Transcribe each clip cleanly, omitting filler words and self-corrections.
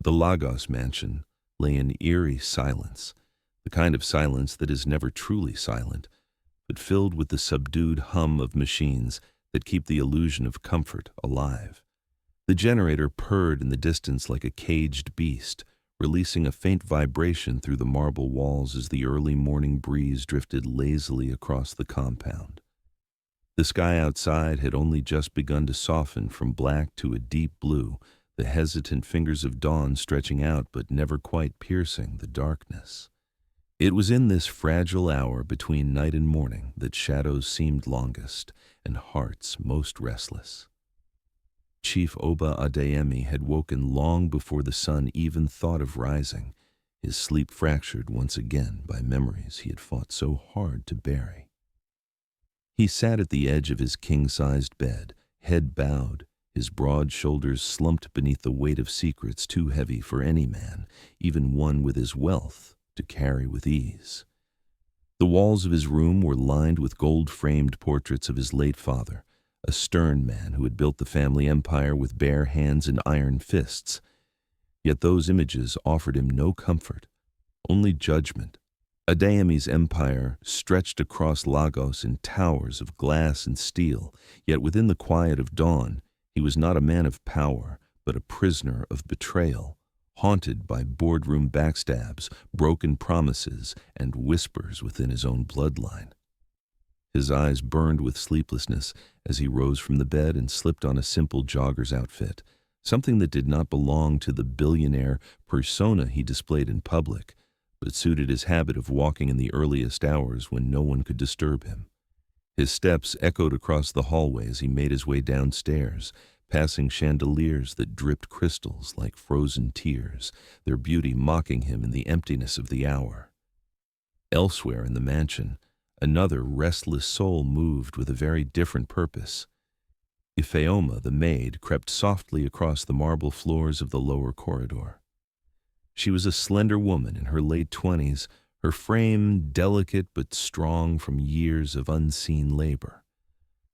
The Lagos mansion lay in eerie silence, the kind of silence that is never truly silent, but filled with the subdued hum of machines that keep the illusion of comfort alive. The generator purred in the distance like a caged beast, releasing a faint vibration through the marble walls as the early morning breeze drifted lazily across the compound. The sky outside had only just begun to soften from black to a deep blue, the hesitant fingers of dawn stretching out but never quite piercing the darkness. It was in this fragile hour between night and morning that shadows seemed longest and hearts most restless. Chief Oba Adeyemi had woken long before the sun even thought of rising, his sleep fractured once again by memories he had fought so hard to bury. He sat at the edge of his king-sized bed, head bowed, his broad shoulders slumped beneath the weight of secrets too heavy for any man, even one with his wealth, to carry with ease. The walls of his room were lined with gold-framed portraits of his late father, a stern man who had built the family empire with bare hands and iron fists. Yet those images offered him no comfort, only judgment. Adeyemi's empire stretched across Lagos in towers of glass and steel, yet within the quiet of dawn, he was not a man of power, but a prisoner of betrayal, haunted by boardroom backstabs, broken promises, and whispers within his own bloodline. His eyes burned with sleeplessness as he rose from the bed and slipped on a simple jogger's outfit, something that did not belong to the billionaire persona he displayed in public, but suited his habit of walking in the earliest hours when no one could disturb him. His steps echoed across the hallway as he made his way downstairs, passing chandeliers that dripped crystals like frozen tears, their beauty mocking him in the emptiness of the hour. Elsewhere in the mansion, another restless soul moved with a very different purpose. Ifeoma, the maid, crept softly across the marble floors of the lower corridor. She was a slender woman in her late 20s, her frame delicate but strong from years of unseen labor.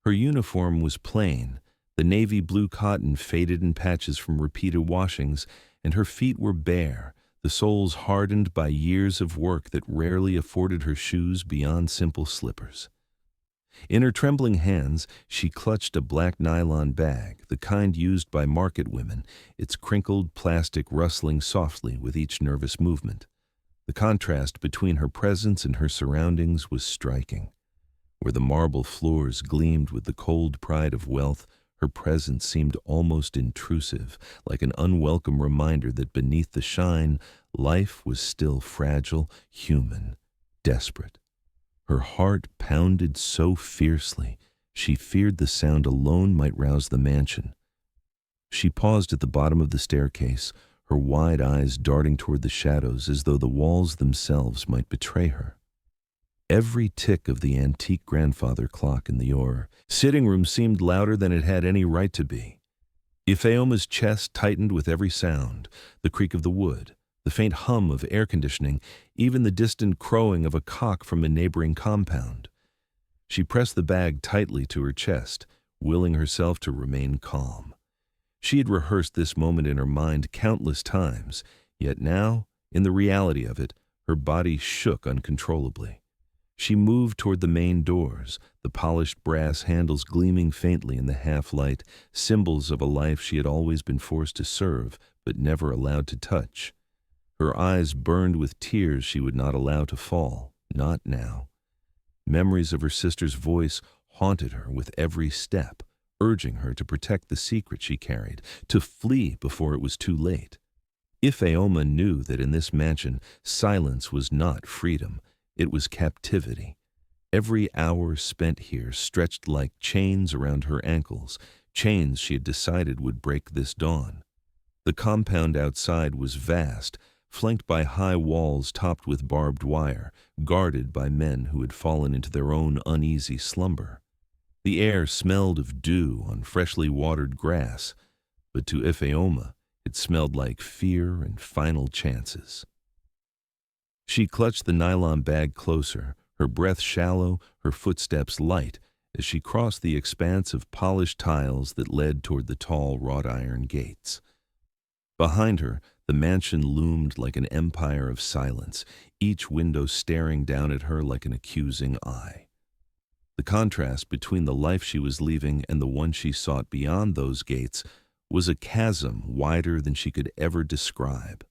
Her uniform was plain, the navy blue cotton faded in patches from repeated washings, and her feet were bare, the soles hardened by years of work that rarely afforded her shoes beyond simple slippers. In her trembling hands, she clutched a black nylon bag, the kind used by market women, its crinkled plastic rustling softly with each nervous movement. The contrast between her presence and her surroundings was striking. Where the marble floors gleamed with the cold pride of wealth, her presence seemed almost intrusive, like an unwelcome reminder that beneath the shine, life was still fragile, human, desperate. Her heart pounded so fiercely, she feared the sound alone might rouse the mansion. She paused at the bottom of the staircase, her wide eyes darting toward the shadows as though the walls themselves might betray her. Every tick of the antique grandfather clock in the sitting room seemed louder than it had any right to be. Ifeoma's chest tightened with every sound, the creak of the wood, the faint hum of air conditioning, even the distant crowing of a cock from a neighboring compound. She pressed the bag tightly to her chest, willing herself to remain calm. She had rehearsed this moment in her mind countless times, yet now, in the reality of it, her body shook uncontrollably. She moved toward the main doors, the polished brass handles gleaming faintly in the half-light, symbols of a life she had always been forced to serve, but never allowed to touch. Her eyes burned with tears she would not allow to fall, not now. Memories of her sister's voice haunted her with every step, urging her to protect the secret she carried, to flee before it was too late. Ifeoma knew that in this mansion, silence was not freedom, it was captivity. Every hour spent here stretched like chains around her ankles, chains she had decided would break this dawn. The compound outside was vast, flanked by high walls topped with barbed wire, guarded by men who had fallen into their own uneasy slumber. The air smelled of dew on freshly watered grass, but to Ifeoma it smelled like fear and final chances. She clutched the nylon bag closer, her breath shallow, her footsteps light, as she crossed the expanse of polished tiles that led toward the tall wrought iron gates. Behind her, The mansion loomed like an empire of silence, each window staring down at her like an accusing eye. The contrast between the life she was leaving and the one she sought beyond those gates was a chasm wider than she could ever describe.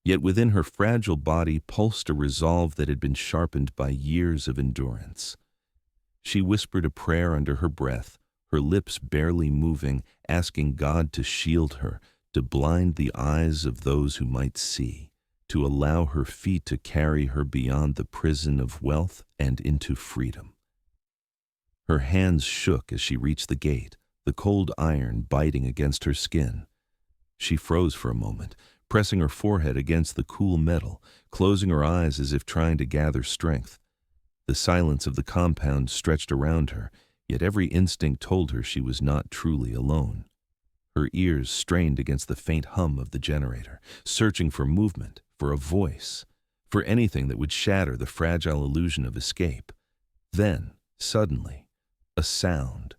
Yet within her fragile body pulsed a resolve that had been sharpened by years of endurance. She whispered a prayer under her breath, her lips barely moving, asking God to shield her, to blind the eyes of those who might see, to allow her feet to carry her beyond the prison of wealth and into freedom. Her hands shook as she reached the gate, the cold iron biting against her skin. She froze for a moment, pressing her forehead against the cool metal, closing her eyes as if trying to gather strength. The silence of the compound stretched around her, yet every instinct told her she was not truly alone. Her ears strained against the faint hum of the generator, searching for movement, for a voice, for anything that would shatter the fragile illusion of escape. Then, suddenly, a sound,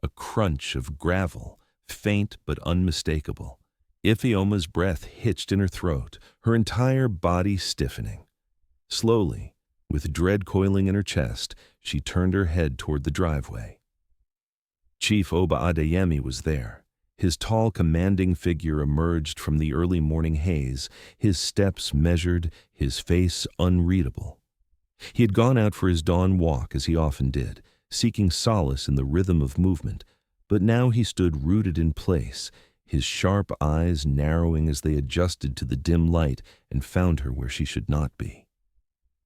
a crunch of gravel, faint but unmistakable. Ifeoma's breath hitched in her throat, her entire body stiffening. Slowly, with dread coiling in her chest, she turned her head toward the driveway. Chief Oba Adeyemi was there. His tall, commanding figure emerged from the early morning haze, his steps measured, his face unreadable. He had gone out for his dawn walk, as he often did, seeking solace in the rhythm of movement, but now he stood rooted in place, his sharp eyes narrowing as they adjusted to the dim light and found her where she should not be.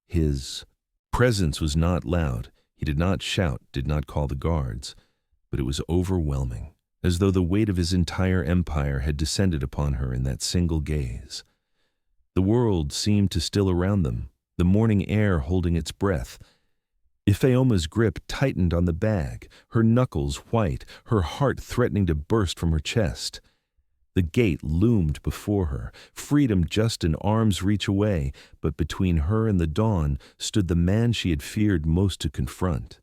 His presence was not loud. He did not shout, did not call the guards, but it was overwhelming, as though the weight of his entire empire had descended upon her in that single gaze. The world seemed to still around them, the morning air holding its breath. Ifeoma's grip tightened on the bag, her knuckles white, her heart threatening to burst from her chest. The gate loomed before her, freedom just an arm's reach away, but between her and the dawn stood the man she had feared most to confront.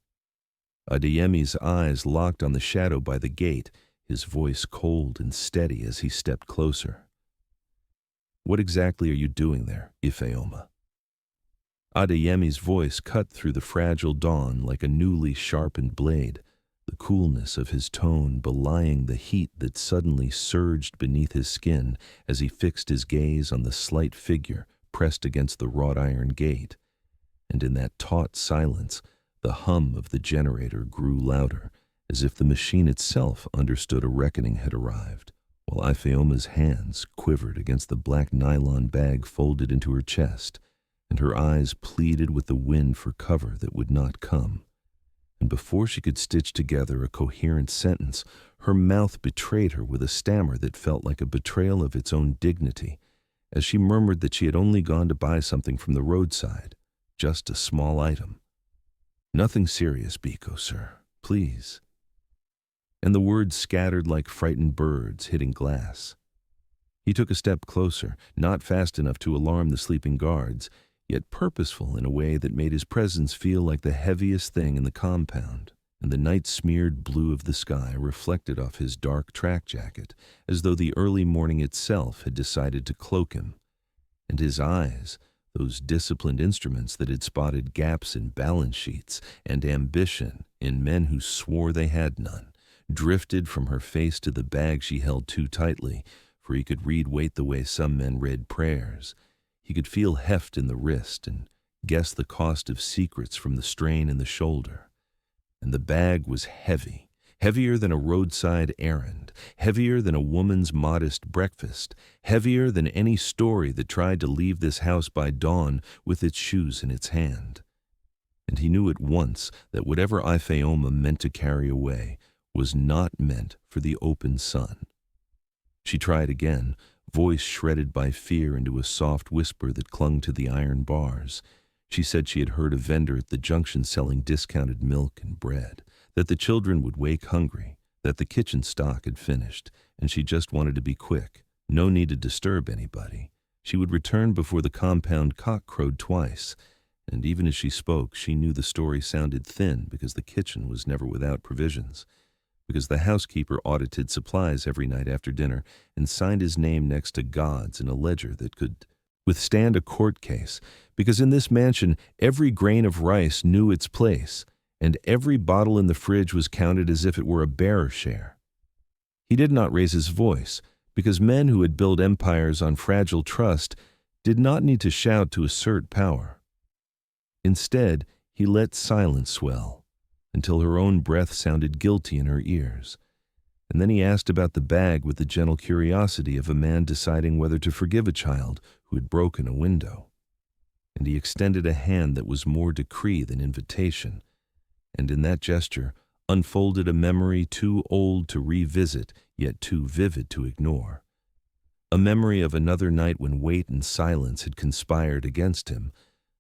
Adeyemi's eyes locked on the shadow by the gate, his voice cold and steady as he stepped closer. "What exactly are you doing there, Ifeoma?" Adeyemi's voice cut through the fragile dawn like a newly sharpened blade, the coolness of his tone belying the heat that suddenly surged beneath his skin as he fixed his gaze on the slight figure pressed against the wrought iron gate. And in that taut silence, the hum of the generator grew louder, as if the machine itself understood a reckoning had arrived, while Ifeoma's hands quivered against the black nylon bag folded into her chest, and her eyes pleaded with the wind for cover that would not come. And before she could stitch together a coherent sentence, her mouth betrayed her with a stammer that felt like a betrayal of its own dignity, as she murmured that she had only gone to buy something from the roadside, just a small item. "Nothing serious, Biko, sir. Please." And the words scattered like frightened birds hitting glass. He took a step closer, not fast enough to alarm the sleeping guards, yet purposeful in a way that made his presence feel like the heaviest thing in the compound, and the night-smeared blue of the sky reflected off his dark track jacket, as though the early morning itself had decided to cloak him. And his eyes, those disciplined instruments that had spotted gaps in balance sheets and ambition in men who swore they had none, drifted from her face to the bag she held too tightly, for he could read weight the way some men read prayers. He could feel heft in the wrist and guess the cost of secrets from the strain in the shoulder. And the bag was heavy, heavier than a roadside errand, heavier than a woman's modest breakfast, heavier than any story that tried to leave this house by dawn with its shoes in its hand. And he knew at once that whatever Ifeoma meant to carry away was not meant for the open sun. She tried again, voice shredded by fear into a soft whisper that clung to the iron bars. She said she had heard a vendor at the junction selling discounted milk and bread, that the children would wake hungry, that the kitchen stock had finished, and she just wanted to be quick. No need to disturb anybody. She would return before the compound cock crowed twice, and even as she spoke, she knew the story sounded thin because the kitchen was never without provisions. because the housekeeper audited supplies every night after dinner and signed his name next to God's in a ledger that could withstand a court case, because in this mansion every grain of rice knew its place, and every bottle in the fridge was counted as if it were a bearer share. He did not raise his voice, because men who had built empires on fragile trust did not need to shout to assert power. Instead, he let silence swell, until her own breath sounded guilty in her ears. And then he asked about the bag with the gentle curiosity of a man deciding whether to forgive a child who had broken a window. And he extended a hand that was more decree than invitation, and in that gesture unfolded a memory too old to revisit, yet too vivid to ignore. A memory of another night when weight and silence had conspired against him,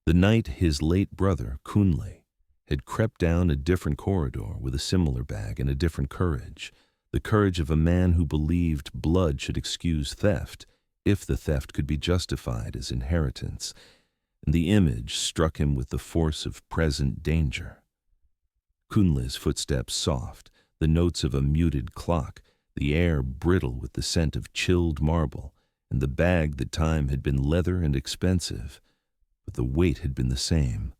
the night his late brother, Kunle, had crept down a different corridor with a similar bag and a different courage, the courage of a man who believed blood should excuse theft, if the theft could be justified as inheritance, and the image struck him with the force of present danger. Kunle's footsteps soft, the notes of a muted clock, the air brittle with the scent of chilled marble, and the bag that time had been leather and expensive, but the weight had been the same.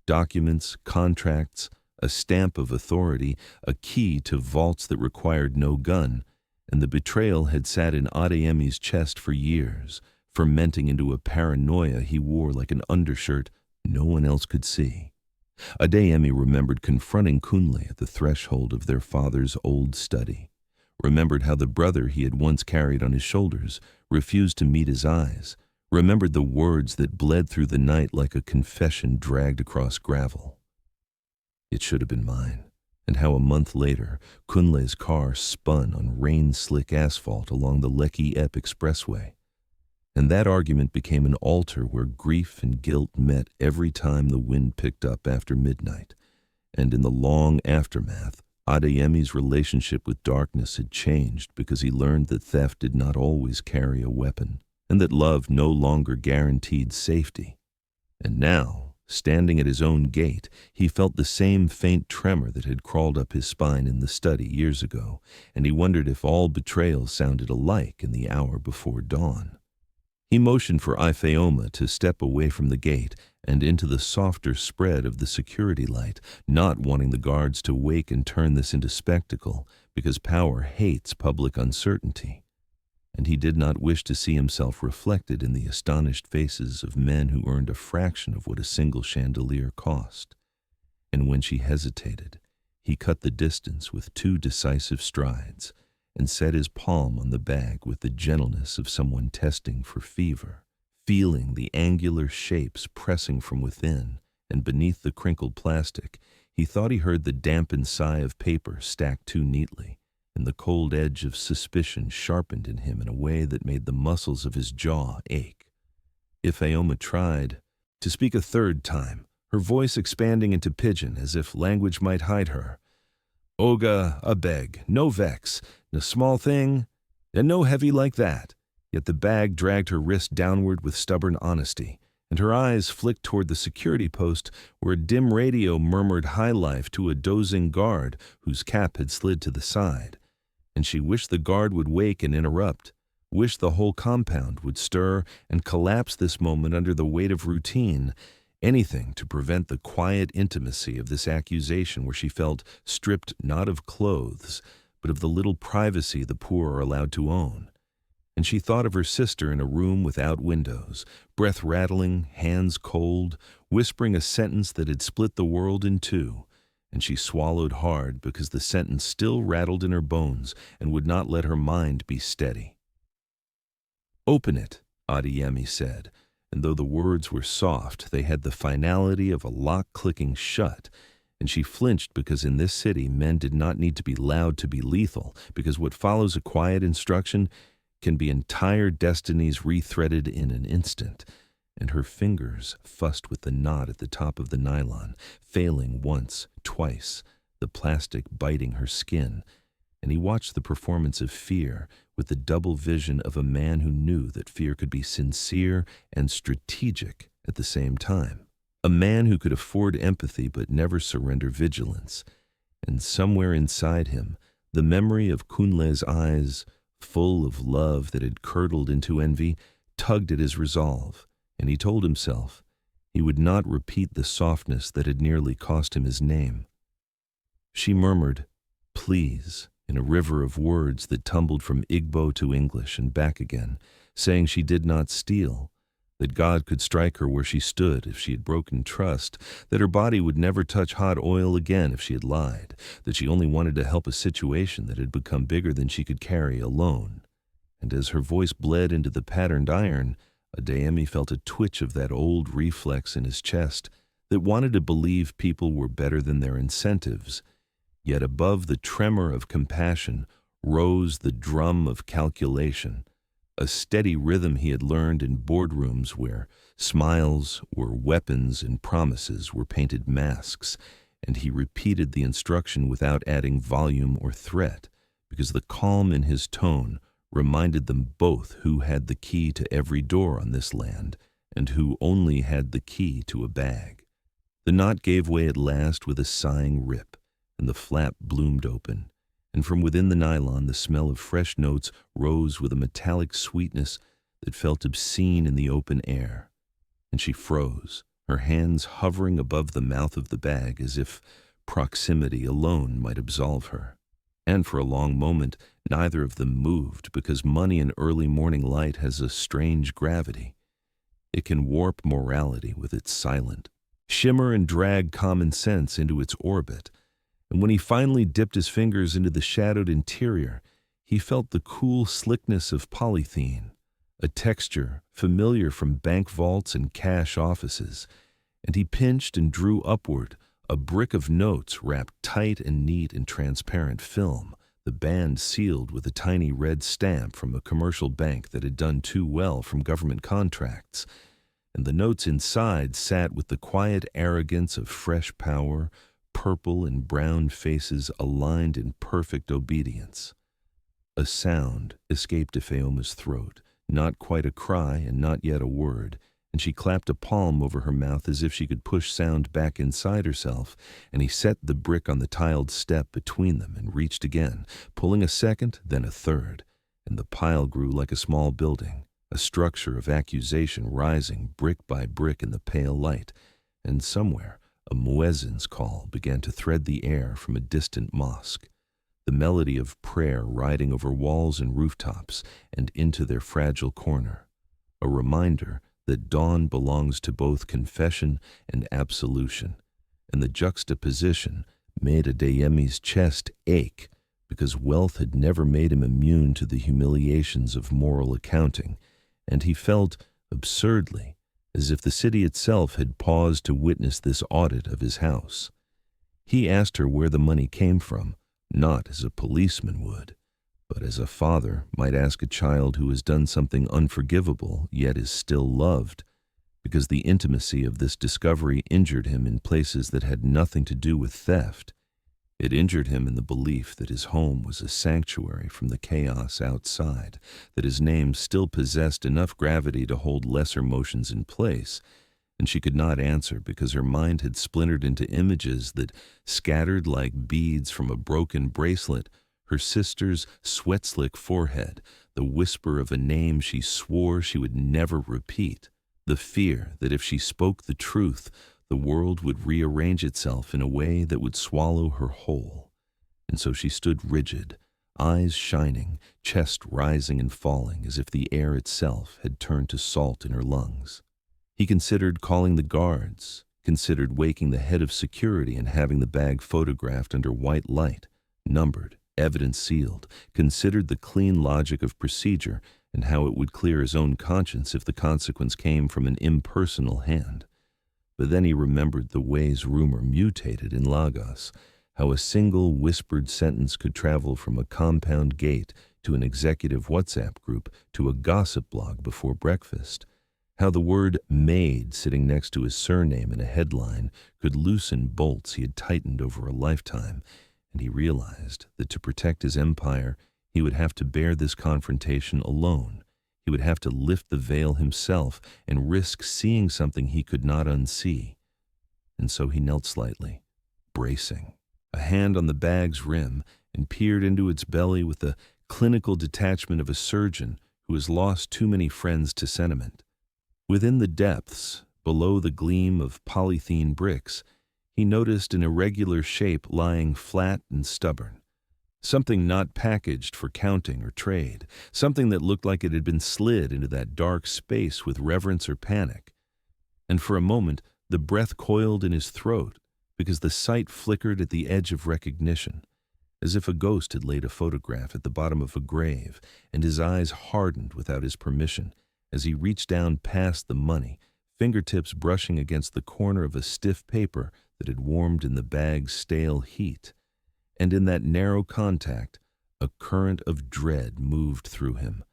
Documents, contracts, a stamp of authority, a key to vaults that required no gun, and the betrayal had sat in Adeyemi's chest for years, fermenting into a paranoia he wore like an undershirt no one else could see. Adeyemi remembered confronting Kunle at the threshold of their father's old study, remembered how the brother he had once carried on his shoulders refused to meet his eyes, remembered the words that bled through the night like a confession dragged across gravel. It should have been mine, and how a month later Kunle's car spun on rain-slick asphalt along the Lekki-Ep expressway, and that argument became an altar where grief and guilt met every time the wind picked up after midnight, and in the long aftermath, Adeyemi's relationship with darkness had changed because he learned that theft did not always carry a weapon, and that love no longer guaranteed safety. And now, standing at his own gate, he felt the same faint tremor that had crawled up his spine in the study years ago, and he wondered if all betrayals sounded alike in the hour before dawn. He motioned for Ifeoma to step away from the gate and into the softer spread of the security light, not wanting the guards to wake and turn this into spectacle, because power hates public uncertainty. And he did not wish to see himself reflected in the astonished faces of men who earned a fraction of what a single chandelier cost. And when she hesitated, he cut the distance with 2 decisive strides, and set his palm on the bag with the gentleness of someone testing for fever, feeling the angular shapes pressing from within, and beneath the crinkled plastic, he thought he heard the dampened sigh of paper stacked too neatly, and the cold edge of suspicion sharpened in him in a way that made the muscles of his jaw ache. Ifeoma tried to speak a third time, her voice expanding into pidgin as if language might hide her. "Oga, a beg, no vex, no small thing, and no heavy like that." Yet the bag dragged her wrist downward with stubborn honesty, and her eyes flicked toward the security post where a dim radio murmured high life to a dozing guard whose cap had slid to the side. And she wished the guard would wake and interrupt, wished the whole compound would stir and collapse this moment under the weight of routine, anything to prevent the quiet intimacy of this accusation where she felt stripped not of clothes, but of the little privacy the poor are allowed to own. And she thought of her sister in a room without windows, breath rattling, hands cold, whispering a sentence that had split the world in 2, and she swallowed hard because the sentence still rattled in her bones and would not let her mind be steady. "Open it," Adeyemi said, and though the words were soft, they had the finality of a lock clicking shut, and she flinched because in this city men did not need to be loud to be lethal, because what follows a quiet instruction can be entire destinies rethreaded in an instant, and her fingers fussed with the knot at the top of the nylon, failing once, twice, the plastic biting her skin, and he watched the performance of fear with the double vision of a man who knew that fear could be sincere and strategic at the same time. A man who could afford empathy but never surrender vigilance. And somewhere inside him, The memory of Kunle's eyes, full of love that had curdled into envy, tugged at his resolve, and he told himself he would not repeat the softness that had nearly cost him his name. She murmured, "Please," in a river of words that tumbled from Igbo to English and back again, saying she did not steal, that God could strike her where she stood if she had broken trust, that her body would never touch hot oil again if she had lied, that she only wanted to help a situation that had become bigger than she could carry alone. And as her voice bled into the patterned iron, Adeyemi felt a twitch of that old reflex in his chest that wanted to believe people were better than their incentives. Yet above the tremor of compassion rose the drum of calculation, a steady rhythm he had learned in boardrooms where smiles were weapons and promises were painted masks, and he repeated the instruction without adding volume or threat, because the calm in his tone reminded them both who had the key to every door on this land and who only had the key to a bag. The knot gave way at last with a sighing rip, and the flap bloomed open, and from within the nylon the smell of fresh notes rose with a metallic sweetness that felt obscene in the open air. And she froze, her hands hovering above the mouth of the bag as if proximity alone might absolve her. And for a long moment neither of them moved, because money in early morning light has a strange gravity. It can warp morality with its silent shimmer and drag common sense into its orbit. And when he finally dipped his fingers into the shadowed interior, he felt the cool slickness of polythene, a texture familiar from bank vaults and cash offices, and he pinched and drew upward a brick of notes wrapped tight and neat in transparent film, the band sealed with a tiny red stamp from a commercial bank that had done too well from government contracts. And the notes inside sat with the quiet arrogance of fresh power, purple and brown faces aligned in perfect obedience. A sound escaped Ifeoma's throat, not quite a cry and not yet a word, and she clapped a palm over her mouth as if she could push sound back inside herself, and he set the brick on the tiled step between them and reached again, pulling a second, then a third, and the pile grew like a small building, a structure of accusation rising brick by brick in the pale light, and somewhere a muezzin's call began to thread the air from a distant mosque, the melody of prayer riding over walls and rooftops and into their fragile corner, a reminder that dawn belongs to both confession and absolution, and the juxtaposition made Adeyemi's chest ache, because wealth had never made him immune to the humiliations of moral accounting, and he felt, absurdly, as if the city itself had paused to witness this audit of his house. He asked her where the money came from, not as a policeman would, but as a father might ask a child who has done something unforgivable yet is still loved, because the intimacy of this discovery injured him in places that had nothing to do with theft. It injured him in the belief that his home was a sanctuary from the chaos outside, that his name still possessed enough gravity to hold lesser motions in place, and she could not answer because her mind had splintered into images that, scattered like beads from a broken bracelet, her sister's sweat-slick forehead, the whisper of a name she swore she would never repeat, the fear that if she spoke the truth, the world would rearrange itself in a way that would swallow her whole. And so she stood rigid, eyes shining, chest rising and falling as if the air itself had turned to salt in her lungs. He considered calling the guards, considered waking the head of security and having the bag photographed under white light, numbered, evidence sealed, considered the clean logic of procedure and how it would clear his own conscience if the consequence came from an impersonal hand. But then he remembered the ways rumor mutated in Lagos, how a single whispered sentence could travel from a compound gate to an executive WhatsApp group to a gossip blog before breakfast, how the word Maid sitting next to his surname in a headline could loosen bolts he had tightened over a lifetime, and he realized that to protect his empire, he would have to bear this confrontation alone. He would have to lift the veil himself and risk seeing something he could not unsee. And so he knelt slightly, bracing, a hand on the bag's rim, and peered into its belly with the clinical detachment of a surgeon who has lost too many friends to sentiment. Within the depths, below the gleam of polythene bricks, he noticed an irregular shape lying flat and stubborn. Something not packaged for counting or trade, something that looked like it had been slid into that dark space with reverence or panic. And for a moment, the breath coiled in his throat because the sight flickered at the edge of recognition, as if a ghost had laid a photograph at the bottom of a grave, and his eyes hardened without his permission as he reached down past the money, fingertips brushing against the corner of a stiff paper that had warmed in the bag's stale heat. And in that narrow contact, a current of dread moved through him,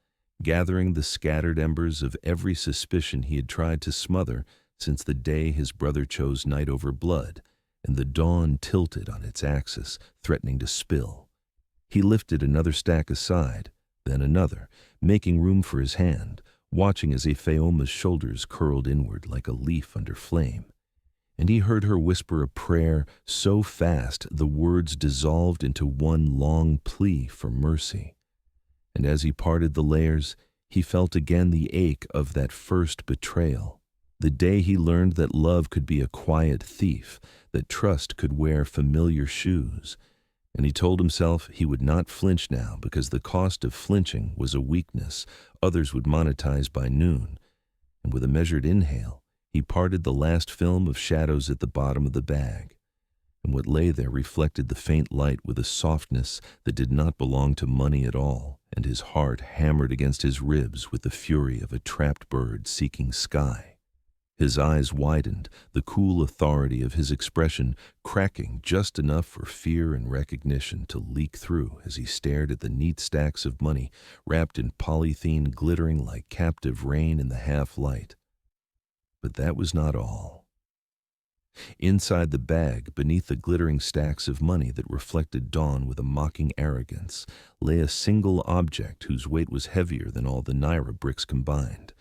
gathering the scattered embers of every suspicion he had tried to smother since the day his brother chose night over blood, and the dawn tilted on its axis, threatening to spill. He lifted another stack aside, then another, making room for his hand, watching as Ifeoma's shoulders curled inward like a leaf under flame. And he heard her whisper a prayer so fast the words dissolved into one long plea for mercy. And as he parted the layers, he felt again the ache of that first betrayal, the day he learned that love could be a quiet thief, that trust could wear familiar shoes. And he told himself he would not flinch now because the cost of flinching was a weakness others would monetize by noon. And with a measured inhale, he parted the last film of shadows at the bottom of the bag, and what lay there reflected the faint light with a softness that did not belong to money at all, and his heart hammered against his ribs with the fury of a trapped bird seeking sky. His eyes widened, the cool authority of his expression cracking just enough for fear and recognition to leak through as he stared at the neat stacks of money wrapped in polythene glittering like captive rain in the half-light. But that was not all. Inside the bag, beneath the glittering stacks of money that reflected dawn with a mocking arrogance, lay a single object whose weight was heavier than all the Naira bricks combined.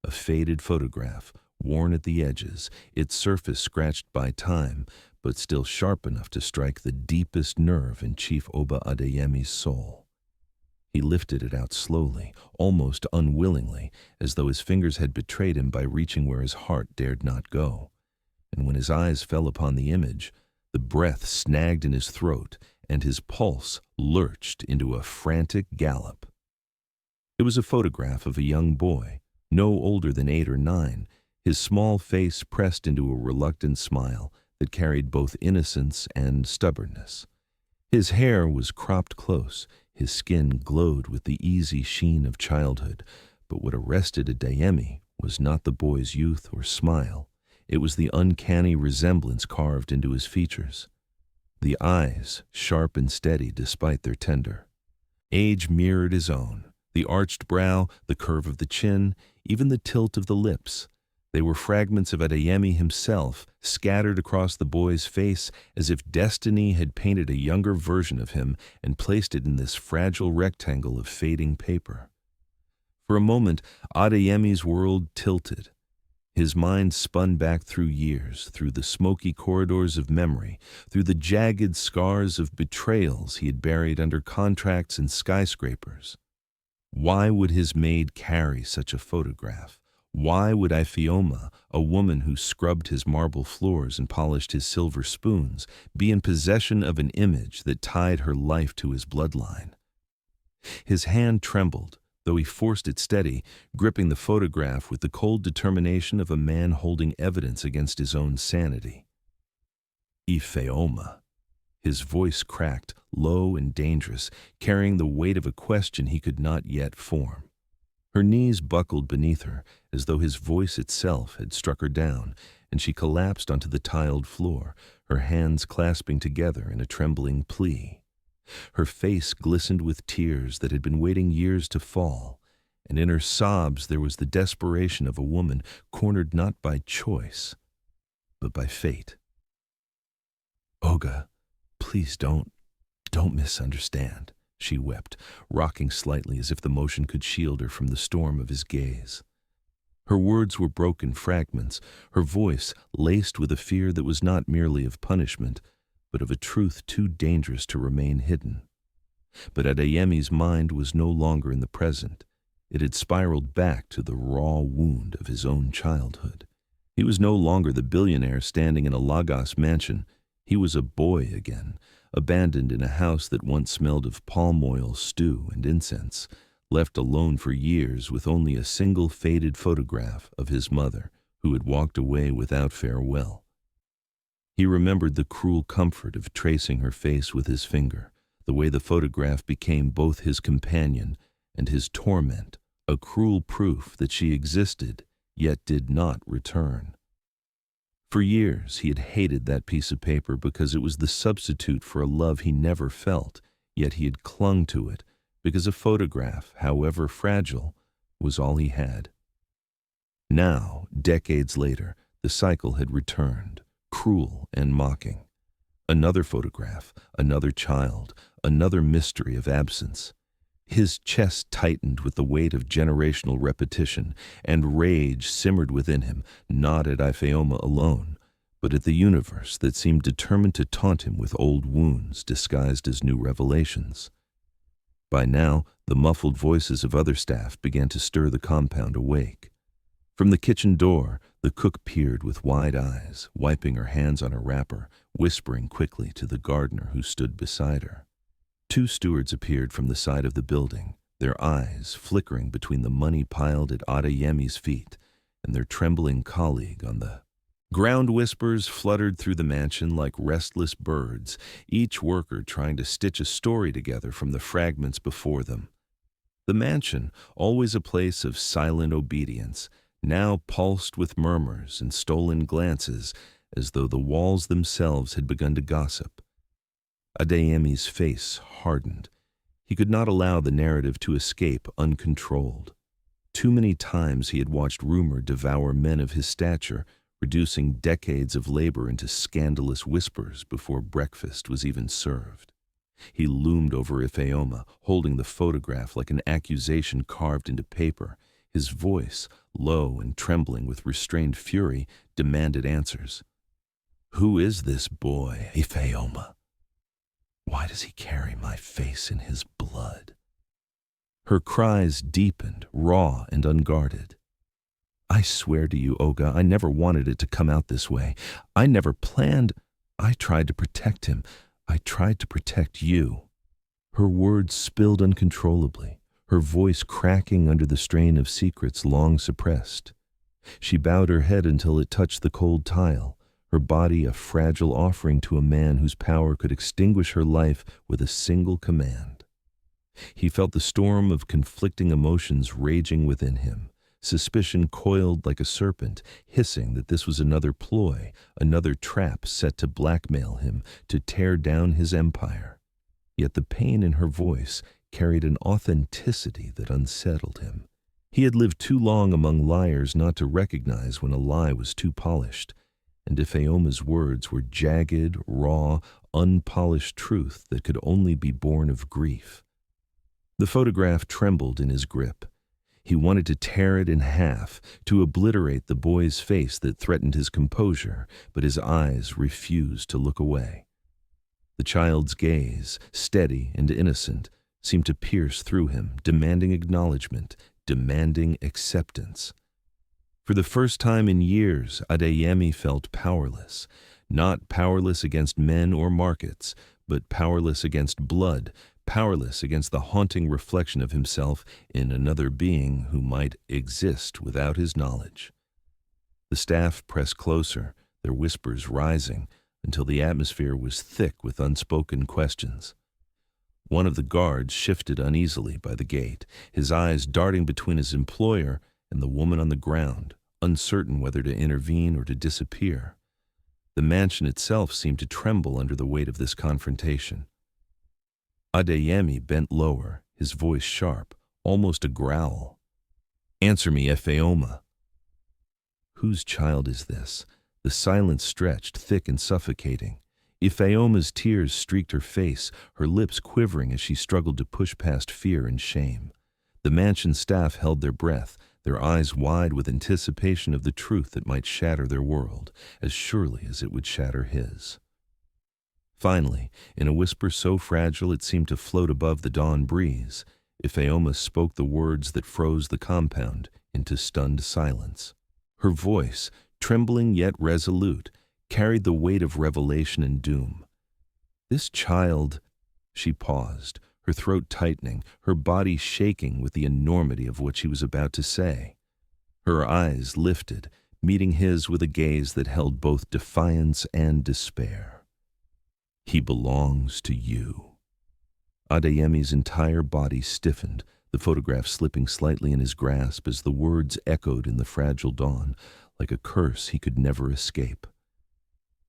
A faded photograph, worn at the edges, its surface scratched by time, but still sharp enough to strike the deepest nerve in Chief Oba Adeyemi's soul. He lifted it out slowly, almost unwillingly, as though his fingers had betrayed him by reaching where his heart dared not go. And when his eyes fell upon the image, the breath snagged in his throat, and his pulse lurched into a frantic gallop. It was a photograph of a young boy, no older than 8 or 9, his small face pressed into a reluctant smile that carried both innocence and stubbornness. His hair was cropped close, his skin glowed with the easy sheen of childhood, but what arrested Adeyemi was not the boy's youth or smile. It was the uncanny resemblance carved into his features. The eyes, sharp and steady despite their tender. Age mirrored his own, the arched brow, the curve of the chin, even the tilt of the lips. They were fragments of Adeyemi himself, scattered across the boy's face as if destiny had painted a younger version of him and placed it in this fragile rectangle of fading paper. For a moment, Adeyemi's world tilted. His mind spun back through years, through the smoky corridors of memory, through the jagged scars of betrayals he had buried under contracts and skyscrapers. Why would his maid carry such a photograph? Why would Ifeoma, a woman who scrubbed his marble floors and polished his silver spoons, be in possession of an image that tied her life to his bloodline? His hand trembled, though he forced it steady, gripping the photograph with the cold determination of a man holding evidence against his own sanity. Ifeoma. His voice cracked, low and dangerous, carrying the weight of a question he could not yet form. Her knees buckled beneath her, as though his voice itself had struck her down, and she collapsed onto the tiled floor, her hands clasping together in a trembling plea. Her face glistened with tears that had been waiting years to fall, and in her sobs there was the desperation of a woman cornered not by choice, but by fate. "Oga, please don't misunderstand," she wept, rocking slightly as if the motion could shield her from the storm of his gaze. Her words were broken fragments, her voice laced with a fear that was not merely of punishment, but of a truth too dangerous to remain hidden. But Adeyemi's mind was no longer in the present. It had spiraled back to the raw wound of his own childhood. He was no longer the billionaire standing in a Lagos mansion. He was a boy again, abandoned in a house that once smelled of palm oil, stew, and incense, left alone for years with only a single faded photograph of his mother, who had walked away without farewell. He remembered the cruel comfort of tracing her face with his finger, the way the photograph became both his companion and his torment, a cruel proof that she existed, yet did not return. For years he had hated that piece of paper because it was the substitute for a love he never felt, yet he had clung to it because a photograph, however fragile, was all he had. Now, decades later, the cycle had returned, cruel and mocking. Another photograph, another child, another mystery of absence. His chest tightened with the weight of generational repetition, and rage simmered within him, not at Ifeoma alone, but at the universe that seemed determined to taunt him with old wounds disguised as new revelations. By now, the muffled voices of other staff began to stir the compound awake. From the kitchen door, the cook peered with wide eyes, wiping her hands on her wrapper, whispering quickly to the gardener who stood beside her. Two stewards appeared from the side of the building, their eyes flickering between the money piled at Adeyemi's feet and their trembling colleague on the ground. Whispers fluttered through the mansion like restless birds, each worker trying to stitch a story together from the fragments before them. The mansion, always a place of silent obedience, now pulsed with murmurs and stolen glances, as though the walls themselves had begun to gossip. Adeyemi's face hardened. He could not allow the narrative to escape uncontrolled. Too many times he had watched rumor devour men of his stature, reducing decades of labor into scandalous whispers before breakfast was even served. He loomed over Ifeoma, holding the photograph like an accusation carved into paper. His voice, low and trembling with restrained fury, demanded answers. "Who is this boy, Ifeoma? Why does he carry my face in his blood?" Her cries deepened, raw and unguarded. "I swear to you, Oga, I never wanted it to come out this way. I never planned. I tried to protect him. I tried to protect you." Her words spilled uncontrollably, her voice cracking under the strain of secrets long suppressed. She bowed her head until it touched the cold tile, her body a fragile offering to a man whose power could extinguish her life with a single command. He felt the storm of conflicting emotions raging within him. Suspicion coiled like a serpent, hissing that this was another ploy, another trap set to blackmail him, to tear down his empire. Yet the pain in her voice carried an authenticity that unsettled him. He had lived too long among liars not to recognize when a lie was too polished, and Ifeoma's words were jagged, raw, unpolished truth that could only be born of grief. The photograph trembled in his grip. He wanted to tear it in half, to obliterate the boy's face that threatened his composure, but his eyes refused to look away. The child's gaze, steady and innocent, seemed to pierce through him, demanding acknowledgement, demanding acceptance. For the first time in years, Adeyemi felt powerless, not powerless against men or markets, but powerless against blood, powerless against the haunting reflection of himself in another being who might exist without his knowledge. The staff pressed closer, their whispers rising, until the atmosphere was thick with unspoken questions. One of the guards shifted uneasily by the gate, his eyes darting between his employer and the woman on the ground, uncertain whether to intervene or to disappear. The mansion itself seemed to tremble under the weight of this confrontation. Adeyemi bent lower, his voice sharp, almost a growl. "Answer me, Ifeoma." Whose child is this? The silence stretched, thick and suffocating. Ifeoma's tears streaked her face, her lips quivering as she struggled to push past fear and shame. The mansion staff held their breath, their eyes wide with anticipation of the truth that might shatter their world, as surely as it would shatter his. Finally, in a whisper so fragile it seemed to float above the dawn breeze, Ifeoma spoke the words that froze the compound into stunned silence. Her voice, trembling yet resolute, carried the weight of revelation and doom. This child— She paused, her throat tightening, her body shaking with the enormity of what she was about to say. Her eyes lifted, meeting his with a gaze that held both defiance and despair. He belongs to you. Adeyemi's entire body stiffened, the photograph slipping slightly in his grasp as the words echoed in the fragile dawn, like a curse he could never escape.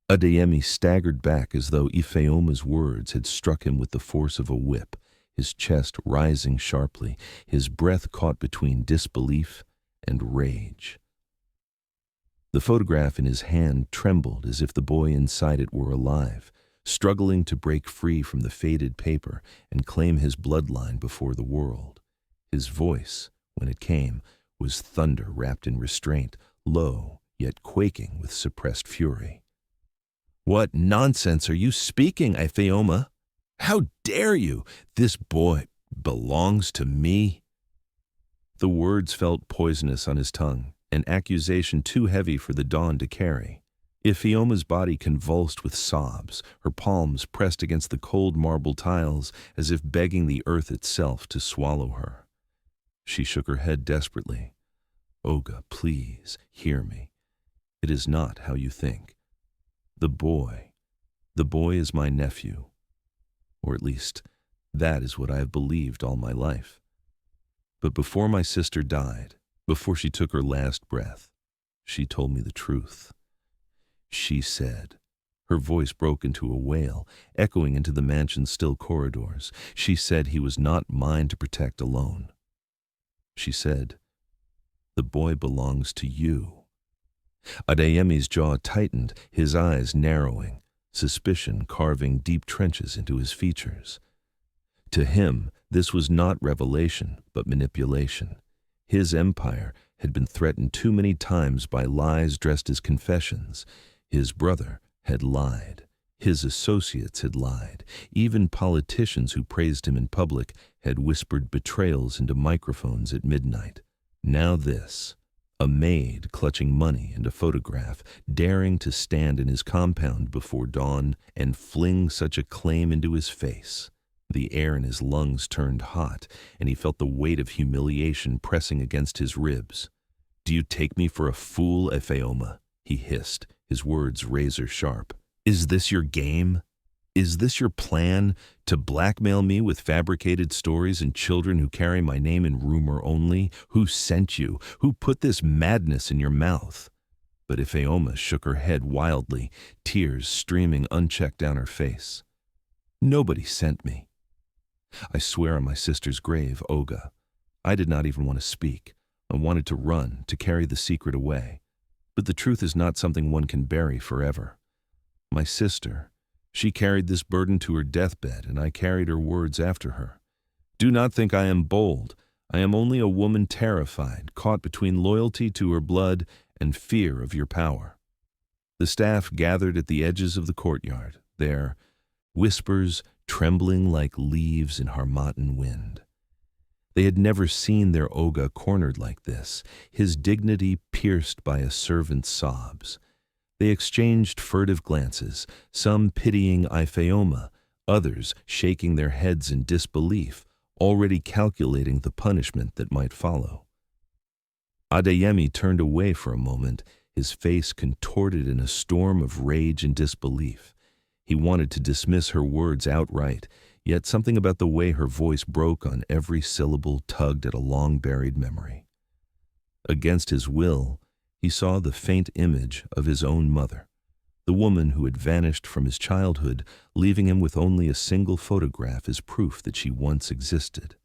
Adeyemi staggered back as though Ifeoma's words had struck him with the force of a whip, his chest rising sharply, his breath caught between disbelief and rage. The photograph in his hand trembled as if the boy inside it were alive, struggling to break free from the faded paper and claim his bloodline before the world. His voice, when it came, was thunder wrapped in restraint, low yet quaking with suppressed fury. "What nonsense are you speaking, Ifeoma? How dare you? This boy belongs to me." The words felt poisonous on his tongue, an accusation too heavy for the dawn to carry. Ifeoma's body convulsed with sobs, her palms pressed against the cold marble tiles as if begging the earth itself to swallow her. She shook her head desperately. "Oga, please, hear me. It is not how you think. The boy is my nephew. Or at least, that is what I have believed all my life. But before my sister died, before she took her last breath, she told me the truth. She said," her voice broke into a wail, echoing into the mansion's still corridors, "she said he was not mine to protect alone. She said, the boy belongs to you." Adeyemi's jaw tightened, his eyes narrowing, suspicion carving deep trenches into his features. To him, this was not revelation, but manipulation. His empire had been threatened too many times by lies dressed as confessions. His brother had lied. His associates had lied. Even politicians who praised him in public had whispered betrayals into microphones at midnight. Now this— a maid clutching money and a photograph, daring to stand in his compound before dawn and fling such a claim into his face. The air in his lungs turned hot, and he felt the weight of humiliation pressing against his ribs. "Do you take me for a fool, Ifeoma?" he hissed, his words razor sharp. "Is this your game? Is this your plan, to blackmail me with fabricated stories and children who carry my name in rumor only? Who sent you? Who put this madness in your mouth?" But Ifeoma shook her head wildly, tears streaming unchecked down her face. "Nobody sent me. I swear on my sister's grave, Oga. I did not even want to speak. I wanted to run, to carry the secret away. But the truth is not something one can bury forever. My sister— she carried this burden to her deathbed, and I carried her words after her. Do not think I am bold. I am only a woman terrified, caught between loyalty to her blood and fear of your power." The staff gathered at the edges of the courtyard, there, whispers trembling like leaves in Harmattan wind. They had never seen their Oga cornered like this, his dignity pierced by a servant's sobs. They exchanged furtive glances, some pitying Ifeoma, others shaking their heads in disbelief, already calculating the punishment that might follow. Adeyemi turned away for a moment, his face contorted in a storm of rage and disbelief. He wanted to dismiss her words outright, yet something about the way her voice broke on every syllable tugged at a long-buried memory. Against his will, he saw the faint image of his own mother, the woman who had vanished from his childhood, leaving him with only a single photograph as proof that she once existed.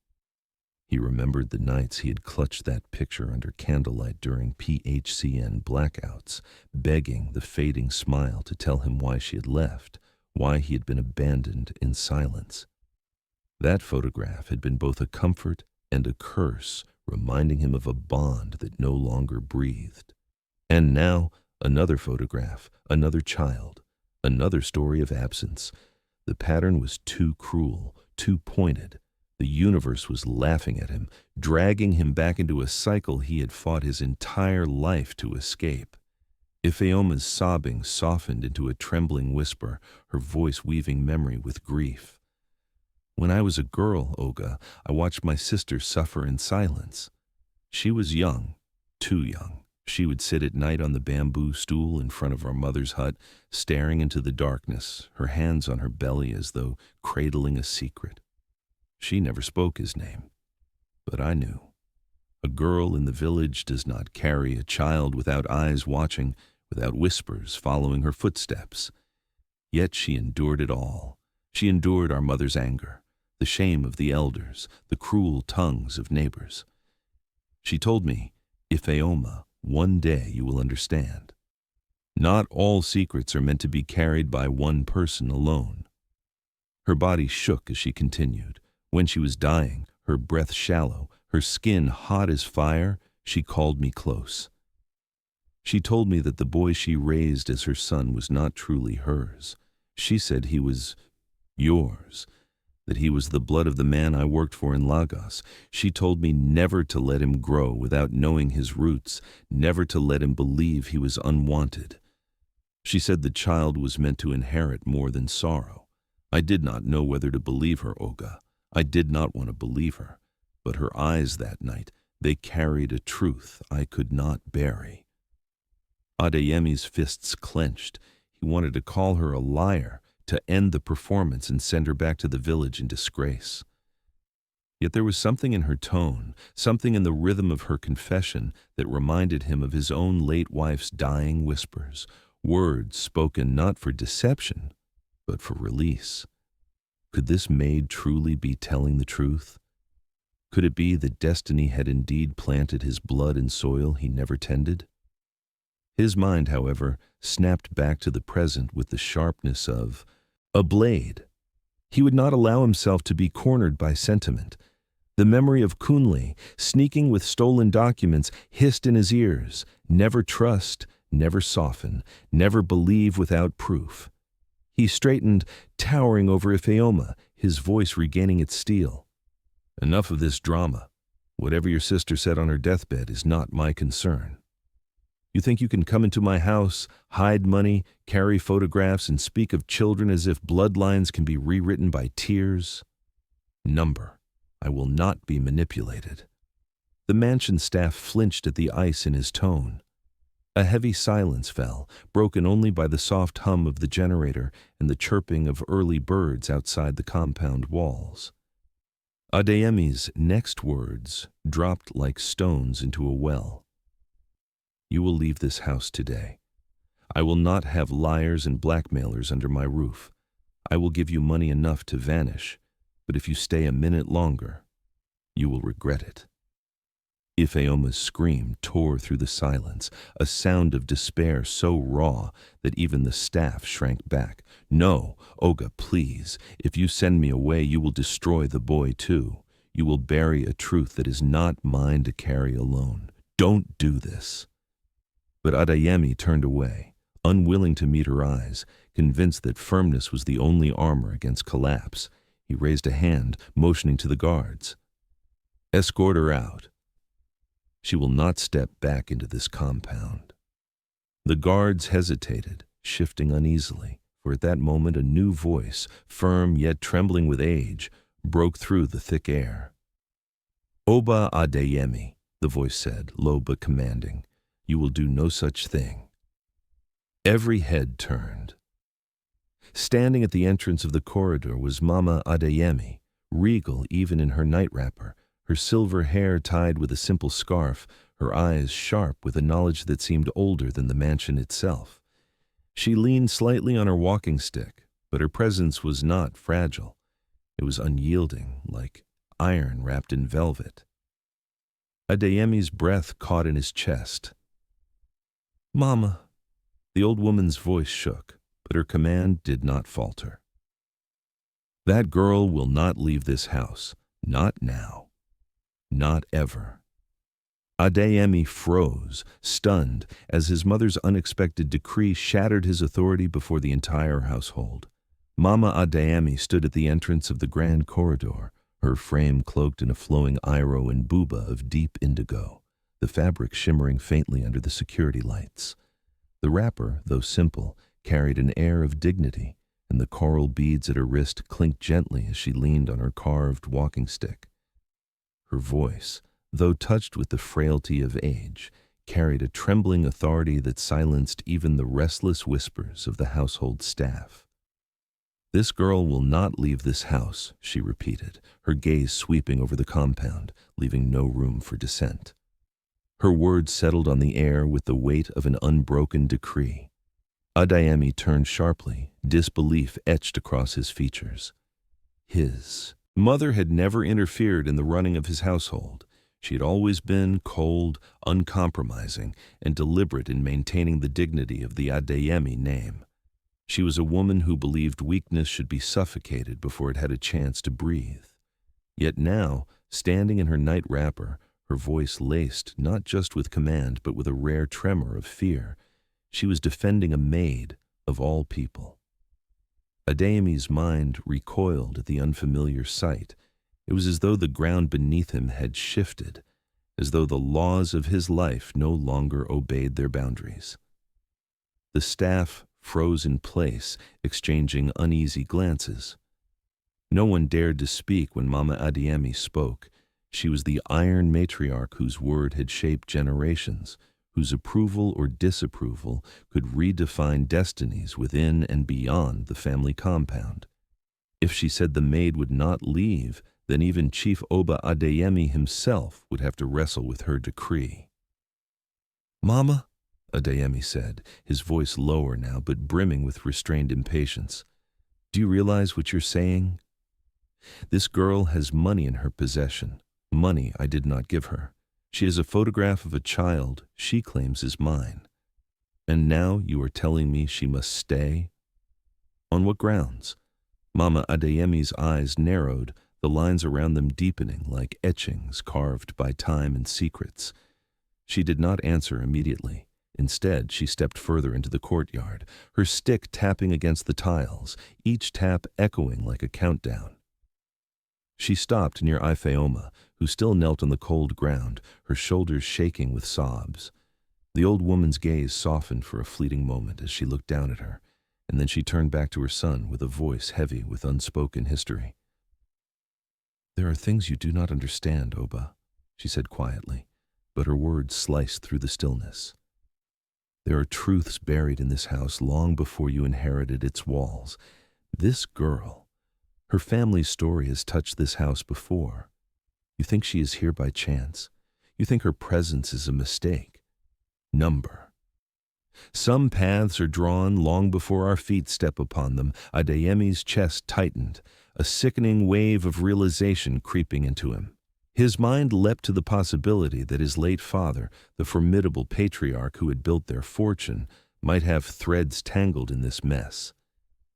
He remembered the nights he had clutched that picture under candlelight during PHCN blackouts, begging the fading smile to tell him why she had left, why he had been abandoned in silence. That photograph had been both a comfort and a curse, reminding him of a bond that no longer breathed. And now, another photograph, another child, another story of absence, The pattern was too cruel, too pointed. The universe was laughing at him, dragging him back into a cycle he had fought his entire life to escape. Ifeoma's sobbing softened into a trembling whisper, her voice weaving memory with grief. When I was a girl, Oga, I watched my sister suffer in silence. She was young, too young. She would sit at night on the bamboo stool in front of our mother's hut, staring into the darkness, her hands on her belly as though cradling a secret. She never spoke his name, but I knew. A girl in the village does not carry a child without eyes watching, without whispers following her footsteps. Yet she endured it all. She endured our mother's anger, the shame of the elders, the cruel tongues of neighbors. She told me, Ifeoma, one day you will understand. Not all secrets are meant to be carried by one person alone. Her body shook as she continued. When she was dying, her breath shallow, her skin hot as fire, she called me close. She told me that the boy she raised as her son was not truly hers. She said he was yours, that he was the blood of the man I worked for in Lagos. She told me never to let him grow without knowing his roots, never to let him believe he was unwanted. She said the child was meant to inherit more than sorrow. I did not know whether to believe her, Oga. I did not want to believe her, but her eyes that night, they carried a truth I could not bury. Adeyemi's fists clenched. He wanted to call her a liar, to end the performance and send her back to the village in disgrace. Yet there was something in her tone, something in the rhythm of her confession that reminded him of his own late wife's dying whispers, words spoken not for deception, but for release. Could this maid truly be telling the truth? Could it be that destiny had indeed planted his blood in soil he never tended? His mind, however, snapped back to the present with the sharpness of a blade. He would not allow himself to be cornered by sentiment. The memory of Kunle, sneaking with stolen documents, hissed in his ears. Never trust, never soften, never believe without proof. He straightened, towering over Ifeoma, his voice regaining its steel. Enough of this drama. Whatever your sister said on her deathbed is not my concern. You think you can come into my house, hide money, carry photographs, and speak of children as if bloodlines can be rewritten by tears? Number. I will not be manipulated. The mansion staff flinched at the ice in his tone. A heavy silence fell, broken only by the soft hum of the generator and the chirping of early birds outside the compound walls. Adeyemi's next words dropped like stones into a well. You will leave this house today. I will not have liars and blackmailers under my roof. I will give you money enough to vanish, but if you stay a minute longer, you will regret it. Ifeoma's scream tore through the silence, a sound of despair so raw that even the staff shrank back. No, Oga, please. If you send me away, you will destroy the boy too. You will bury a truth that is not mine to carry alone. Don't do this. But Adeyemi turned away, unwilling to meet her eyes, convinced that firmness was the only armor against collapse. He raised a hand, motioning to the guards. Escort her out. She will not step back into this compound. The guards hesitated, shifting uneasily, for at that moment a new voice, firm yet trembling with age, broke through the thick air. Oba Adeyemi, the voice said, low but commanding. You will do no such thing. Every head turned. Standing at the entrance of the corridor was Mama Adeyemi, regal even in her night wrapper, her silver hair tied with a simple scarf, her eyes sharp with a knowledge that seemed older than the mansion itself. She leaned slightly on her walking stick, but her presence was not fragile. It was unyielding, like iron wrapped in velvet. Adeyemi's breath caught in his chest. Mama. The old woman's voice shook, but her command did not falter. That girl will not leave this house, not now, not ever. Adeyemi froze, stunned, as his mother's unexpected decree shattered his authority before the entire household. Mama Adeyemi stood at the entrance of the grand corridor, her frame cloaked in a flowing iro and buba of deep indigo, the fabric shimmering faintly under the security lights. The wrapper, though simple, carried an air of dignity, and the coral beads at her wrist clinked gently as she leaned on her carved walking stick. Her voice, though touched with the frailty of age, carried a trembling authority that silenced even the restless whispers of the household staff. "This girl will not leave this house," she repeated, her gaze sweeping over the compound, leaving no room for dissent. Her words settled on the air with the weight of an unbroken decree. Adeyemi turned sharply, disbelief etched across his features. His mother had never interfered in the running of his household. She had always been cold, uncompromising, and deliberate in maintaining the dignity of the Adeyemi name. She was a woman who believed weakness should be suffocated before it had a chance to breathe. Yet now, standing in her night wrapper, her voice laced not just with command but with a rare tremor of fear, she was defending a maid of all people. Adeyemi's mind recoiled at the unfamiliar sight. It was as though the ground beneath him had shifted, as though the laws of his life no longer obeyed their boundaries. The staff froze in place, exchanging uneasy glances. No one dared to speak when Mama Adeyemi spoke. She was the iron matriarch whose word had shaped generations, whose approval or disapproval could redefine destinies within and beyond the family compound. If she said the maid would not leave, then even Chief Oba Adeyemi himself would have to wrestle with her decree. "Mama," Adeyemi said, his voice lower now but brimming with restrained impatience, "do you realize what you're saying? This girl has money in her possession, money I did not give her. She has a photograph of a child she claims is mine. And now you are telling me she must stay? On what grounds?" Mama Adeyemi's eyes narrowed, the lines around them deepening like etchings carved by time and secrets. She did not answer immediately. Instead, she stepped further into the courtyard, her stick tapping against the tiles, each tap echoing like a countdown. She stopped near Ifeoma, who still knelt on the cold ground, her shoulders shaking with sobs. The old woman's gaze softened for a fleeting moment as she looked down at her, and then she turned back to her son with a voice heavy with unspoken history. "There are things you do not understand, Oba," she said quietly, but her words sliced through the stillness. "There are truths buried in this house long before you inherited its walls. This girl, her family's story has touched this house before. You think she is here by chance? You think her presence is a mistake? Number. Some paths are drawn long before our feet step upon them." Adeyemi's chest tightened, a sickening wave of realization creeping into him. His mind leapt to the possibility that his late father, the formidable patriarch who had built their fortune, might have threads tangled in this mess.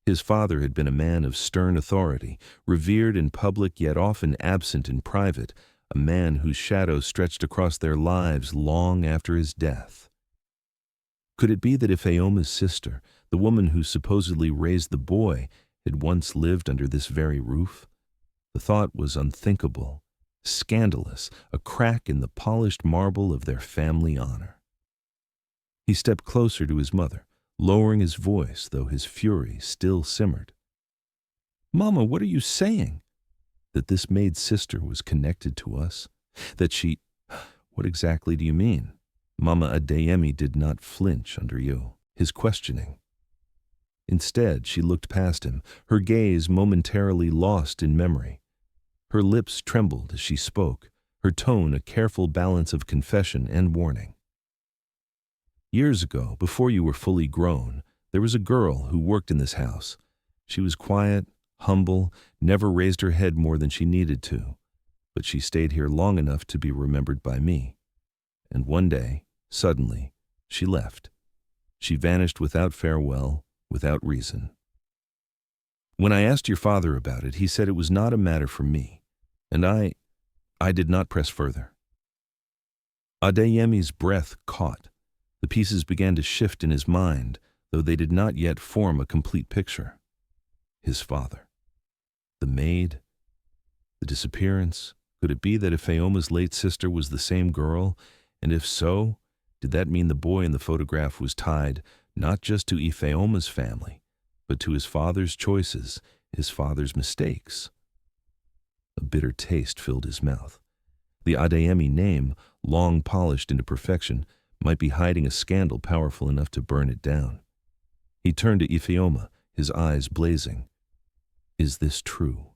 His father had been a man of stern authority, revered in public yet often absent in private, a man whose shadow stretched across their lives long after his death. Could it be that Ifeoma's sister, the woman who supposedly raised the boy, had once lived under this very roof? The thought was unthinkable, scandalous, a crack in the polished marble of their family honor. He stepped closer to his mother, lowering his voice, though his fury still simmered. "Mama, what are you saying?" "That this maid's sister was connected to us? That she—" "What exactly do you mean?" Mama Adeyemi did not flinch under his questioning. Instead, she looked past him, her gaze momentarily lost in memory. Her lips trembled as she spoke, her tone a careful balance of confession and warning. "Years ago, before you were fully grown, there was a girl who worked in this house. She was quiet, humble, never raised her head more than she needed to, but she stayed here long enough to be remembered by me. And one day, suddenly, she left. She vanished without farewell, without reason. When I asked your father about it, he said it was not a matter for me, and I did not press further." Adeyemi's breath caught. The pieces began to shift in his mind, though they did not yet form a complete picture. his father. The maid, the disappearance. Could it be that Ifeoma's late sister was the same girl? And if so, did that mean the boy in the photograph was tied not just to Ifeoma's family, but to his father's choices, his father's mistakes? A bitter taste filled his mouth. The Adeyemi name, long polished into perfection, might be hiding a scandal powerful enough to burn it down. He turned to Ifeoma, his eyes blazing. Is this true?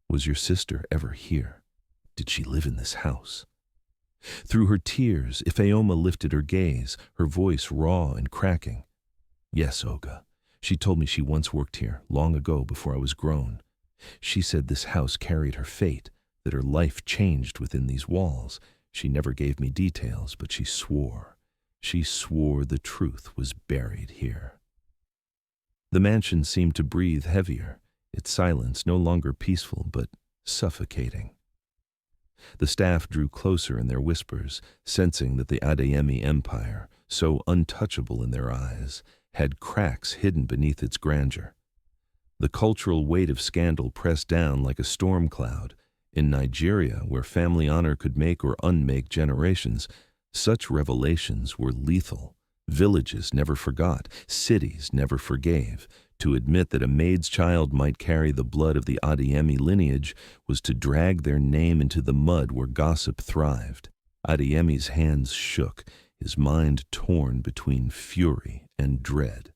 Was your sister ever here? Did she live in this house? Through her tears, Ifeoma lifted her gaze, her voice raw and cracking. Yes, Oga. She told me she once worked here, long ago before I was grown. She said this house carried her fate, that her life changed within these walls. She never gave me details, but she swore. She swore the truth was buried here. The mansion seemed to breathe heavier, its silence no longer peaceful but suffocating. The staff drew closer in their whispers, sensing that the Adeyemi empire, so untouchable in their eyes, had cracks hidden beneath its grandeur. The cultural weight of scandal pressed down like a storm cloud. In Nigeria, where family honor could make or unmake generations, such revelations were lethal. Villages never forgot, cities never forgave. To admit that a maid's child might carry the blood of the Adeyemi lineage was to drag their name into the mud where gossip thrived. Adeyemi's hands shook, his mind torn between fury and dread.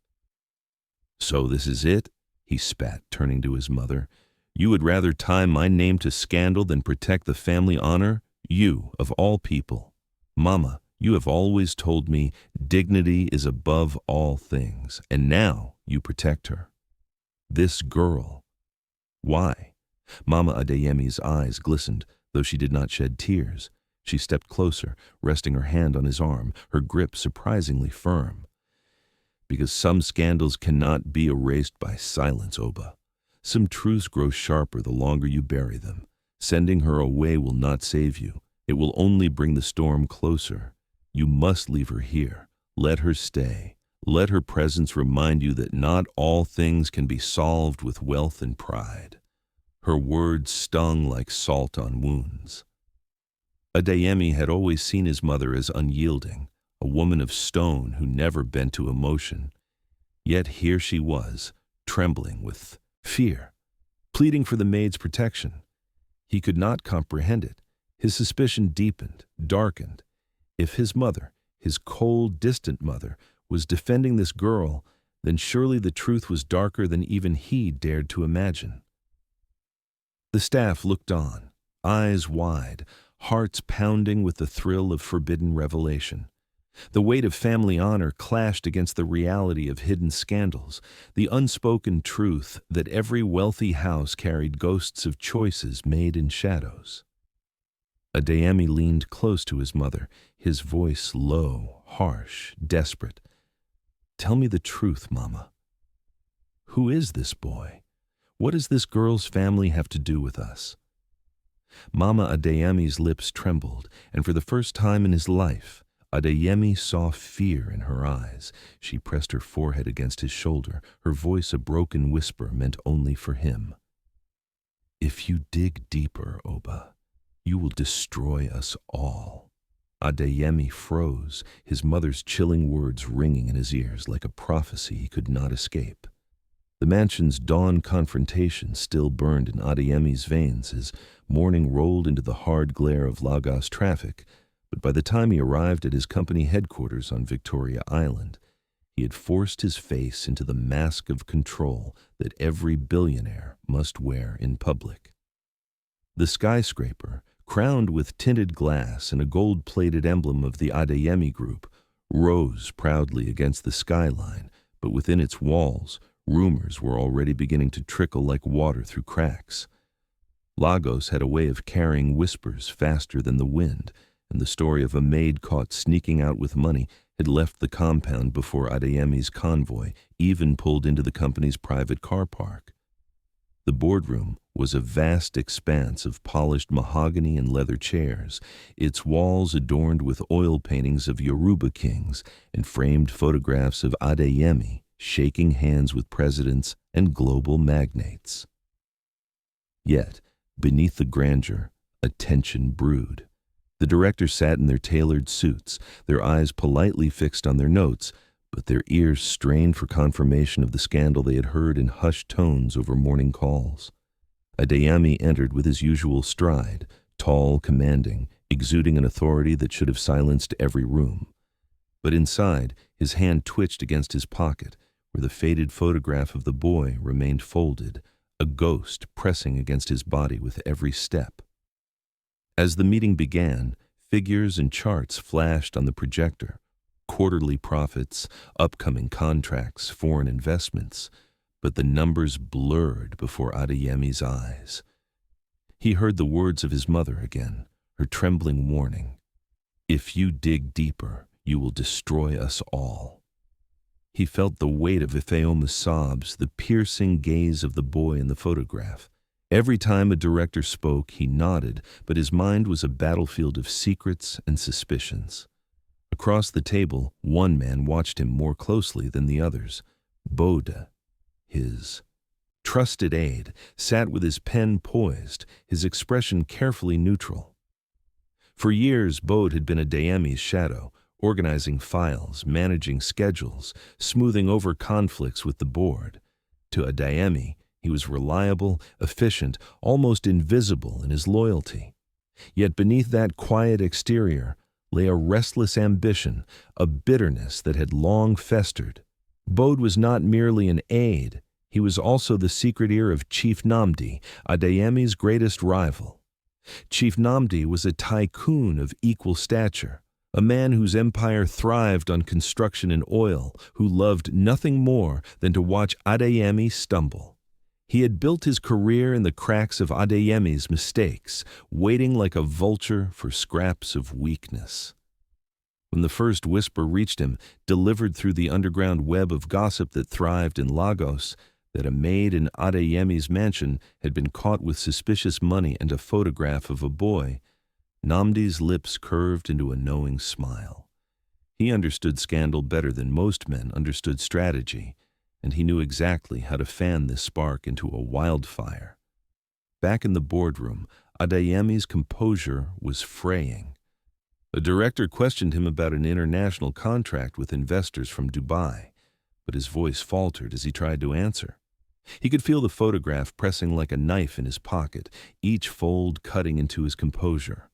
So this is it? He spat, turning to his mother. You would rather tie my name to scandal than protect the family honor? You, of all people. Mama, you have always told me dignity is above all things, and now you protect her. This girl. Why? Mama Adeyemi's eyes glistened, though she did not shed tears. She stepped closer, resting her hand on his arm, her grip surprisingly firm. Because some scandals cannot be erased by silence, Oba. Some truths grow sharper the longer you bury them. Sending her away will not save you. It will only bring the storm closer. You must leave her here. Let her stay. Let her presence remind you that not all things can be solved with wealth and pride. Her words stung like salt on wounds. Adeyemi had always seen his mother as unyielding, a woman of stone who never bent to emotion. Yet here she was, trembling with fear, pleading for the maid's protection. He could not comprehend it. His suspicion deepened, darkened. If his mother, his cold, distant mother, was defending this girl, then surely the truth was darker than even he dared to imagine. The staff looked on, eyes wide, hearts pounding with the thrill of forbidden revelation. The weight of family honor clashed against the reality of hidden scandals, the unspoken truth that every wealthy house carried ghosts of choices made in shadows. Adeyemi leaned close to his mother, his voice low, harsh, desperate. Tell me the truth, Mama. Who is this boy? What does this girl's family have to do with us? Mama Adeyemi's lips trembled, and for the first time in his life, Adeyemi saw fear in her eyes. She pressed her forehead against his shoulder, her voice a broken whisper meant only for him. If you dig deeper, Oba, you will destroy us all. Adeyemi froze, his mother's chilling words ringing in his ears like a prophecy he could not escape. The mansion's dawn confrontation still burned in Adeyemi's veins as morning rolled into the hard glare of Lagos traffic, but by the time he arrived at his company headquarters on Victoria Island, he had forced his face into the mask of control that every billionaire must wear in public. The skyscraper, crowned with tinted glass and a gold-plated emblem of the Adeyemi Group, rose proudly against the skyline, but within its walls, rumors were already beginning to trickle like water through cracks. Lagos had a way of carrying whispers faster than the wind, and the story of a maid caught sneaking out with money had left the compound before Adeyemi's convoy even pulled into the company's private car park. The boardroom was a vast expanse of polished mahogany and leather chairs, its walls adorned with oil paintings of Yoruba kings and framed photographs of Adeyemi, shaking hands with presidents and global magnates. Yet, beneath the grandeur, a tension brewed. The directors sat in their tailored suits, their eyes politely fixed on their notes, but their ears strained for confirmation of the scandal they had heard in hushed tones over morning calls. Adeyemi entered with his usual stride, tall, commanding, exuding an authority that should have silenced every room. But inside, his hand twitched against his pocket, where the faded photograph of the boy remained folded, a ghost pressing against his body with every step. As the meeting began, figures and charts flashed on the projector. Quarterly profits, upcoming contracts, foreign investments, but the numbers blurred before Adeyemi's eyes. He heard the words of his mother again, her trembling warning. "If you dig deeper, you will destroy us all." He felt the weight of Ifeoma's sobs, the piercing gaze of the boy in the photograph. Every time a director spoke, he nodded, but his mind was a battlefield of secrets and suspicions. Across the table, one man watched him more closely than the others. Bode, his trusted aide, sat with his pen poised, his expression carefully neutral. For years, Bode had been Adeyemi's shadow, organizing files, managing schedules, smoothing over conflicts with the board. To Adeyemi, he was reliable, efficient, almost invisible in his loyalty. Yet beneath that quiet exterior lay a restless ambition, a bitterness that had long festered. Bode was not merely an aide, he was also the secret ear of Chief Namdi, Adeyemi's greatest rival. Chief Namdi was a tycoon of equal stature, a man whose empire thrived on construction and oil, who loved nothing more than to watch Adeyemi stumble. He had built his career in the cracks of Adeyemi's mistakes, waiting like a vulture for scraps of weakness. When the first whisper reached him, delivered through the underground web of gossip that thrived in Lagos, that a maid in Adeyemi's mansion had been caught with suspicious money and a photograph of a boy, Namdi's lips curved into a knowing smile. He understood scandal better than most men understood strategy, and he knew exactly how to fan this spark into a wildfire. Back in the boardroom, Adeyemi's composure was fraying. A director questioned him about an international contract with investors from Dubai, but his voice faltered as he tried to answer. He could feel the photograph pressing like a knife in his pocket, each fold cutting into his composure.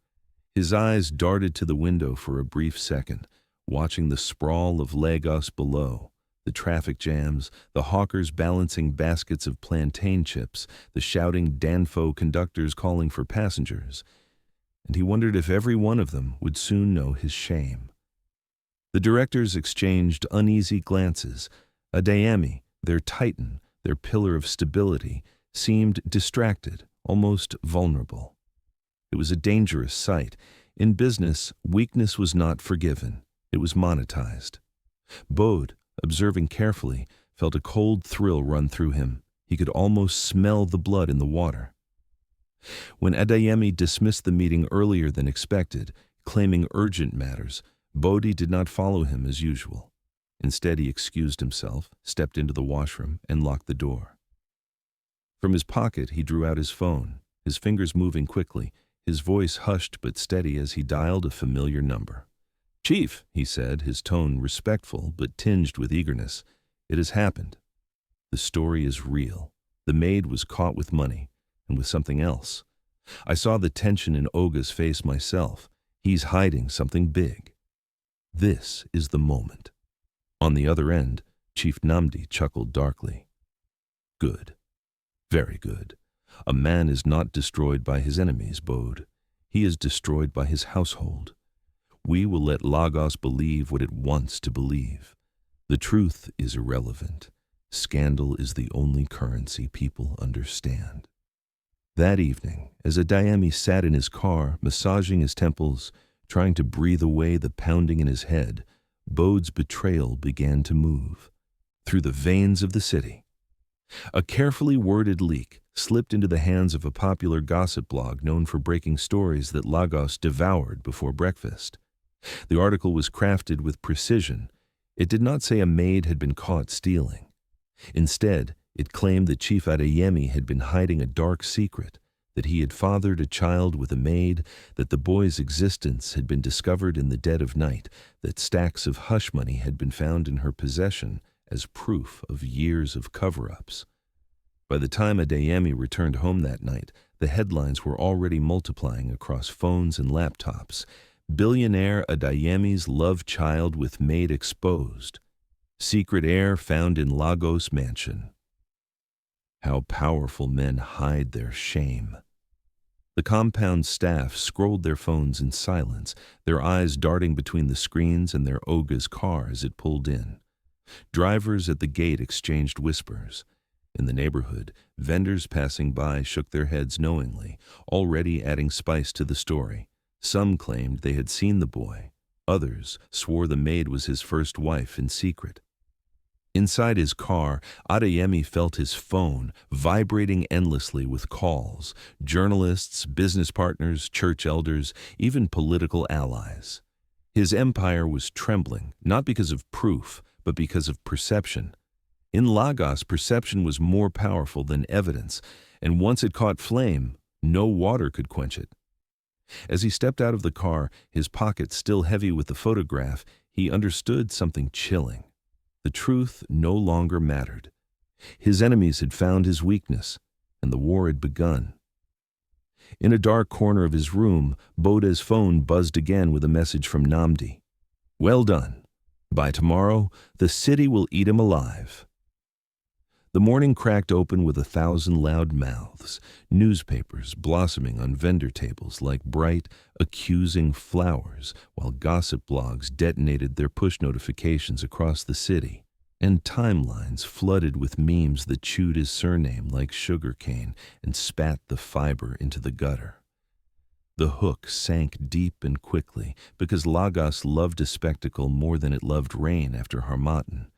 His eyes darted to the window for a brief second, watching the sprawl of Lagos below. The traffic jams, the hawkers balancing baskets of plantain chips, the shouting Danfo conductors calling for passengers. And he wondered if every one of them would soon know his shame. The directors exchanged uneasy glances. Adeyemi, their titan, their pillar of stability, seemed distracted, almost vulnerable. It was a dangerous sight. In business, weakness was not forgiven. It was monetized. Bode, observing carefully, felt a cold thrill run through him. He could almost smell the blood in the water. When Adeyemi dismissed the meeting earlier than expected, claiming urgent matters, Bode did not follow him as usual. Instead, he excused himself, stepped into the washroom, and locked the door. From his pocket, he drew out his phone, his fingers moving quickly, his voice hushed but steady as he dialed a familiar number. "Chief," he said, his tone respectful but tinged with eagerness, "it has happened. The story is real. The maid was caught with money, and with something else. I saw the tension in Oga's face myself. He's hiding something big. This is the moment." On the other end, Chief Namdi chuckled darkly. "Good. Very good. A man is not destroyed by his enemies, Bode. He is destroyed by his household. We will let Lagos believe what it wants to believe. The truth is irrelevant. Scandal is the only currency people understand." That evening, as Adeyemi sat in his car, massaging his temples, trying to breathe away the pounding in his head, Bode's betrayal began to move through the veins of the city. A carefully worded leak slipped into the hands of a popular gossip blog known for breaking stories that Lagos devoured before breakfast. The article was crafted with precision. It did not say a maid had been caught stealing. Instead, it claimed that Chief Adeyemi had been hiding a dark secret, that he had fathered a child with a maid, that the boy's existence had been discovered in the dead of night, that stacks of hush money had been found in her possession as proof of years of cover-ups. By the time Adeyemi returned home that night, the headlines were already multiplying across phones and laptops. Billionaire Adeyemi's love child with maid exposed. Secret heir found in Lagos mansion. How powerful men hide their shame. The compound staff scrolled their phones in silence, their eyes darting between the screens and their Oga's car as it pulled in. Drivers at the gate exchanged whispers. In the neighborhood, vendors passing by shook their heads knowingly, already adding spice to the story. Some claimed they had seen the boy. Others swore the maid was his first wife in secret. Inside his car, Adeyemi felt his phone vibrating endlessly with calls, journalists, business partners, church elders, even political allies. His empire was trembling, not because of proof, but because of perception. In Lagos, perception was more powerful than evidence, and once it caught flame, no water could quench it. As he stepped out of the car, his pocket still heavy with the photograph, he understood something chilling. The truth no longer mattered. His enemies had found his weakness, and the war had begun. In a dark corner of his room, Boda's phone buzzed again with a message from Namdi. "Well done. By tomorrow, the city will eat him alive." The morning cracked open with 1,000 loud mouths, newspapers blossoming on vendor tables like bright, accusing flowers, while gossip blogs detonated their push notifications across the city, and timelines flooded with memes that chewed his surname like sugarcane and spat the fiber into the gutter. The hook sank deep and quickly because Lagos loved a spectacle more than it loved rain after Harmattan.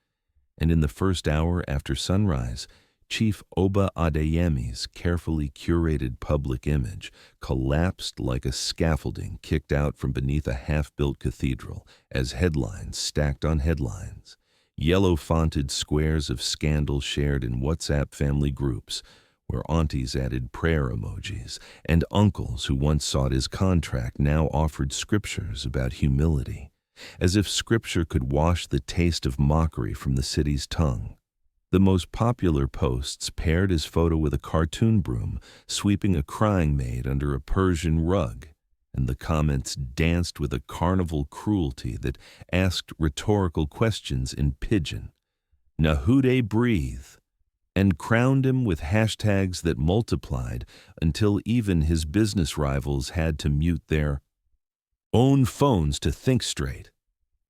And in the first hour after sunrise, Chief Oba Adeyemi's carefully curated public image collapsed like a scaffolding kicked out from beneath a half-built cathedral as headlines stacked on headlines, yellow-fonted squares of scandal shared in WhatsApp family groups, where aunties added prayer emojis, and uncles who once sought his contract now offered scriptures about humility, as if scripture could wash the taste of mockery from the city's tongue. The most popular posts paired his photo with a cartoon broom sweeping a crying maid under a Persian rug, and the comments danced with a carnival cruelty that asked rhetorical questions in pidgin. "Nahude breathe," and crowned him with hashtags that multiplied until even his business rivals had to mute their own phones to think straight.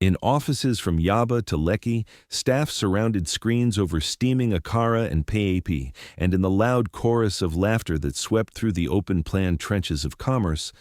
In offices from Yaba to Lekki, staff surrounded screens over steaming akara and PAP, and in the loud chorus of laughter that swept through the open-plan trenches of commerce,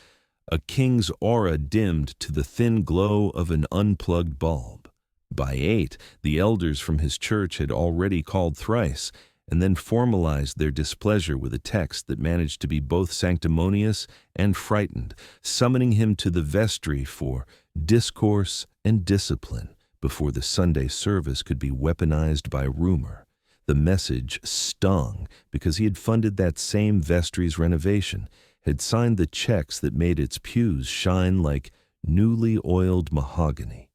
a king's aura dimmed to the thin glow of an unplugged bulb. By 8, the elders from his church had already called thrice, and then formalized their displeasure with a text that managed to be both sanctimonious and frightened, summoning him to the vestry for discourse and discipline before the Sunday service could be weaponized by rumor. The message stung because he had funded that same vestry's renovation, had signed the checks that made its pews shine like newly oiled mahogany.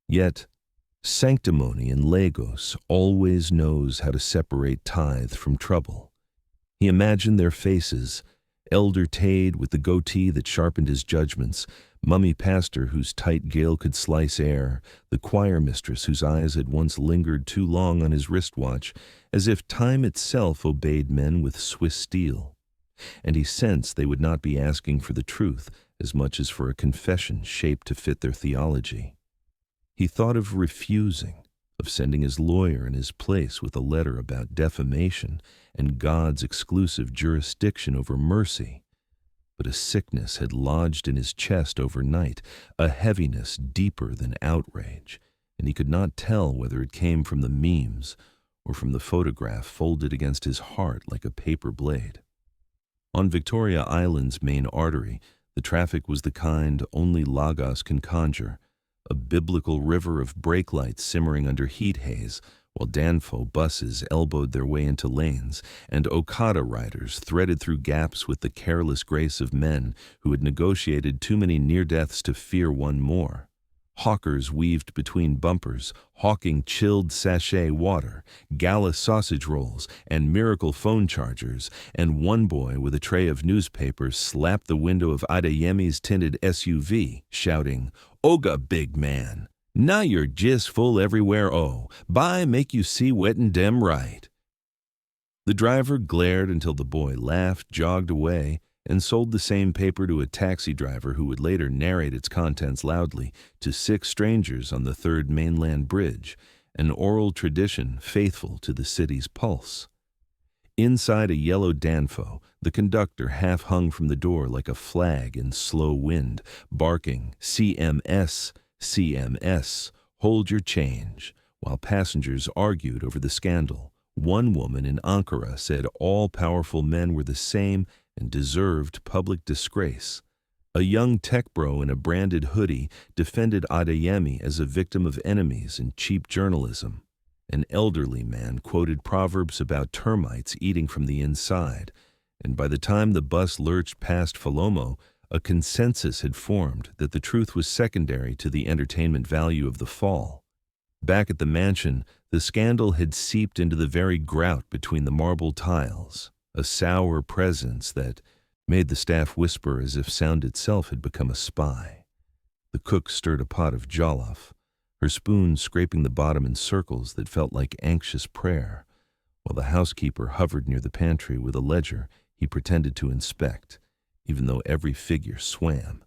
Yet, sanctimony in Lagos always knows how to separate tithe from trouble. He imagined their faces, Elder Tade with the goatee that sharpened his judgments, mummy pastor whose tight gale could slice air, the choir mistress whose eyes had once lingered too long on his wristwatch, as if time itself obeyed men with Swiss steel. And he sensed they would not be asking for the truth as much as for a confession shaped to fit their theology. He thought of refusing, of sending his lawyer in his place with a letter about defamation and God's exclusive jurisdiction over mercy. But a sickness had lodged in his chest overnight, a heaviness deeper than outrage, and he could not tell whether it came from the memes or from the photograph folded against his heart like a paper blade. On Victoria Island's main artery, the traffic was the kind only Lagos can conjure, a biblical river of brake lights simmering under heat haze, while Danfo buses elbowed their way into lanes, and Okada riders threaded through gaps with the careless grace of men who had negotiated too many near-deaths to fear one more. Hawkers weaved between bumpers, hawking chilled sachet water, gala sausage rolls, and miracle phone chargers, and one boy with a tray of newspapers slapped the window of Adeyemi's tinted SUV, shouting, "Oga, big man! Now you're just full everywhere, oh, bye make you see wettin' dem right." The driver glared until the boy laughed, jogged away, and sold the same paper to a taxi driver who would later narrate its contents loudly to 6 strangers on the 3rd mainland bridge, an oral tradition faithful to the city's pulse. Inside a yellow Danfo, the conductor half hung from the door like a flag in slow wind, barking, "CMS, CMS, hold your change," while passengers argued over the scandal. One woman in Ankara said all powerful men were the same and deserved public disgrace. A young tech bro in a branded hoodie defended Adeyemi as a victim of enemies and cheap journalism. An elderly man quoted proverbs about termites eating from the inside, and by the time the bus lurched past Ifeoma, a consensus had formed that the truth was secondary to the entertainment value of the fall. Back at the mansion, the scandal had seeped into the very grout between the marble tiles, a sour presence that made the staff whisper as if sound itself had become a spy. The cook stirred a pot of jollof, her spoon scraping the bottom in circles that felt like anxious prayer, while the housekeeper hovered near the pantry with a ledger he pretended to inspect, even though every figure swam.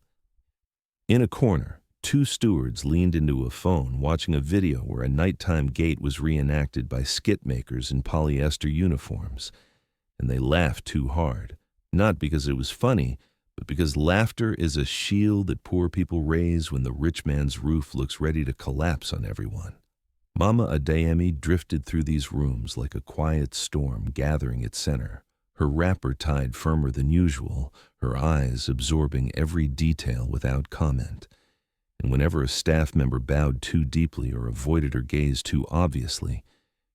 In a corner, 2 stewards leaned into a phone watching a video where a nighttime gate was reenacted by skit makers in polyester uniforms, and they laughed too hard, not because it was funny, but because laughter is a shield that poor people raise when the rich man's roof looks ready to collapse on everyone. Mama Adeyemi drifted through these rooms like a quiet storm gathering its center, her wrapper tied firmer than usual, her eyes absorbing every detail without comment. And whenever a staff member bowed too deeply or avoided her gaze too obviously,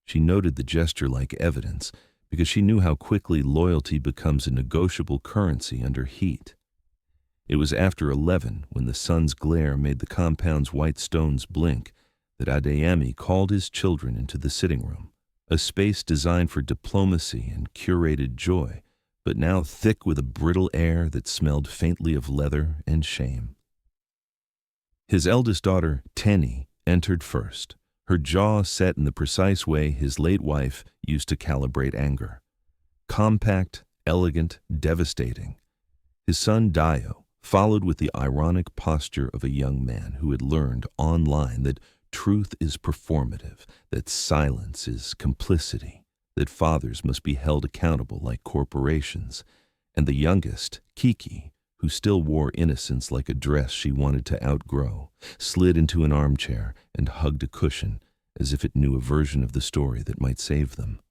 she noted the gesture like evidence, because she knew how quickly loyalty becomes a negotiable currency under heat. It was after 11, when the sun's glare made the compound's white stones blink, that Adeyemi called his children into the sitting room, a space designed for diplomacy and curated joy, but now thick with a brittle air that smelled faintly of leather and shame. His eldest daughter, Tenny, entered first, her jaw set in the precise way his late wife used to calibrate anger. Compact, elegant, devastating. His son, Dio, followed with the ironic posture of a young man who had learned online that truth is performative, that silence is complicity, that fathers must be held accountable like corporations, and the youngest, Kiki, who still wore innocence like a dress she wanted to outgrow, slid into an armchair and hugged a cushion as if it knew a version of the story that might save them.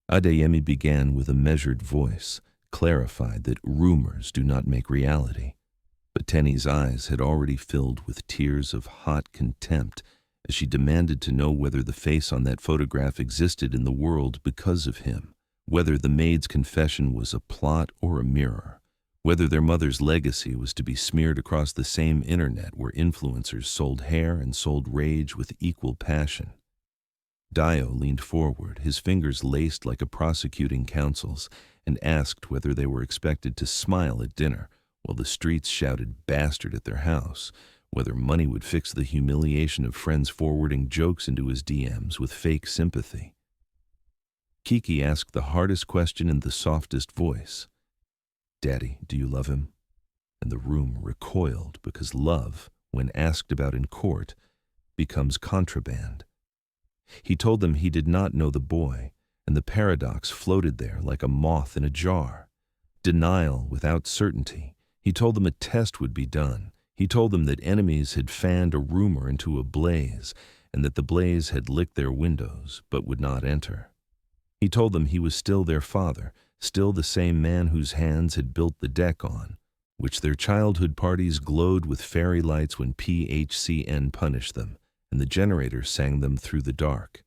Adeyemi began with a measured voice, clarified that rumors do not make reality. But Tenny's eyes had already filled with tears of hot contempt as she demanded to know whether the face on that photograph existed in the world because of him, whether the maid's confession was a plot or a mirror, whether their mother's legacy was to be smeared across the same internet where influencers sold hair and sold rage with equal passion. Dio leaned forward, his fingers laced like a prosecuting counsel's, and asked whether they were expected to smile at dinner while the streets shouted bastard at their house, whether money would fix the humiliation of friends forwarding jokes into his DMs with fake sympathy. Kiki asked the hardest question in the softest voice. "Daddy, do you love him?" And the room recoiled because love, when asked about in court, becomes contraband. He told them he did not know the boy, and the paradox floated there like a moth in a jar. Denial without certainty. He told them a test would be done. He told them that enemies had fanned a rumor into a blaze, and that the blaze had licked their windows but would not enter. He told them he was still their father, still the same man whose hands had built the deck on, which their childhood parties glowed with fairy lights when PHCN punished them, and the generator sang them through the dark.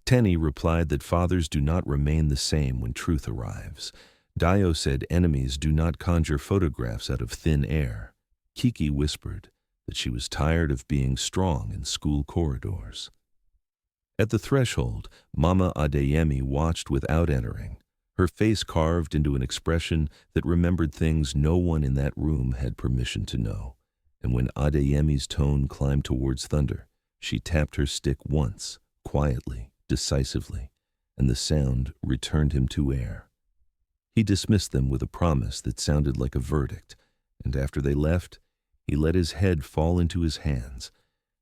Tenny replied that fathers do not remain the same when truth arrives. Dio said enemies do not conjure photographs out of thin air. Kiki whispered that she was tired of being strong in school corridors. At the threshold, Mama Adeyemi watched without entering, her face carved into an expression that remembered things no one in that room had permission to know. And when Adeyemi's tone climbed towards thunder, she tapped her stick once, quietly, decisively, and the sound returned him to air. He dismissed them with a promise that sounded like a verdict, and after they left, he let his head fall into his hands,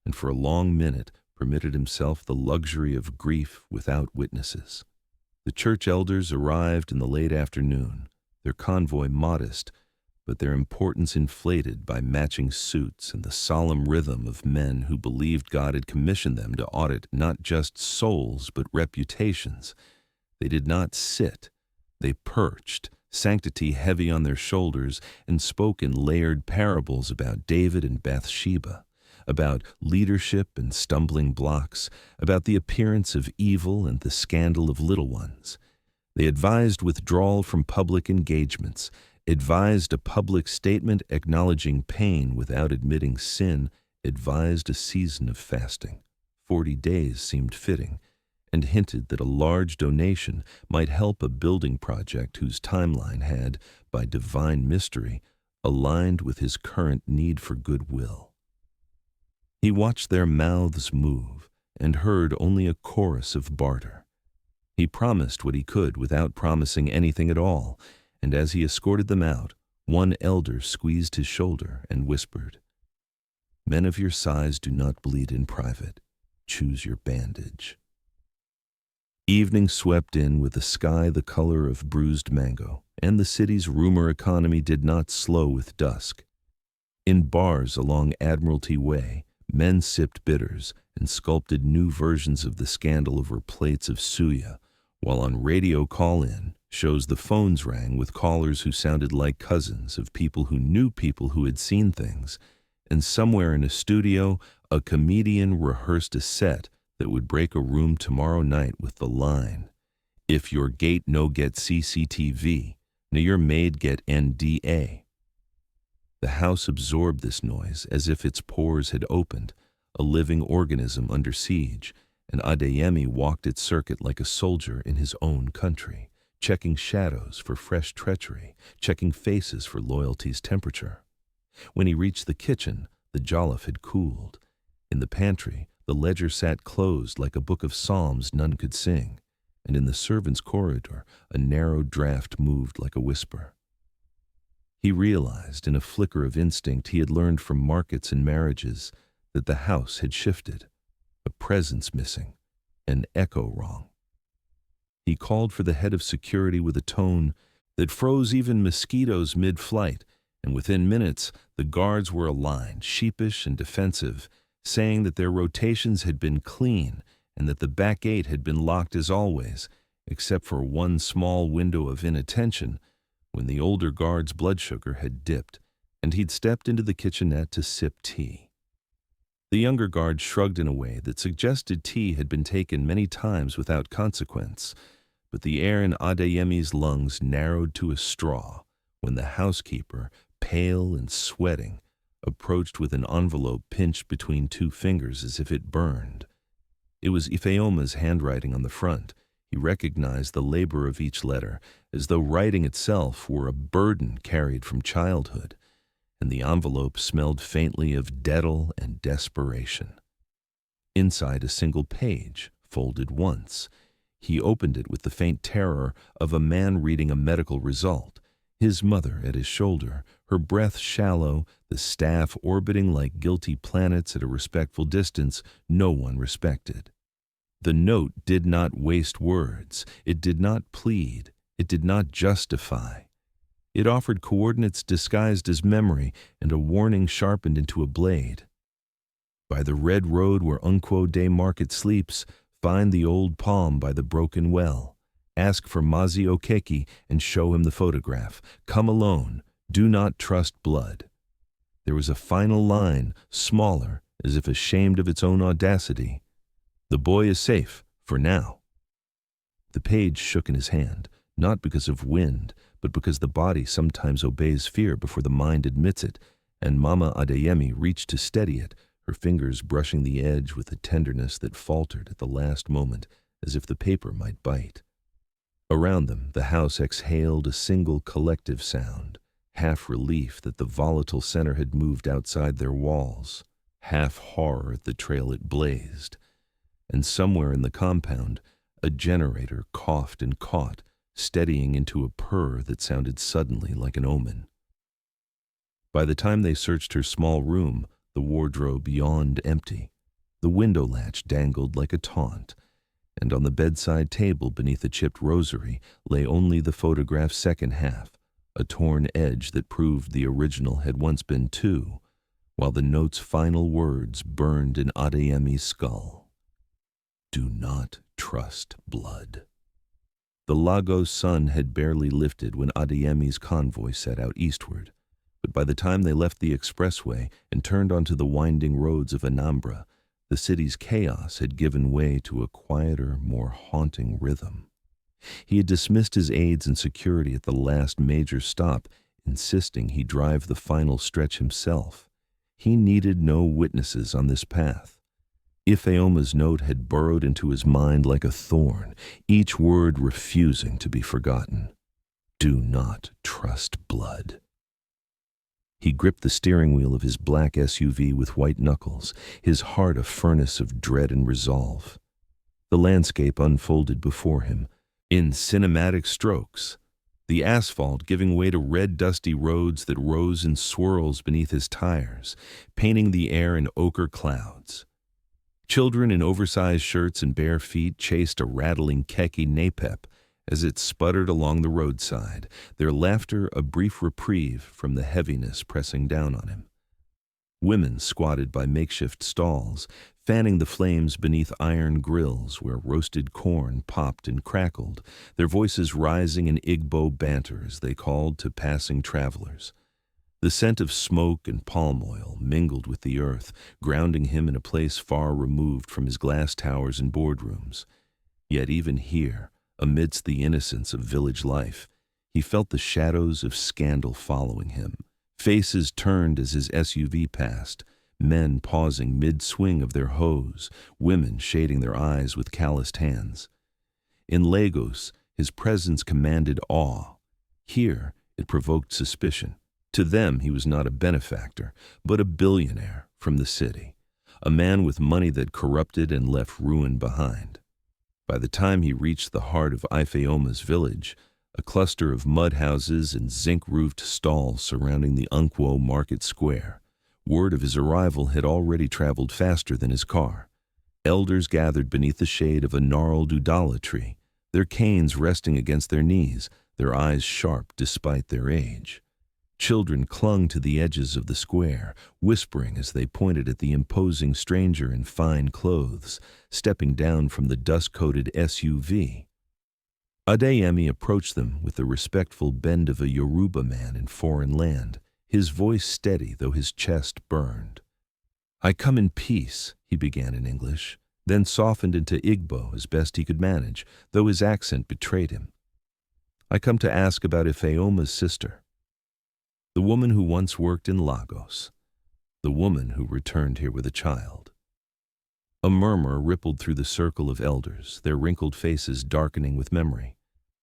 and for a long minute permitted himself the luxury of grief without witnesses. The church elders arrived in the late afternoon, their convoy modest, but their importance inflated by matching suits and the solemn rhythm of men who believed God had commissioned them to audit not just souls but reputations. They did not sit, they perched, sanctity heavy on their shoulders, and spoke in layered parables about David and Bathsheba, about leadership and stumbling blocks, about the appearance of evil and the scandal of little ones. They advised withdrawal from public engagements, advised a public statement acknowledging pain without admitting sin, advised a season of fasting. 40 days seemed fitting, and hinted that a large donation might help a building project whose timeline had, by divine mystery, aligned with his current need for goodwill. He watched their mouths move and heard only a chorus of barter. He promised what he could without promising anything at all, and as he escorted them out, one elder squeezed his shoulder and whispered, "Men of your size do not bleed in private. Choose your bandage." Evening swept in with the sky the color of bruised mango, and the city's rumor economy did not slow with dusk. In bars along Admiralty Way, men sipped bitters and sculpted new versions of the scandal over plates of suya, while on radio call-in shows the phones rang with callers who sounded like cousins of people who had seen things, and somewhere in a studio, a comedian rehearsed a set that would break a room tomorrow night with the line, "If your gate no get CCTV, now your maid get NDA." The house absorbed this noise as if its pores had opened, a living organism under siege, and Adeyemi walked its circuit like a soldier in his own country, checking shadows for fresh treachery, checking faces for loyalty's temperature. When he reached the kitchen, the jollof had cooled. In the pantry, the ledger sat closed like a book of psalms none could sing, and in the servants' corridor, a narrow draft moved like a whisper. He realized in a flicker of instinct he had learned from markets and marriages that the house had shifted, a presence missing, an echo wrong. He called for the head of security with a tone that froze even mosquitoes mid-flight, and within minutes the guards were aligned, sheepish and defensive, saying that their rotations had been clean and that the back gate had been locked as always, except for one small window of inattention when the older guard's blood sugar had dipped, and he'd stepped into the kitchenette to sip tea. The younger guard shrugged in a way that suggested tea had been taken many times without consequence, but the air in Adeyemi's lungs narrowed to a straw when the housekeeper, pale and sweating, approached with an envelope pinched between two fingers as if it burned. It was Ifeoma's handwriting on the front. He recognized the labor of each letter, as though writing itself were a burden carried from childhood, and the envelope smelled faintly of dettle and desperation. Inside a single page, folded once, he opened it with the faint terror of a man reading a medical result, his mother at his shoulder, her breath shallow, the staff orbiting like guilty planets at a respectful distance no one respected. The note did not waste words, it did not plead, it did not justify. It offered coordinates disguised as memory and a warning sharpened into a blade. By the red road where Unquo Day Market sleeps, find the old palm by the broken well. Ask for Mazi Okeki and show him the photograph. Come alone. Do not trust blood. There was a final line, smaller, as if ashamed of its own audacity. The boy is safe, for now. The page shook in his hand, not because of wind, but because the body sometimes obeys fear before the mind admits it, and Mama Adeyemi reached to steady it, her fingers brushing the edge with a tenderness that faltered at the last moment, as if the paper might bite. Around them, the house exhaled a single collective sound, half relief that the volatile center had moved outside their walls, half horror at the trail it blazed. And somewhere in the compound, a generator coughed and caught, steadying into a purr that sounded suddenly like an omen. By the time they searched her small room, the wardrobe yawned empty. The window latch dangled like a taunt, and on the bedside table beneath a chipped rosary lay only the photograph's second half, a torn edge that proved the original had once been two, while the note's final words burned in Adeyemi's skull. Do not trust blood. The Lagos sun had barely lifted when Adeyemi's convoy set out eastward, but by the time they left the expressway and turned onto the winding roads of Anambra, the city's chaos had given way to a quieter, more haunting rhythm. He had dismissed his aides and security at the last major stop, insisting he drive the final stretch himself. He needed no witnesses on this path. Ifeoma's note had burrowed into his mind like a thorn, each word refusing to be forgotten. Do not trust blood. He gripped the steering wheel of his black SUV with white knuckles, his heart a furnace of dread and resolve. The landscape unfolded before him, in cinematic strokes, the asphalt giving way to red dusty roads that rose in swirls beneath his tires, painting the air in ochre clouds. Children in oversized shirts and bare feet chased a rattling khaki napep as it sputtered along the roadside, their laughter a brief reprieve from the heaviness pressing down on him. Women squatted by makeshift stalls, fanning the flames beneath iron grills where roasted corn popped and crackled, their voices rising in Igbo banter as they called to passing travelers. The scent of smoke and palm oil mingled with the earth, grounding him in a place far removed from his glass towers and boardrooms. Yet even here, amidst the innocence of village life, he felt the shadows of scandal following him. Faces turned as his SUV passed, men pausing mid-swing of their hoes, women shading their eyes with calloused hands. In Lagos, his presence commanded awe. Here, it provoked suspicion. To them, he was not a benefactor, but a billionaire from the city, a man with money that corrupted and left ruin behind. By the time he reached the heart of Ifeoma's village, a cluster of mud houses and zinc-roofed stalls surrounding the Unkwo Market Square, word of his arrival had already traveled faster than his car. Elders gathered beneath the shade of a gnarled udala tree, their canes resting against their knees, their eyes sharp despite their age. Children clung to the edges of the square, whispering as they pointed at the imposing stranger in fine clothes, stepping down from the dust-coated SUV. Adeyemi approached them with the respectful bend of a Yoruba man in foreign land, his voice steady though his chest burned. "I come in peace," he began in English, then softened into Igbo as best he could manage, though his accent betrayed him. "I come to ask about Ifeoma's sister. The woman who once worked in Lagos. The woman who returned here with a child." A murmur rippled through the circle of elders, their wrinkled faces darkening with memory.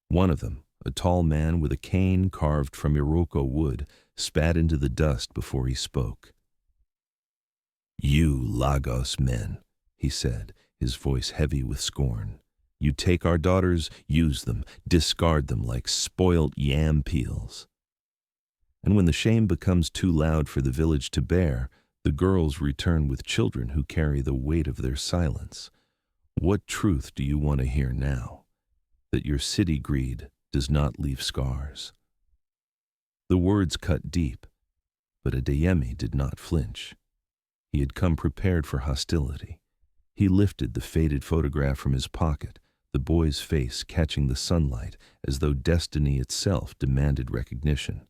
One of them, a tall man with a cane carved from Iroko wood, spat into the dust before he spoke. "You Lagos men," he said, his voice heavy with scorn. "You take our daughters, use them, discard them like spoilt yam peels. And when the shame becomes too loud for the village to bear, the girls return with children who carry the weight of their silence. What truth do you want to hear now? That your city greed does not leave scars?" The words cut deep, but Adeyemi did not flinch. He had come prepared for hostility. He lifted the faded photograph from his pocket, the boy's face catching the sunlight as though destiny itself demanded recognition.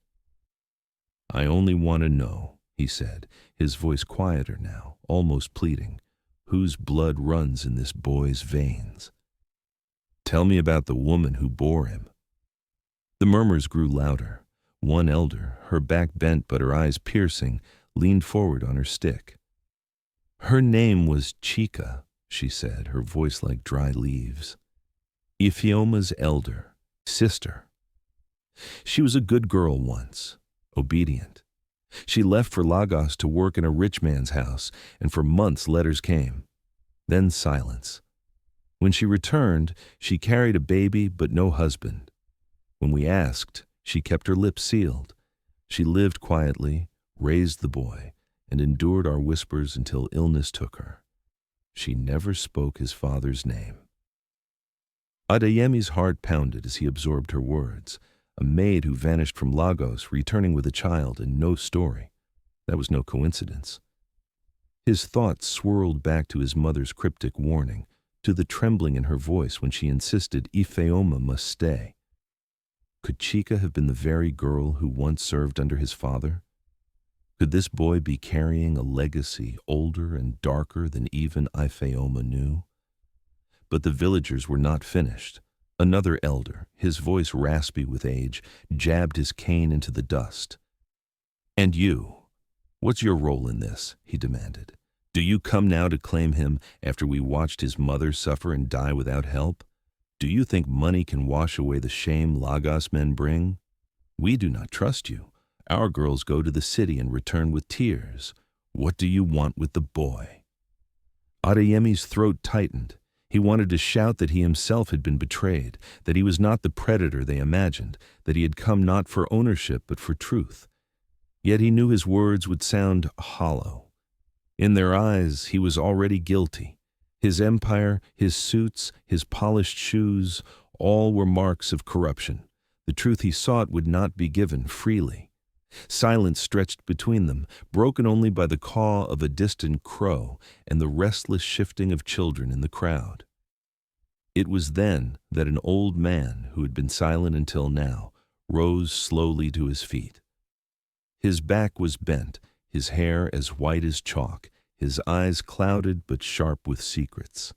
I only want to know, he said, his voice quieter now, almost pleading, whose blood runs in this boy's veins. Tell me about the woman who bore him. The murmurs grew louder. One elder, her back bent but her eyes piercing, leaned forward on her stick. Her name was Chika, she said, her voice like dry leaves. Ifeoma's elder, sister. She was a good girl once, obedient. She left for Lagos to work in a rich man's house, and for months letters came. Then silence. When she returned, she carried a baby but no husband. When we asked, she kept her lips sealed. She lived quietly, raised the boy, and endured our whispers until illness took her. She never spoke his father's name. Adeyemi's heart pounded as he absorbed her words. A maid who vanished from Lagos, returning with a child and no story. That was no coincidence. His thoughts swirled back to his mother's cryptic warning, to the trembling in her voice when she insisted Ifeoma must stay. Could Chika have been the very girl who once served under his father? Could this boy be carrying a legacy older and darker than even Ifeoma knew? But the villagers were not finished. Another elder, his voice raspy with age, jabbed his cane into the dust. And you, what's your role in this? He demanded. Do you come now to claim him after we watched his mother suffer and die without help? Do you think money can wash away the shame Lagos men bring? We do not trust you. Our girls go to the city and return with tears. What do you want with the boy? Adeyemi's throat tightened. He wanted to shout that he himself had been betrayed, that he was not the predator they imagined, that he had come not for ownership but for truth. Yet he knew his words would sound hollow. In their eyes, he was already guilty. His empire, his suits, his polished shoes, all were marks of corruption. The truth he sought would not be given freely. Silence stretched between them, broken only by the caw of a distant crow and the restless shifting of children in the crowd. It was then that an old man, who had been silent until now, rose slowly to his feet. His back was bent, his hair as white as chalk, his eyes clouded but sharp with secrets.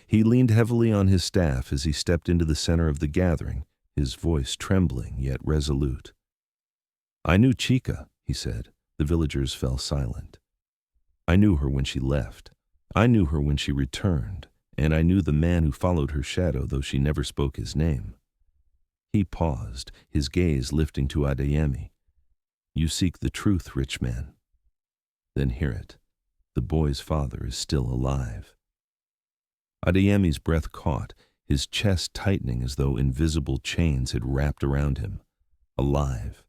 He leaned heavily on his staff as he stepped into the center of the gathering, his voice trembling yet resolute. I knew Chika, he said. The villagers fell silent. I knew her when she left. I knew her when she returned, and I knew the man who followed her shadow, though she never spoke his name. He paused, his gaze lifting to Adeyemi. You seek the truth, rich man. Then hear it. The boy's father is still alive. Adeyemi's breath caught, his chest tightening as though invisible chains had wrapped around him. Alive.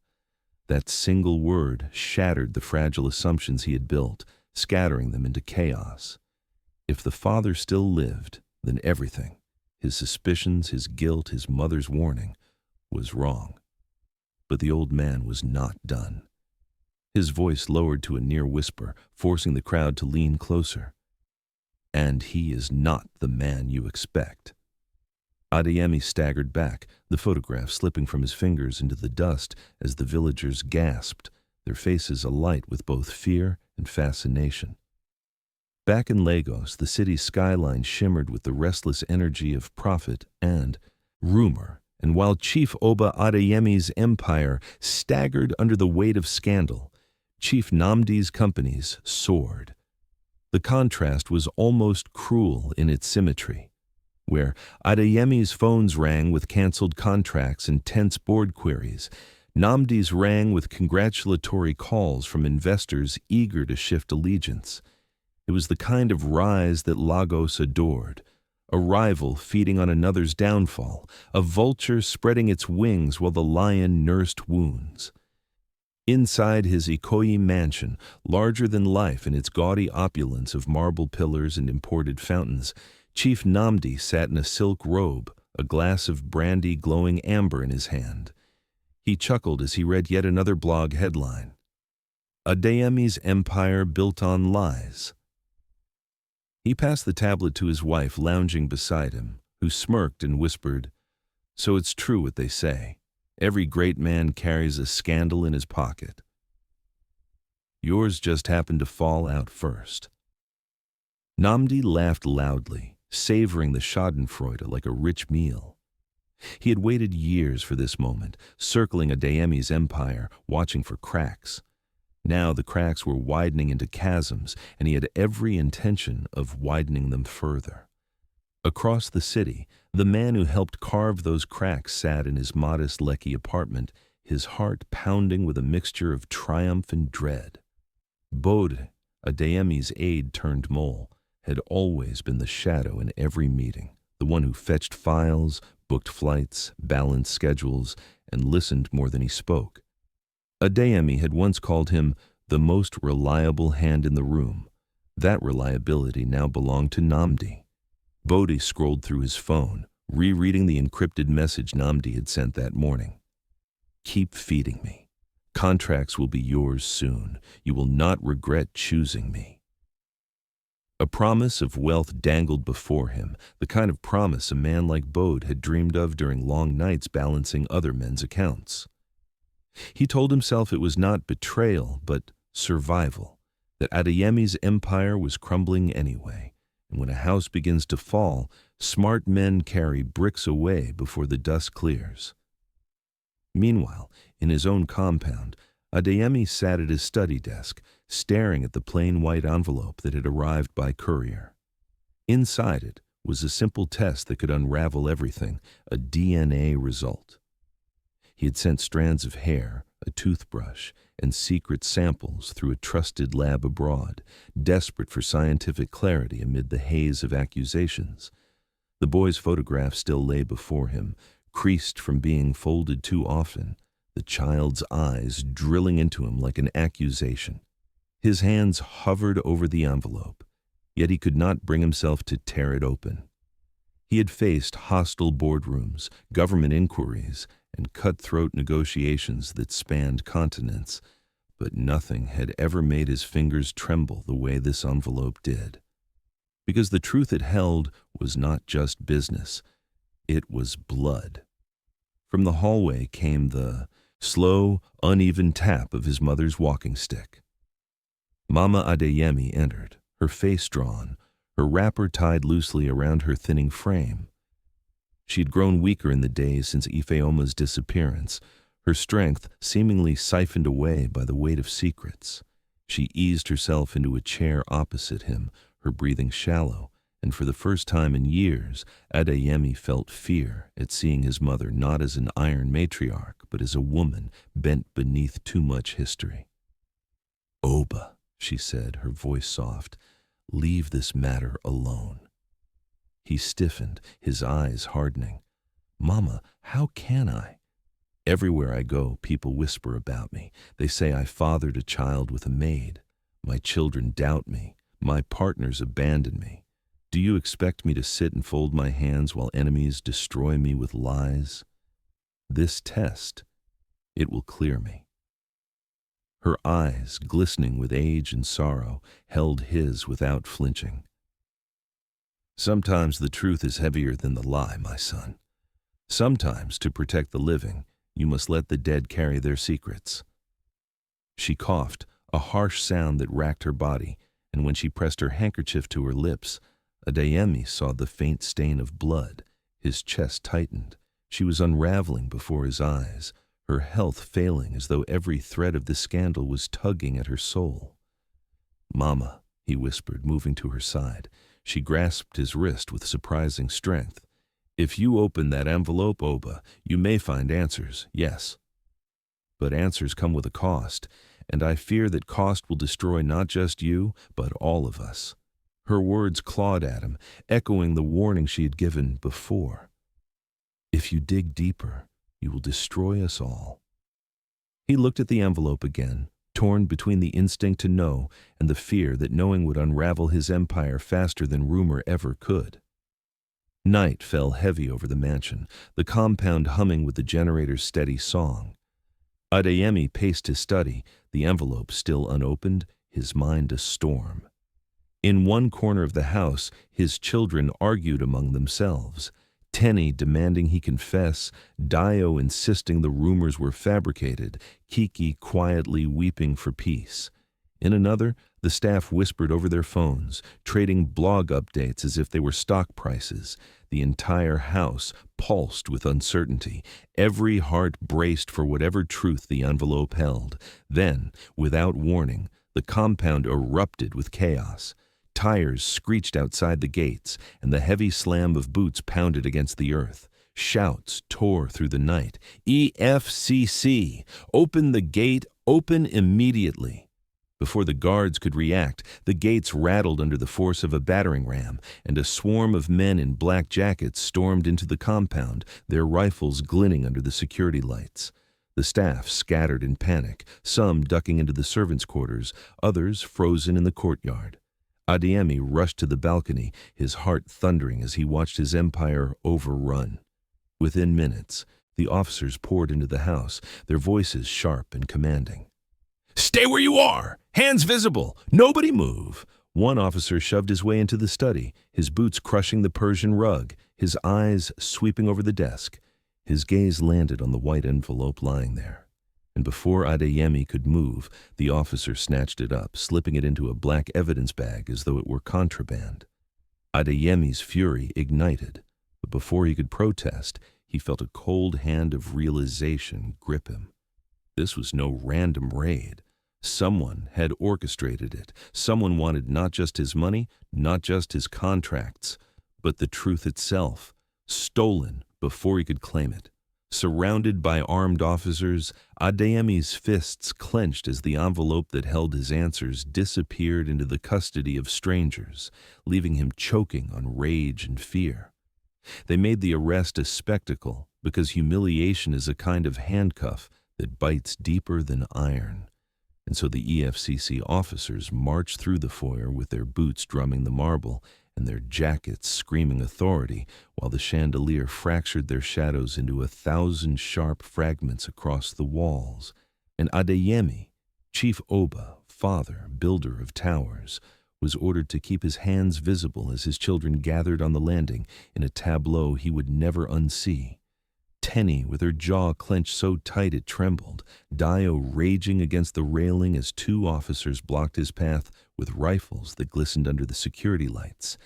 That single word shattered the fragile assumptions he had built, scattering them into chaos. If the father still lived, then everything, his suspicions, his guilt, his mother's warning, was wrong. But the old man was not done. His voice lowered to a near whisper, forcing the crowd to lean closer. And he is not the man you expect. Adeyemi staggered back, the photograph slipping from his fingers into the dust as the villagers gasped, their faces alight with both fear and fascination. Back in Lagos, the city's skyline shimmered with the restless energy of profit and rumor, and while Chief Oba Adeyemi's empire staggered under the weight of scandal, Chief Nnamdi's companies soared. The contrast was almost cruel in its symmetry. Where Adeyemi's phones rang with canceled contracts and tense board queries, Nnamdi's rang with congratulatory calls from investors eager to shift allegiance. It was the kind of rise that Lagos adored, a rival feeding on another's downfall, a vulture spreading its wings while the lion nursed wounds. Inside his Ikoyi mansion, larger than life in its gaudy opulence of marble pillars and imported fountains, Chief Nnamdi sat in a silk robe, a glass of brandy glowing amber in his hand. He chuckled as he read yet another blog headline. Adeyemi's empire built on lies. He passed the tablet to his wife lounging beside him, who smirked and whispered, So it's true what they say. Every great man carries a scandal in his pocket. Yours just happened to fall out first." Namdi laughed loudly, savoring the schadenfreude like a rich meal. He had waited years for this moment, circling Adeyemi's empire, watching for cracks. Now the cracks were widening into chasms, and he had every intention of widening them further. Across the city, the man who helped carve those cracks sat in his modest Lekki apartment, his heart pounding with a mixture of triumph and dread. Bode, Adeyemi's aide-turned-mole, had always been the shadow in every meeting, the one who fetched files, booked flights, balanced schedules, and listened more than he spoke. Adeyemi had once called him the most reliable hand in the room. That reliability now belonged to Namdi. Bode scrolled through his phone, rereading the encrypted message Namdi had sent that morning. "Keep feeding me. Contracts will be yours soon. You will not regret choosing me." A promise of wealth dangled before him, the kind of promise a man like Bode had dreamed of during long nights balancing other men's accounts. He told himself it was not betrayal, but survival, that Adeyemi's empire was crumbling anyway, and when a house begins to fall, smart men carry bricks away before the dust clears. Meanwhile, in his own compound, Adeyemi sat at his study desk, staring at the plain white envelope that had arrived by courier. Inside it was a simple test that could unravel everything, a DNA result. He had sent strands of hair, a toothbrush, and secret samples through a trusted lab abroad, desperate for scientific clarity amid the haze of accusations. The boy's photograph still lay before him, creased from being folded too often, the child's eyes drilling into him like an accusation. His hands hovered over the envelope, yet he could not bring himself to tear it open. He had faced hostile boardrooms, government inquiries, and cutthroat negotiations that spanned continents, but nothing had ever made his fingers tremble the way this envelope did. Because the truth it held was not just business, it was blood. From the hallway came the slow, uneven tap of his mother's walking stick. Mama Adeyemi entered, her face drawn, her wrapper tied loosely around her thinning frame. She had grown weaker in the days since Ifeoma's disappearance, her strength seemingly siphoned away by the weight of secrets. She eased herself into a chair opposite him, her breathing shallow, and for the first time in years, Adeyemi felt fear at seeing his mother not as an iron matriarch, but as a woman bent beneath too much history. "Oba," she said, her voice soft, "leave this matter alone." He stiffened, his eyes hardening. "Mama, how can I? Everywhere I go, people whisper about me. They say I fathered a child with a maid. My children doubt me. My partners abandon me. Do you expect me to sit and fold my hands while enemies destroy me with lies? This test, it will clear me." Her eyes, glistening with age and sorrow, held his without flinching. "Sometimes the truth is heavier than the lie, my son. Sometimes, to protect the living, you must let the dead carry their secrets." She coughed, a harsh sound that racked her body, and when she pressed her handkerchief to her lips, Adeyemi saw the faint stain of blood. His chest tightened. She was unraveling before his eyes, her health failing as though every thread of the scandal was tugging at her soul. "Mama," he whispered, moving to her side. She grasped his wrist with surprising strength. "If you open that envelope, Oba, you may find answers, yes. But answers come with a cost, and I fear that cost will destroy not just you, but all of us." Her words clawed at him, echoing the warning she had given before. "If you dig deeper, you will destroy us all." He looked at the envelope again, torn between the instinct to know and the fear that knowing would unravel his empire faster than rumor ever could. Night fell heavy over the mansion, the compound humming with the generator's steady song. Adeyemi paced his study, the envelope still unopened, his mind a storm. In one corner of the house, his children argued among themselves, Tenny demanding he confess, Dio insisting the rumors were fabricated, Kiki quietly weeping for peace. In another, the staff whispered over their phones, trading blog updates as if they were stock prices. The entire house pulsed with uncertainty. Every heart braced for whatever truth the envelope held. Then, without warning, the compound erupted with chaos. Tires screeched outside the gates, and the heavy slam of boots pounded against the earth. Shouts tore through the night. EFCC! Open the gate! Open immediately! Before the guards could react, the gates rattled under the force of a battering ram, and a swarm of men in black jackets stormed into the compound, their rifles glinting under the security lights. The staff scattered in panic, some ducking into the servants' quarters, others frozen in the courtyard. Adeyemi rushed to the balcony, his heart thundering as he watched his empire overrun. Within minutes, the officers poured into the house, their voices sharp and commanding. "Stay where you are! Hands visible! Nobody move!" One officer shoved his way into the study, his boots crushing the Persian rug, his eyes sweeping over the desk. His gaze landed on the white envelope lying there. And before Adeyemi could move, the officer snatched it up, slipping it into a black evidence bag as though it were contraband. Adeyemi's fury ignited, but before he could protest, he felt a cold hand of realization grip him. This was no random raid. Someone had orchestrated it. Someone wanted not just his money, not just his contracts, but the truth itself, stolen before he could claim it. Surrounded by armed officers, Adeyemi's fists clenched as the envelope that held his answers disappeared into the custody of strangers, leaving him choking on rage and fear. They made the arrest a spectacle because humiliation is a kind of handcuff that bites deeper than iron. And so the EFCC officers marched through the foyer with their boots drumming the marble and their jackets screaming authority, while the chandelier fractured their shadows into 1,000 sharp fragments across the walls. And Adeyemi, Chief Oba, father, builder of towers, was ordered to keep his hands visible as his children gathered on the landing in a tableau he would never unsee. Tenny, with her jaw clenched so tight it trembled, Dio raging against the railing as two officers blocked his path with rifles that glistened under the security lights,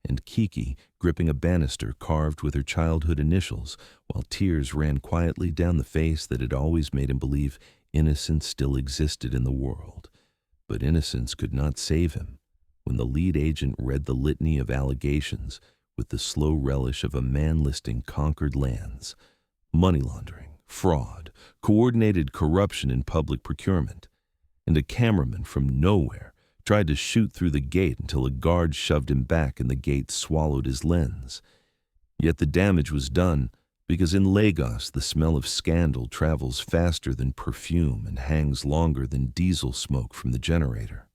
and Kiki gripping a banister carved with her childhood initials, while tears ran quietly down the face that had always made him believe innocence still existed in the world. But innocence could not save him. When the lead agent read the litany of allegations with the slow relish of a man listing conquered lands, money laundering, fraud, coordinated corruption in public procurement, and a cameraman from nowhere tried to shoot through the gate until a guard shoved him back and the gate swallowed his lens. Yet the damage was done because in Lagos the smell of scandal travels faster than perfume and hangs longer than diesel smoke from the generator.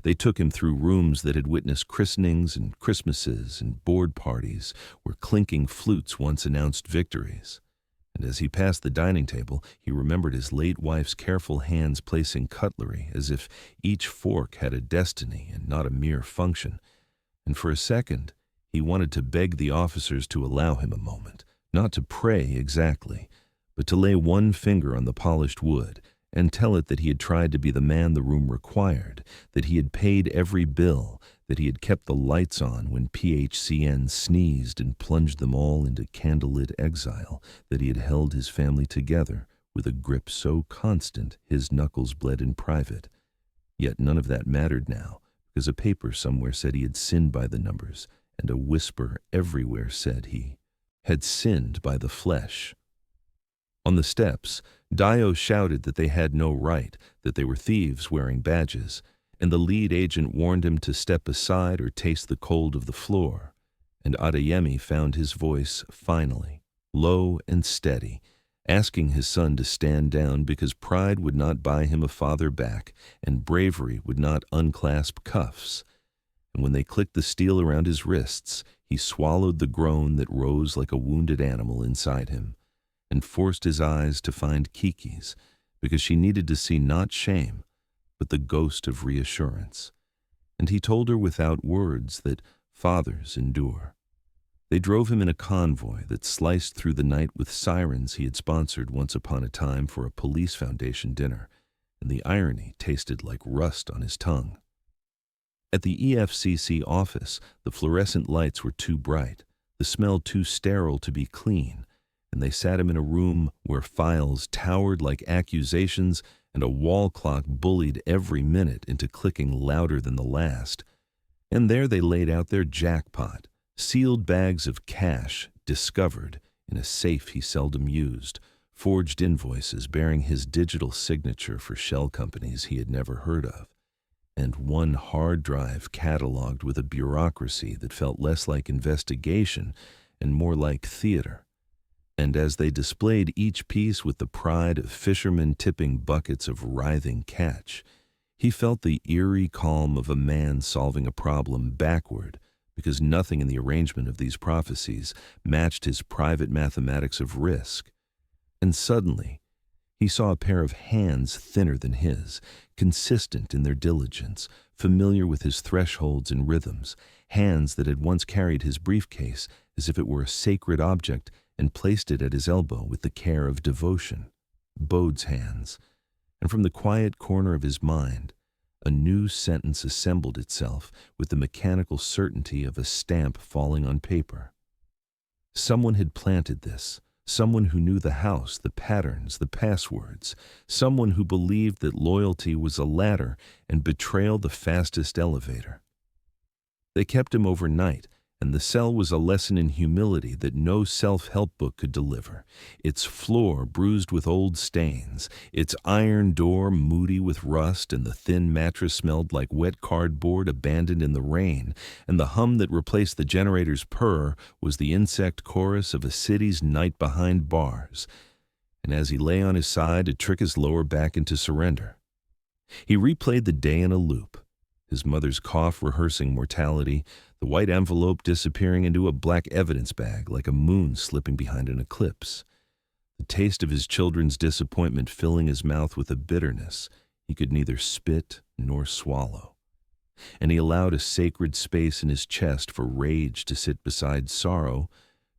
They took him through rooms that had witnessed christenings and Christmases and board parties where clinking flutes once announced victories. And as he passed the dining table, he remembered his late wife's careful hands placing cutlery as if each fork had a destiny and not a mere function. And for a second, he wanted to beg the officers to allow him a moment, not to pray exactly, but to lay one finger on the polished wood and tell it that he had tried to be the man the room required, that he had paid every bill, that he had kept the lights on when PHCN sneezed and plunged them all into candlelit exile, that he had held his family together with a grip so constant his knuckles bled in private. Yet none of that mattered now, because a paper somewhere said he had sinned by the numbers, and a whisper everywhere said he had sinned by the flesh. On the steps, Dio shouted that they had no right, that they were thieves wearing badges, and the lead agent warned him to step aside or taste the cold of the floor. And Adeyemi found his voice finally, low and steady, asking his son to stand down because pride would not buy him a father back, and bravery would not unclasp cuffs. And when they clicked the steel around his wrists, he swallowed the groan that rose like a wounded animal inside him, and forced his eyes to find Kiki's, because she needed to see not shame, but the ghost of reassurance. And he told her without words that fathers endure. They drove him in a convoy that sliced through the night with sirens he had sponsored once upon a time for a police foundation dinner, and the irony tasted like rust on his tongue. At the EFCC office, the fluorescent lights were too bright, the smell too sterile to be clean, and they sat him in a room where files towered like accusations and a wall clock bullied every minute into clicking louder than the last. And there they laid out their jackpot, sealed bags of cash discovered in a safe he seldom used, forged invoices bearing his digital signature for shell companies he had never heard of, and one hard drive cataloged with a bureaucracy that felt less like investigation and more like theater. And as they displayed each piece with the pride of fishermen tipping buckets of writhing catch, he felt the eerie calm of a man solving a problem backward, because nothing in the arrangement of these prophecies matched his private mathematics of risk. And suddenly, he saw a pair of hands thinner than his, consistent in their diligence, familiar with his thresholds and rhythms, hands that had once carried his briefcase as if it were a sacred object and placed it at his elbow with the care of devotion. Bode's hands. And from the quiet corner of his mind, a new sentence assembled itself with the mechanical certainty of a stamp falling on paper. Someone had planted this. Someone who knew the house, the patterns, the passwords. Someone who believed that loyalty was a ladder and betrayal the fastest elevator. They kept him overnight, and the cell was a lesson in humility that no self-help book could deliver. Its floor bruised with old stains, its iron door moody with rust, and the thin mattress smelled like wet cardboard abandoned in the rain, and the hum that replaced the generator's purr was the insect chorus of a city's night behind bars. And as he lay on his side to trick his lower back into surrender, he replayed the day in a loop. His mother's cough rehearsing mortality, the white envelope disappearing into a black evidence bag like a moon slipping behind an eclipse. The taste of his children's disappointment filling his mouth with a bitterness he could neither spit nor swallow. And he allowed a sacred space in his chest for rage to sit beside sorrow,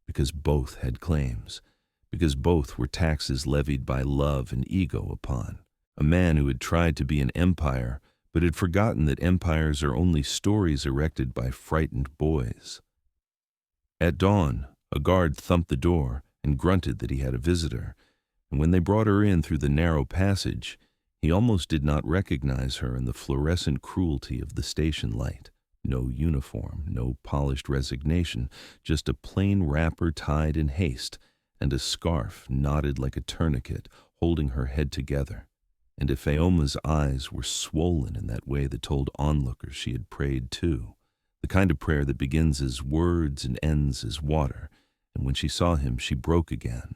because both had claims, because both were taxes levied by love and ego upon. A man who had tried to be an empire but had forgotten that empires are only stories erected by frightened boys. At dawn, a guard thumped the door and grunted that he had a visitor, and when they brought her in through the narrow passage, he almost did not recognize her in the fluorescent cruelty of the station light. No uniform, no polished resignation, just a plain wrapper tied in haste, and a scarf knotted like a tourniquet holding her head together. And Ifeoma's eyes were swollen in that way that told onlookers she had prayed too, the kind of prayer that begins as words and ends as water, and when she saw him she broke again,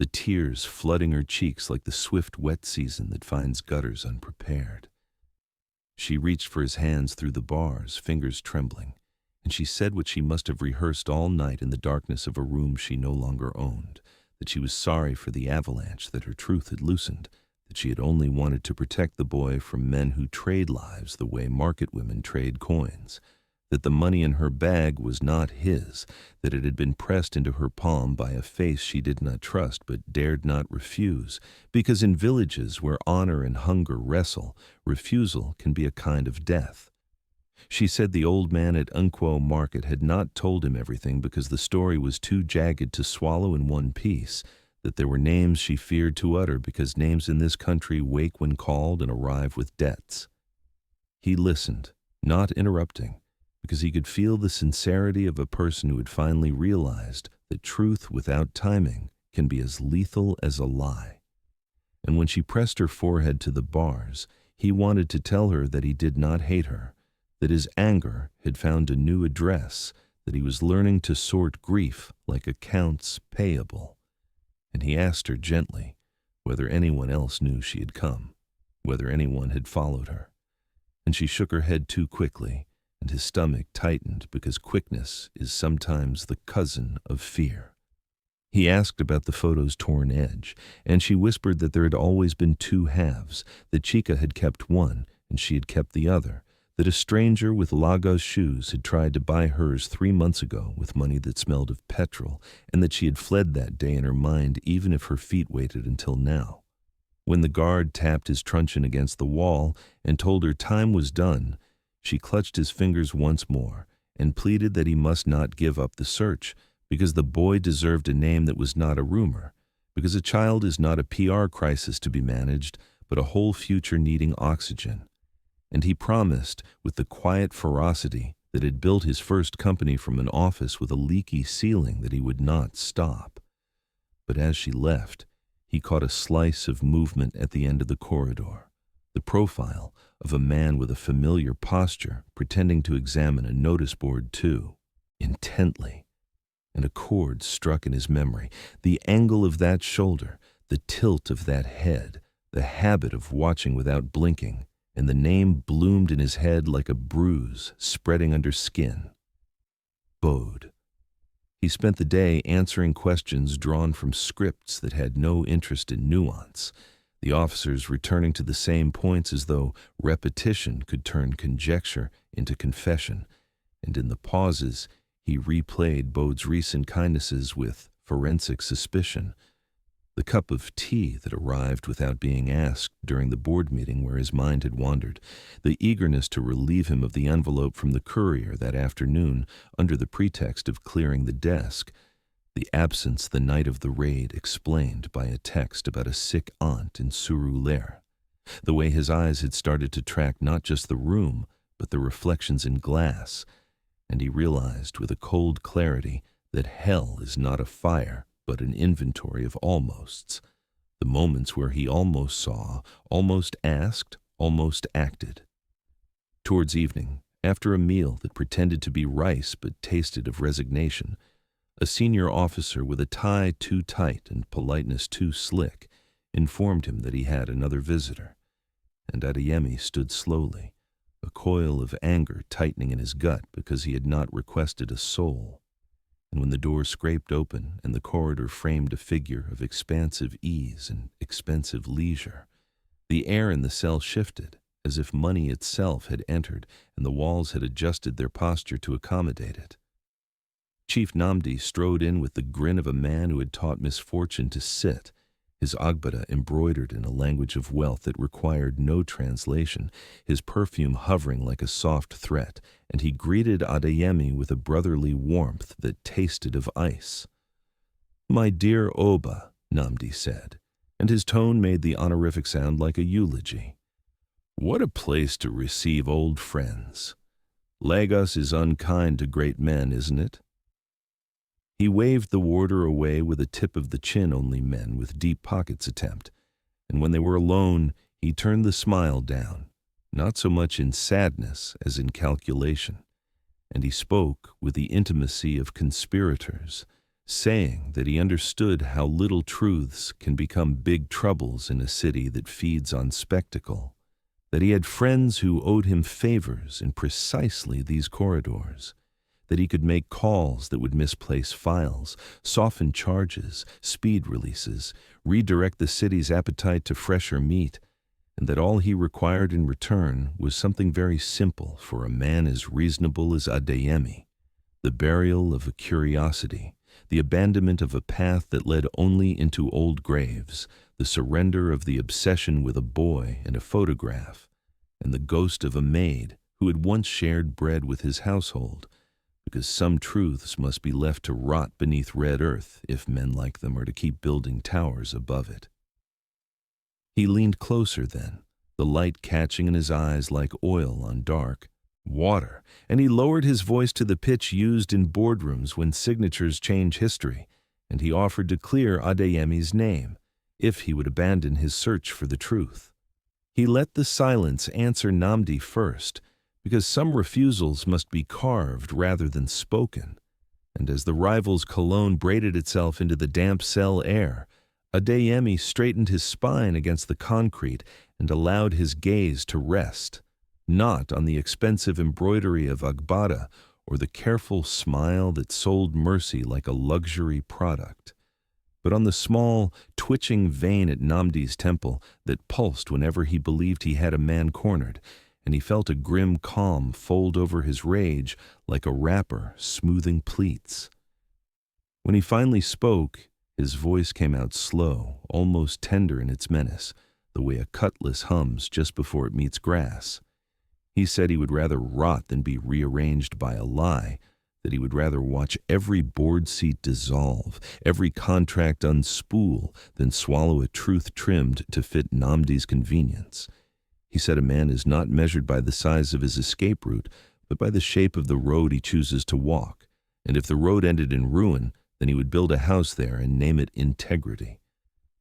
the tears flooding her cheeks like the swift wet season that finds gutters unprepared. She reached for his hands through the bars, fingers trembling, and she said what she must have rehearsed all night in the darkness of a room she no longer owned, that she was sorry for the avalanche that her truth had loosened, that she had only wanted to protect the boy from men who trade lives the way market women trade coins, that the money in her bag was not his, that it had been pressed into her palm by a face she did not trust but dared not refuse, because in villages where honor and hunger wrestle, refusal can be a kind of death. She said the old man at Unquo Market had not told him everything because the story was too jagged to swallow in one piece, that there were names she feared to utter because names in this country wake when called and arrive with debts. He listened, not interrupting, because he could feel the sincerity of a person who had finally realized that truth without timing can be as lethal as a lie. And when she pressed her forehead to the bars, he wanted to tell her that he did not hate her, that his anger had found a new address, that he was learning to sort grief like accounts payable. And he asked her gently whether anyone else knew she had come, whether anyone had followed her. And she shook her head too quickly, and his stomach tightened because quickness is sometimes the cousin of fear. He asked about the photo's torn edge, and she whispered that there had always been two halves, that Chica had kept one and she had kept the other, that a stranger with Lagos shoes had tried to buy hers 3 months ago with money that smelled of petrol, and that she had fled that day in her mind even if her feet waited until now. When the guard tapped his truncheon against the wall and told her time was done, she clutched his fingers once more and pleaded that he must not give up the search, because the boy deserved a name that was not a rumor, because a child is not a PR crisis to be managed, but a whole future needing oxygen. And he promised, with the quiet ferocity that had built his first company from an office with a leaky ceiling, that he would not stop. But as she left, he caught a slice of movement at the end of the corridor, the profile of a man with a familiar posture pretending to examine a notice board too, intently. And a chord struck in his memory, the angle of that shoulder, the tilt of that head, the habit of watching without blinking, and the name bloomed in his head like a bruise spreading under skin. Bode. He spent the day answering questions drawn from scripts that had no interest in nuance, the officers returning to the same points as though repetition could turn conjecture into confession, and in the pauses he replayed Bode's recent kindnesses with forensic suspicion. The cup of tea that arrived without being asked during the board meeting where his mind had wandered, the eagerness to relieve him of the envelope from the courier that afternoon under the pretext of clearing the desk, the absence the night of the raid explained by a text about a sick aunt in Surulere, the way his eyes had started to track not just the room but the reflections in glass, and he realized with a cold clarity that hell is not a fire but an inventory of almosts, the moments where he almost saw, almost asked, almost acted. Towards evening, after a meal that pretended to be rice but tasted of resignation, a senior officer with a tie too tight and politeness too slick informed him that he had another visitor, and Adeyemi stood slowly, a coil of anger tightening in his gut because he had not requested a soul. And when the door scraped open and the corridor framed a figure of expansive ease and expensive leisure, the air in the cell shifted, as if money itself had entered and the walls had adjusted their posture to accommodate it. Chief Nnamdi strode in with the grin of a man who had taught misfortune to sit, his agbada embroidered in a language of wealth that required no translation, his perfume hovering like a soft threat, and he greeted Adeyemi with a brotherly warmth that tasted of ice. "My dear Oba," Nnamdi said, and his tone made the honorific sound like a eulogy. "What a place to receive old friends. Lagos is unkind to great men, isn't it?" He waved the warder away with a tip of the chin only men with deep pockets attempt, and when they were alone, he turned the smile down, not so much in sadness as in calculation, and he spoke with the intimacy of conspirators, saying that he understood how little truths can become big troubles in a city that feeds on spectacle, that he had friends who owed him favors in precisely these corridors, that he could make calls that would misplace files, soften charges, speed releases, redirect the city's appetite to fresher meat, and that all he required in return was something very simple for a man as reasonable as Adeyemi: the burial of a curiosity, the abandonment of a path that led only into old graves, the surrender of the obsession with a boy and a photograph, and the ghost of a maid who had once shared bread with his household, because some truths must be left to rot beneath red earth if men like them are to keep building towers above it. He leaned closer then, the light catching in his eyes like oil on dark water, and he lowered his voice to the pitch used in boardrooms when signatures change history, and he offered to clear Adeyemi's name, if he would abandon his search for the truth. He let the silence answer Nnamdi first, because some refusals must be carved rather than spoken, and as the rival's cologne braided itself into the damp cell air, Adeyemi straightened his spine against the concrete and allowed his gaze to rest, not on the expensive embroidery of Agbada or the careful smile that sold mercy like a luxury product, but on the small, twitching vein at Nnamdi's temple that pulsed whenever he believed he had a man cornered, and he felt a grim calm fold over his rage like a wrapper smoothing pleats. When he finally spoke, his voice came out slow, almost tender in its menace, the way a cutlass hums just before it meets grass. He said he would rather rot than be rearranged by a lie, that he would rather watch every board seat dissolve, every contract unspool, than swallow a truth trimmed to fit Nnamdi's convenience. He said a man is not measured by the size of his escape route, but by the shape of the road he chooses to walk, and if the road ended in ruin, then he would build a house there and name it integrity.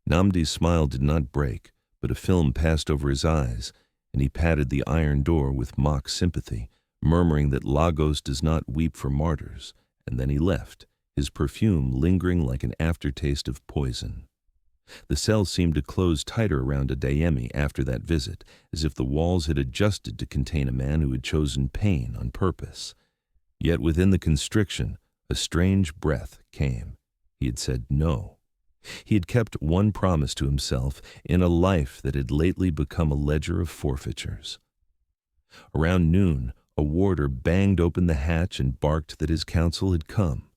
Nnamdi's smile did not break, but a film passed over his eyes, and he patted the iron door with mock sympathy, murmuring that Lagos does not weep for martyrs, and then he left, his perfume lingering like an aftertaste of poison. The cell seemed to close tighter around Adeyemi after that visit, as if the walls had adjusted to contain a man who had chosen pain on purpose. Yet within the constriction, a strange breath came. He had said no. He had kept one promise to himself in a life that had lately become a ledger of forfeitures. Around noon, a warder banged open the hatch and barked that his counsel had come,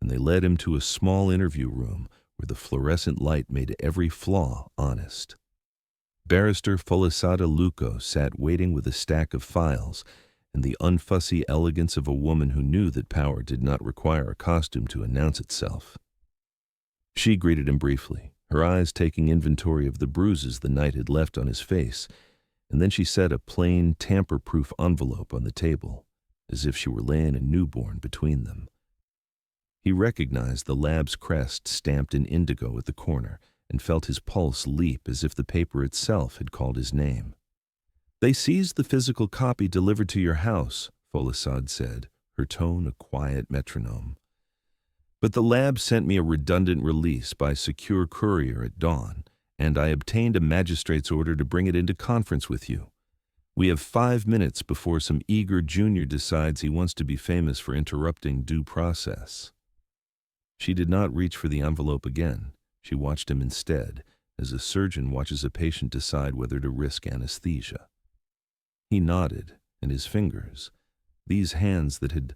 and they led him to a small interview room where the fluorescent light made every flaw honest. Barrister Folasade Luco sat waiting with a stack of files and the unfussy elegance of a woman who knew that power did not require a costume to announce itself. She greeted him briefly, her eyes taking inventory of the bruises the night had left on his face, and then she set a plain, tamper-proof envelope on the table, as if she were laying a newborn between them. He recognized the lab's crest stamped in indigo at the corner and felt his pulse leap as if the paper itself had called his name. "They seized the physical copy delivered to your house," Folasade said, her tone a quiet metronome. "But the lab sent me a redundant release by secure courier at dawn, and I obtained a magistrate's order to bring it into conference with you. We have 5 minutes before some eager junior decides he wants to be famous for interrupting due process." She did not reach for the envelope again. She watched him instead, as a surgeon watches a patient decide whether to risk anesthesia. He nodded, and his fingers, these hands that had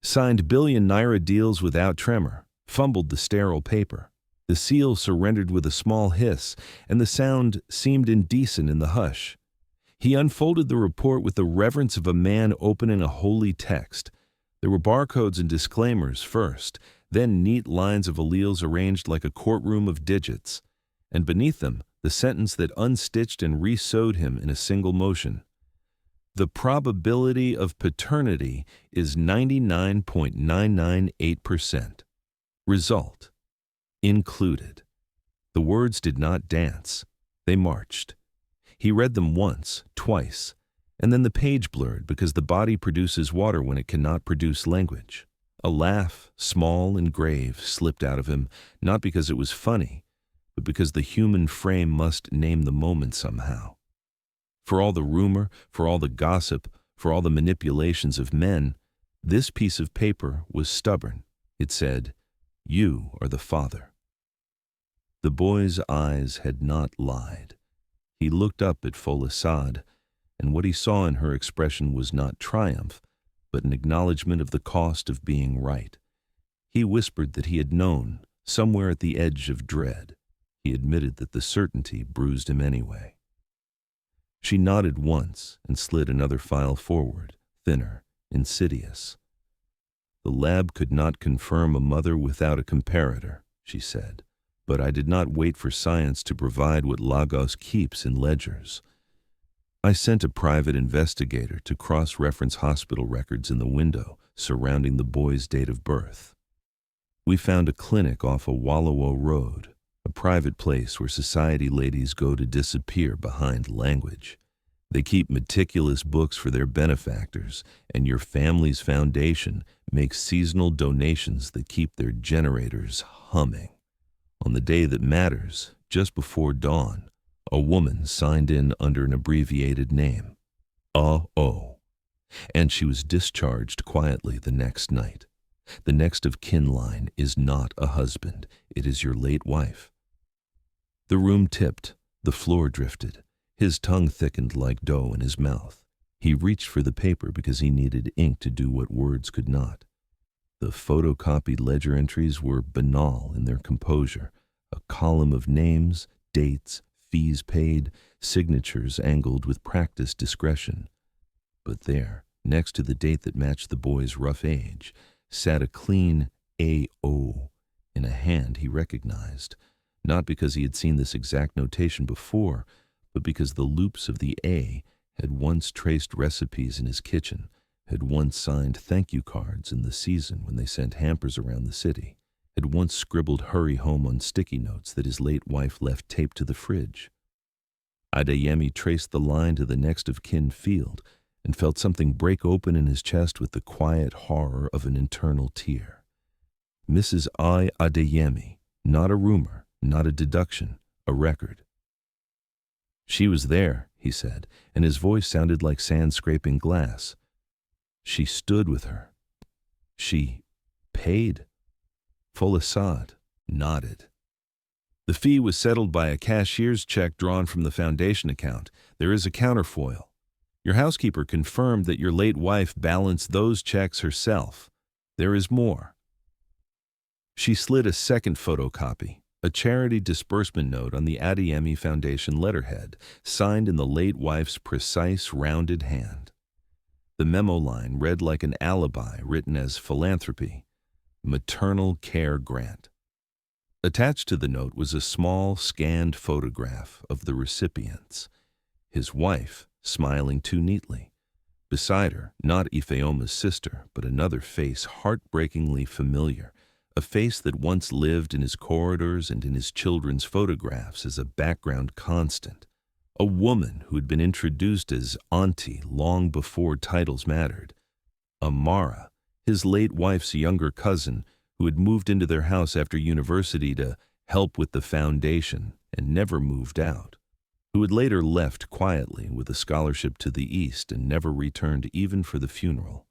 signed billion-naira deals without tremor, fumbled the sterile paper. The seal surrendered with a small hiss, and the sound seemed indecent in the hush. He unfolded the report with the reverence of a man opening a holy text. There were barcodes and disclaimers first, then neat lines of alleles arranged like a courtroom of digits, and beneath them the sentence that unstitched and re-sewed him in a single motion. "The probability of paternity is 99.998%. Result included." The words did not dance. They marched. He read them once, twice, and then the page blurred because the body produces water when it cannot produce language. A laugh, small and grave, slipped out of him, not because it was funny, but because the human frame must name the moment somehow. For all the rumor, for all the gossip, for all the manipulations of men, this piece of paper was stubborn. It said, "You are the father." The boy's eyes had not lied. He looked up at Folasade, and what he saw in her expression was not triumph, but an acknowledgement of the cost of being right. He whispered that he had known, somewhere at the edge of dread. He admitted that the certainty bruised him anyway. She nodded once and slid another file forward, thinner, insidious. "The lab could not confirm a mother without a comparator," she said, "but I did not wait for science to provide what Lagos keeps in ledgers. I sent a private investigator to cross-reference hospital records in the window surrounding the boy's date of birth. We found a clinic off a Wallowo road, a private place where society ladies go to disappear behind language. They keep meticulous books for their benefactors, and your family's foundation makes seasonal donations that keep their generators humming. On the day that matters, just before dawn, a woman signed in under an abbreviated name, A.O., and she was discharged quietly the next night. The next of kin line is not a husband, it is your late wife." The room tipped, the floor drifted, his tongue thickened like dough in his mouth. He reached for the paper because he needed ink to do what words could not. The photocopied ledger entries were banal in their composure, a column of names, dates, fees paid, signatures angled with practiced discretion. But there, next to the date that matched the boy's rough age, sat a clean A.O. in a hand he recognized, not because he had seen this exact notation before, but because the loops of the A had once traced recipes in his kitchen, had once signed thank you cards in the season when they sent hampers around the city, had once scribbled hurry home on sticky notes that his late wife left taped to the fridge. Adeyemi traced the line to the next of kin field and felt something break open in his chest with the quiet horror of an internal tear. Mrs. I. Adeyemi, not a rumor, not a deduction, a record. She was there, he said, and his voice sounded like sand scraping glass. She stood with her. She paid. Folasad nodded. The fee was settled by a cashier's check drawn from the foundation account. There is a counterfoil. Your housekeeper confirmed that your late wife balanced those checks herself. There is more. She slid a second photocopy, a charity disbursement note on the Adeyemi Foundation letterhead, signed in the late wife's precise, rounded hand. The memo line read like an alibi written as philanthropy, maternal care grant. Attached to the note was a small, scanned photograph of the recipients. His wife, smiling too neatly. Beside her, not Ifeoma's sister, but another face heartbreakingly familiar, a face that once lived in his corridors and in his children's photographs as a background constant. A woman who had been introduced as auntie long before titles mattered. Amara, his late wife's younger cousin, who had moved into their house after university to help with the foundation and never moved out, who had later left quietly with a scholarship to the East and never returned even for the funeral.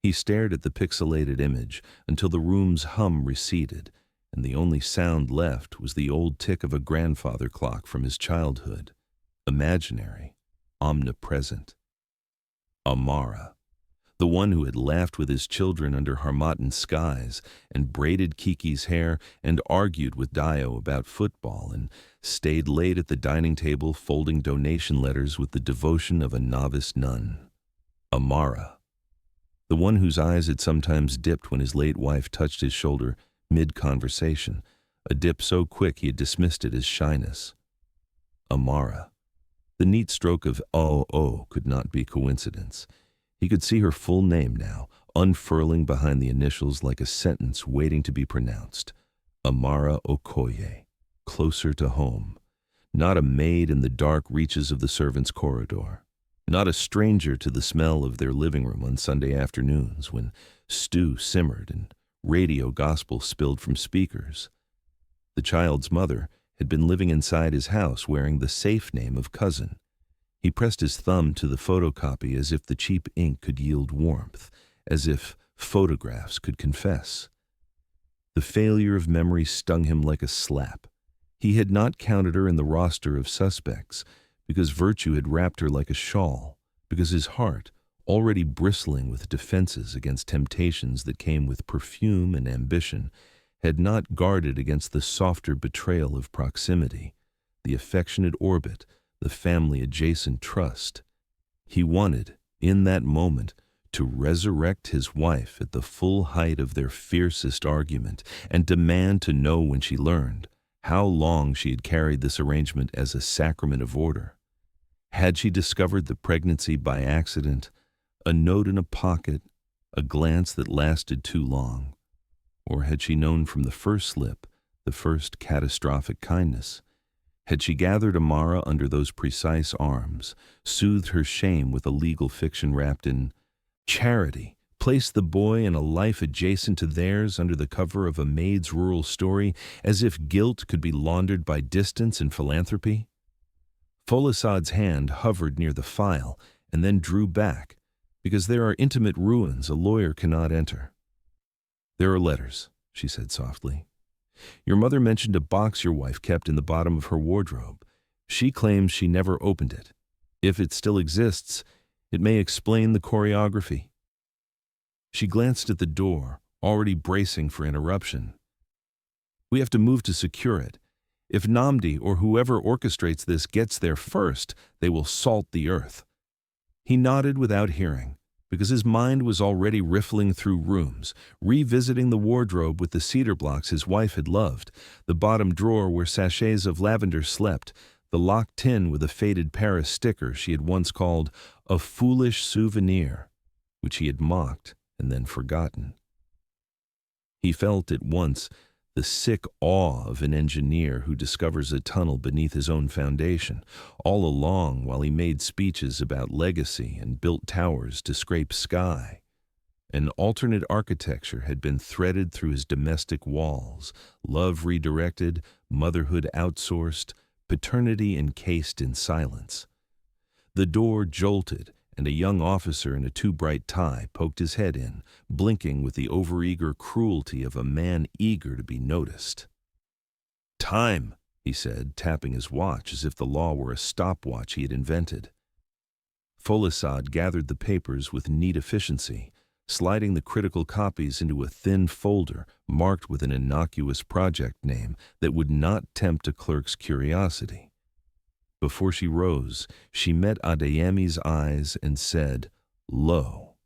He stared at the pixelated image until the room's hum receded, and the only sound left was the old tick of a grandfather clock from his childhood, imaginary, omnipresent. Amara, the one who had laughed with his children under Harmattan skies and braided Kiki's hair and argued with Dio about football and stayed late at the dining table folding donation letters with the devotion of a novice nun. Amara, the one whose eyes had sometimes dipped when his late wife touched his shoulder mid-conversation, a dip so quick he had dismissed it as shyness. Amara. The neat stroke of O could not be coincidence. He could see her full name now, unfurling behind the initials like a sentence waiting to be pronounced. Amara Okoye, closer to home. Not a maid in the dark reaches of the servants' corridor. Not a stranger to the smell of their living room on Sunday afternoons when stew simmered and radio gospel spilled from speakers. The child's mother had been living inside his house wearing the safe name of cousin. He pressed his thumb to the photocopy as if the cheap ink could yield warmth, as if photographs could confess. The failure of memory stung him like a slap. He had not counted her in the roster of suspects because virtue had wrapped her like a shawl, because his heart, already bristling with defenses against temptations that came with perfume and ambition, had not guarded against the softer betrayal of proximity, the affectionate orbit, the family-adjacent trust. He wanted, in that moment, to resurrect his wife at the full height of their fiercest argument and demand to know when she learned how long she had carried this arrangement as a sacrament of order. Had she discovered the pregnancy by accident, a note in a pocket, a glance that lasted too long? Or had she known from the first slip, the first catastrophic kindness? Had she gathered Amara under those precise arms, soothed her shame with a legal fiction wrapped in charity, placed the boy in a life adjacent to theirs under the cover of a maid's rural story, as if guilt could be laundered by distance and philanthropy? Folasad's hand hovered near the file and then drew back, because there are intimate ruins a lawyer cannot enter. "There are letters," she said softly. "Your mother mentioned a box your wife kept in the bottom of her wardrobe. She claims she never opened it. If it still exists, it may explain the choreography." She glanced at the door, already bracing for interruption. "We have to move to secure it. If Namdi or whoever orchestrates this gets there first, they will salt the earth. He nodded without hearing, because his mind was already riffling through rooms, revisiting the wardrobe with the cedar blocks his wife had loved, the bottom drawer where sachets of lavender slept, the locked tin with a faded Paris sticker she had once called a foolish souvenir, which he had mocked and then forgotten. He felt at once the sick awe of an engineer who discovers a tunnel beneath his own foundation, all along while he made speeches about legacy and built towers to scrape sky. An alternate architecture had been threaded through his domestic walls, love redirected, motherhood outsourced, paternity encased in silence. The door jolted, and a young officer in a too-bright tie poked his head in, blinking with the overeager cruelty of a man eager to be noticed. "Time," he said, tapping his watch as if the law were a stopwatch he had invented. Folisade gathered the papers with neat efficiency, sliding the critical copies into a thin folder marked with an innocuous project name that would not tempt a clerk's curiosity. Before she rose, she met Adeyemi's eyes and said, "Lo,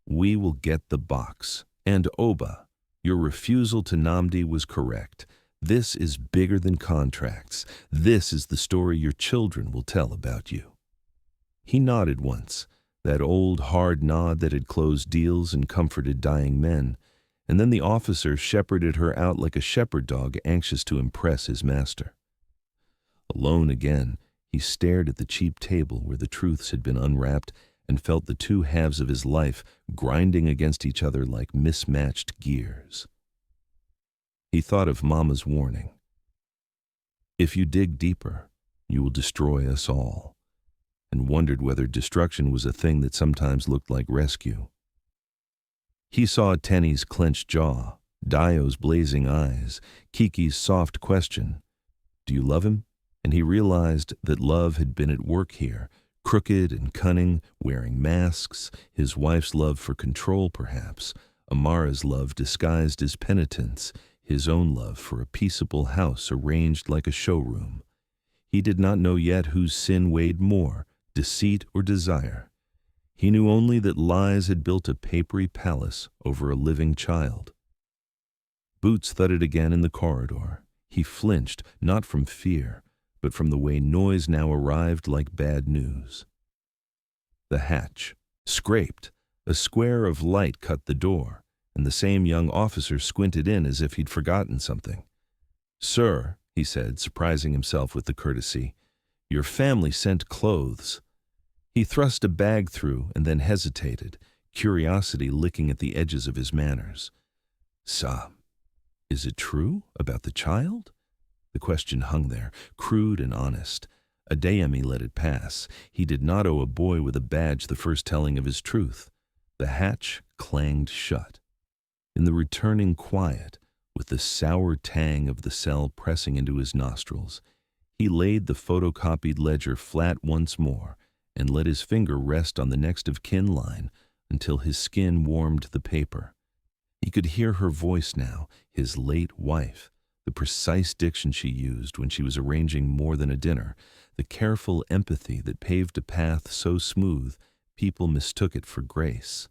we will get the box. And Oba, your refusal to Namdi was correct. This is bigger than contracts. This is the story your children will tell about you." He nodded once, that old hard nod that had closed deals and comforted dying men, and then the officer shepherded her out like a shepherd dog anxious to impress his master. Alone again, he stared at the cheap table where the truths had been unwrapped and felt the two halves of his life grinding against each other like mismatched gears. He thought of Mama's warning. "If you dig deeper, you will destroy us all," and wondered whether destruction was a thing that sometimes looked like rescue. He saw Tenny's clenched jaw, Dio's blazing eyes, Kiki's soft question, "Do you love him?" And he realized that love had been at work here, crooked and cunning, wearing masks, his wife's love for control perhaps, Amara's love disguised as penitence, his own love for a peaceable house arranged like a showroom. He did not know yet whose sin weighed more, deceit or desire. He knew only that lies had built a papery palace over a living child. Boots thudded again in the corridor. He flinched, not from fear, but from the way noise now arrived like bad news. The hatch scraped. A square of light cut the door, and the same young officer squinted in as if he'd forgotten something. "Sir," he said, surprising himself with the courtesy, "your family sent clothes." He thrust a bag through and then hesitated, curiosity licking at the edges of his manners. "Sa, is it true about the child?" The question hung there, crude and honest. Adeyemi let it pass. He did not owe a boy with a badge the first telling of his truth. The hatch clanged shut. In the returning quiet, with the sour tang of the cell pressing into his nostrils, he laid the photocopied ledger flat once more and let his finger rest on the next of kin line until his skin warmed the paper. He could hear her voice now, his late wife, the precise diction she used when she was arranging more than a dinner, the careful empathy that paved a path so smooth people mistook it for grace.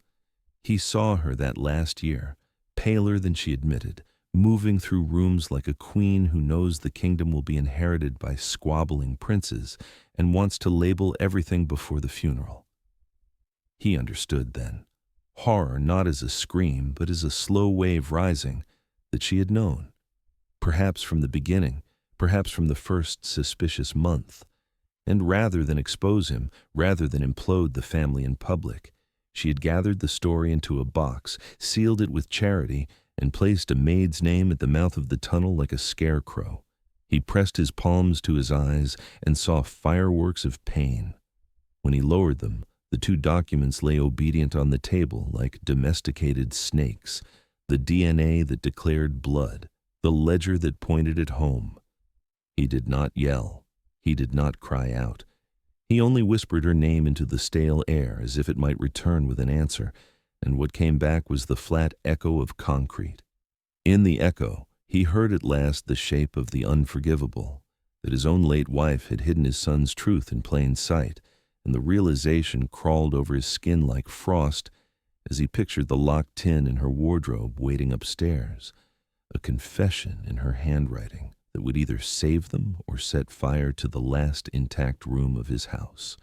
He saw her that last year, paler than she admitted, moving through rooms like a queen who knows the kingdom will be inherited by squabbling princes and wants to label everything before the funeral. He understood then, horror not as a scream but as a slow wave rising that she had known. Perhaps from the beginning, perhaps from the first suspicious month. And rather than expose him, rather than implode the family in public, she had gathered the story into a box, sealed it with charity, and placed a maid's name at the mouth of the tunnel like a scarecrow. He pressed his palms to his eyes and saw fireworks of pain. When he lowered them, the two documents lay obedient on the table like domesticated snakes, the DNA that declared blood, the ledger that pointed at home. He did not yell. He did not cry out. He only whispered her name into the stale air as if it might return with an answer, and what came back was the flat echo of concrete. In the echo, he heard at last the shape of the unforgivable, that his own late wife had hidden his son's truth in plain sight, and the realization crawled over his skin like frost as he pictured the locked tin in her wardrobe waiting upstairs, a confession in her handwriting that would either save them or set fire to the last intact room of his house.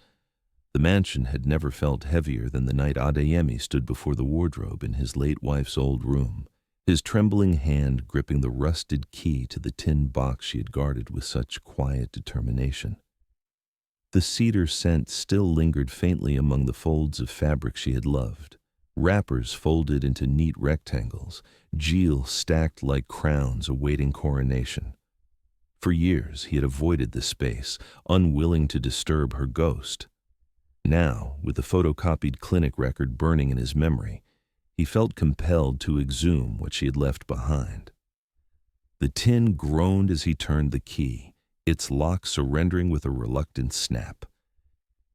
The mansion had never felt heavier than the night Adeyemi stood before the wardrobe in his late wife's old room, his trembling hand gripping the rusted key to the tin box she had guarded with such quiet determination. The cedar scent still lingered faintly among the folds of fabric she had loved, wrappers folded into neat rectangles, jewels stacked like crowns awaiting coronation. For years he had avoided the space, unwilling to disturb her ghost. Now, with the photocopied clinic record burning in his memory, he felt compelled to exhume what she had left behind. The tin groaned as he turned the key, its lock surrendering with a reluctant snap.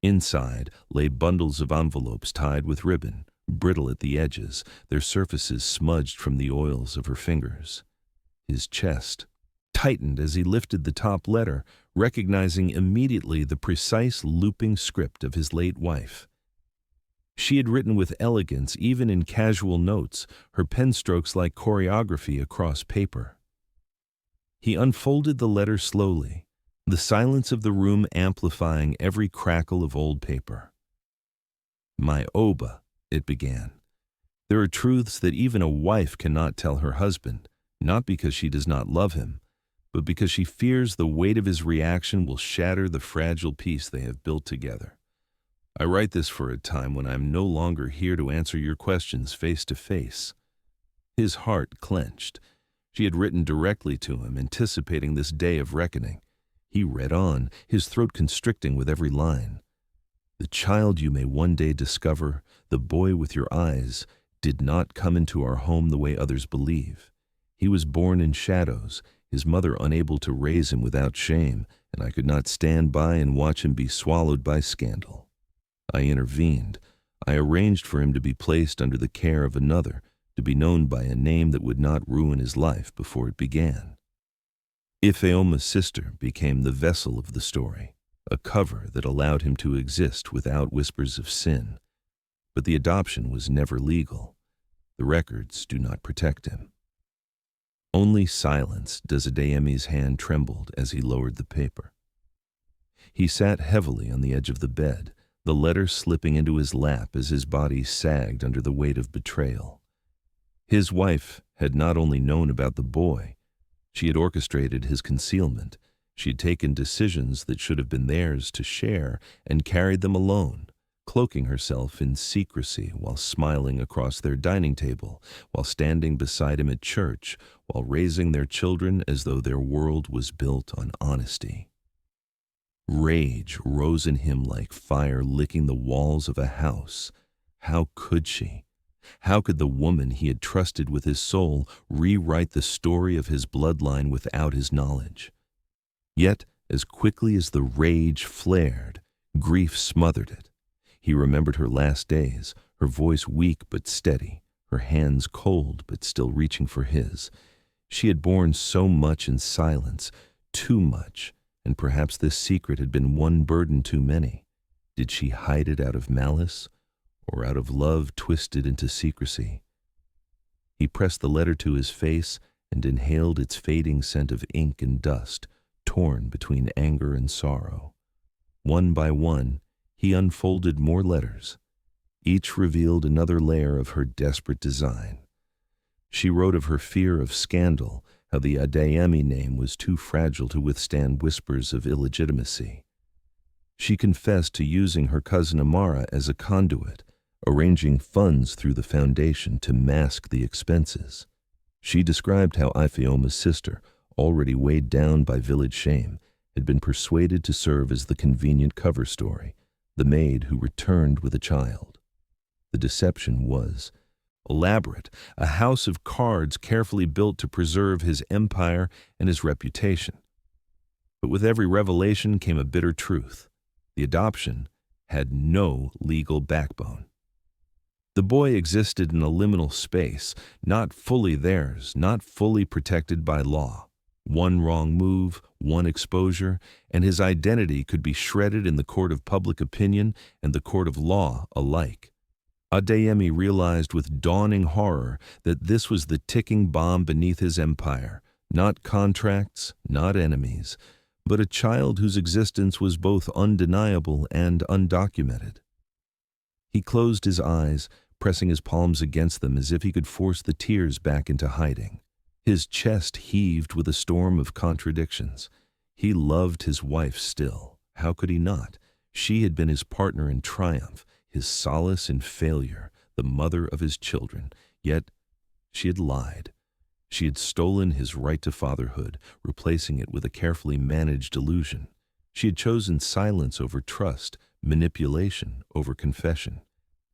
Inside lay bundles of envelopes tied with ribbon, brittle at the edges, their surfaces smudged from the oils of her fingers. His chest tightened as he lifted the top letter, recognizing immediately the precise looping script of his late wife. She had written with elegance even in casual notes, her pen strokes like choreography across paper. He unfolded the letter slowly, the silence of the room amplifying every crackle of old paper. "My Oba," it began. "There are truths that even a wife cannot tell her husband, not because she does not love him, but because she fears the weight of his reaction will shatter the fragile peace they have built together. I write this for a time when I am no longer here to answer your questions face to face." His heart clenched. She had written directly to him, anticipating this day of reckoning. He read on, his throat constricting with every line. "The child you may one day discover, the boy with your eyes, did not come into our home the way others believe. He was born in shadows, his mother unable to raise him without shame, and I could not stand by and watch him be swallowed by scandal. I intervened. I arranged for him to be placed under the care of another, to be known by a name that would not ruin his life before it began. Ifeoma's sister became the vessel of the story, a cover that allowed him to exist without whispers of sin. But the adoption was never legal. The records do not protect him." Only silence does Adeyemi's hand trembled as he lowered the paper. He sat heavily on the edge of the bed, the letter slipping into his lap as his body sagged under the weight of betrayal. His wife had not only known about the boy, she had orchestrated his concealment. She had taken decisions that should have been theirs to share and carried them alone, cloaking herself in secrecy while smiling across their dining table, while standing beside him at church, while raising their children as though their world was built on honesty. Rage rose in him like fire licking the walls of a house. How could she? How could the woman he had trusted with his soul rewrite the story of his bloodline without his knowledge? Yet, as quickly as the rage flared, grief smothered it. He remembered her last days, her voice weak but steady, her hands cold but still reaching for his. She had borne so much in silence, too much, and perhaps this secret had been one burden too many. Did she hide it out of malice, or out of love twisted into secrecy? He pressed the letter to his face and inhaled its fading scent of ink and dust, torn between anger and sorrow. One by one, he unfolded more letters. Each revealed another layer of her desperate design. She wrote of her fear of scandal, how the Adeyemi name was too fragile to withstand whispers of illegitimacy. She confessed to using her cousin Amara as a conduit, arranging funds through the foundation to mask the expenses. She described how Ifeoma's sister, already weighed down by village shame, had been persuaded to serve as the convenient cover story, the maid who returned with a child. The deception was elaborate, a house of cards carefully built to preserve his empire and his reputation. But with every revelation came a bitter truth. The adoption had no legal backbone. The boy existed in a liminal space, not fully theirs, not fully protected by law. One wrong move, one exposure, and his identity could be shredded in the court of public opinion and the court of law alike. Adeyemi realized with dawning horror that this was the ticking bomb beneath his empire, not contracts, not enemies, but a child whose existence was both undeniable and undocumented. He closed his eyes, pressing his palms against them as if he could force the tears back into hiding. His chest heaved with a storm of contradictions. He loved his wife still. How could he not? She had been his partner in triumph, his solace in failure, the mother of his children. Yet she had lied. She had stolen his right to fatherhood, replacing it with a carefully managed illusion. She had chosen silence over trust, manipulation over confession.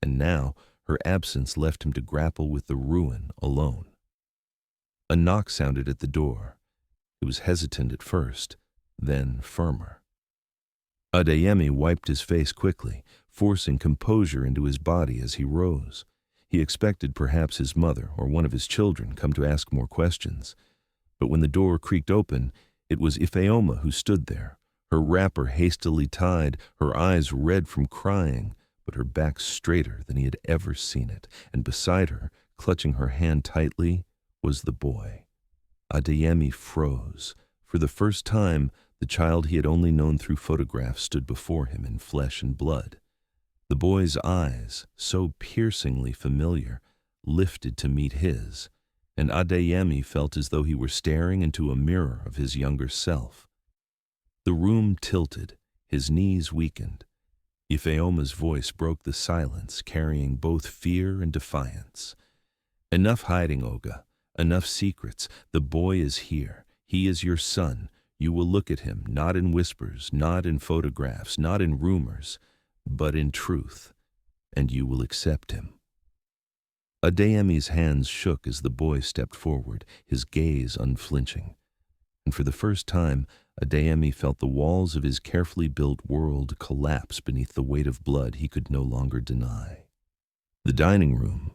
And now her absence left him to grapple with the ruin alone. A knock sounded at the door. It was hesitant at first, then firmer. Adeyemi wiped his face quickly, forcing composure into his body as he rose. He expected perhaps his mother or one of his children come to ask more questions. But when the door creaked open, it was Ifeoma who stood there, her wrapper hastily tied, her eyes red from crying, but her back straighter than he had ever seen it, and beside her, clutching her hand tightly, was the boy. Adeyemi froze. For the first time, the child he had only known through photographs stood before him in flesh and blood. The boy's eyes, so piercingly familiar, lifted to meet his, and Adeyemi felt as though he were staring into a mirror of his younger self. The room tilted, his knees weakened. Ifeoma's voice broke the silence, carrying both fear and defiance. "Enough hiding, Oga. Enough secrets. The boy is here. He is your son. You will look at him, not in whispers, not in photographs, not in rumors, but in truth, and you will accept him." Adeyemi's hands shook as the boy stepped forward, his gaze unflinching. And for the first time, Adeyemi felt the walls of his carefully built world collapse beneath the weight of blood he could no longer deny. The dining room,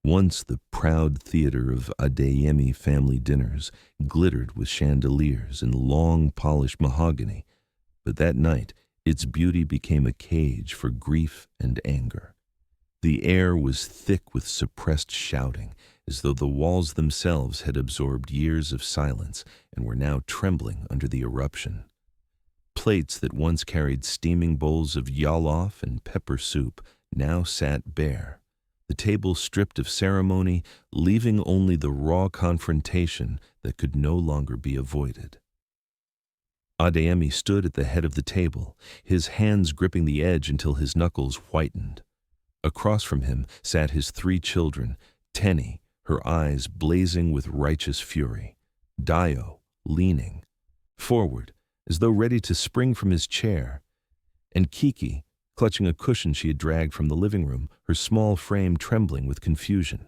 once the proud theater of Adeyemi family dinners, glittered with chandeliers and long polished mahogany, but that night its beauty became a cage for grief and anger. The air was thick with suppressed shouting, as though the walls themselves had absorbed years of silence and were now trembling under the eruption. Plates that once carried steaming bowls of yalof and pepper soup now sat bare, the table stripped of ceremony, leaving only the raw confrontation that could no longer be avoided. Adeyemi stood at the head of the table, his hands gripping the edge until his knuckles whitened. Across from him sat his 3 children, Tenny, her eyes blazing with righteous fury, Dio, leaning forward, as though ready to spring from his chair, and Kiki, clutching a cushion she had dragged from the living room, her small frame trembling with confusion.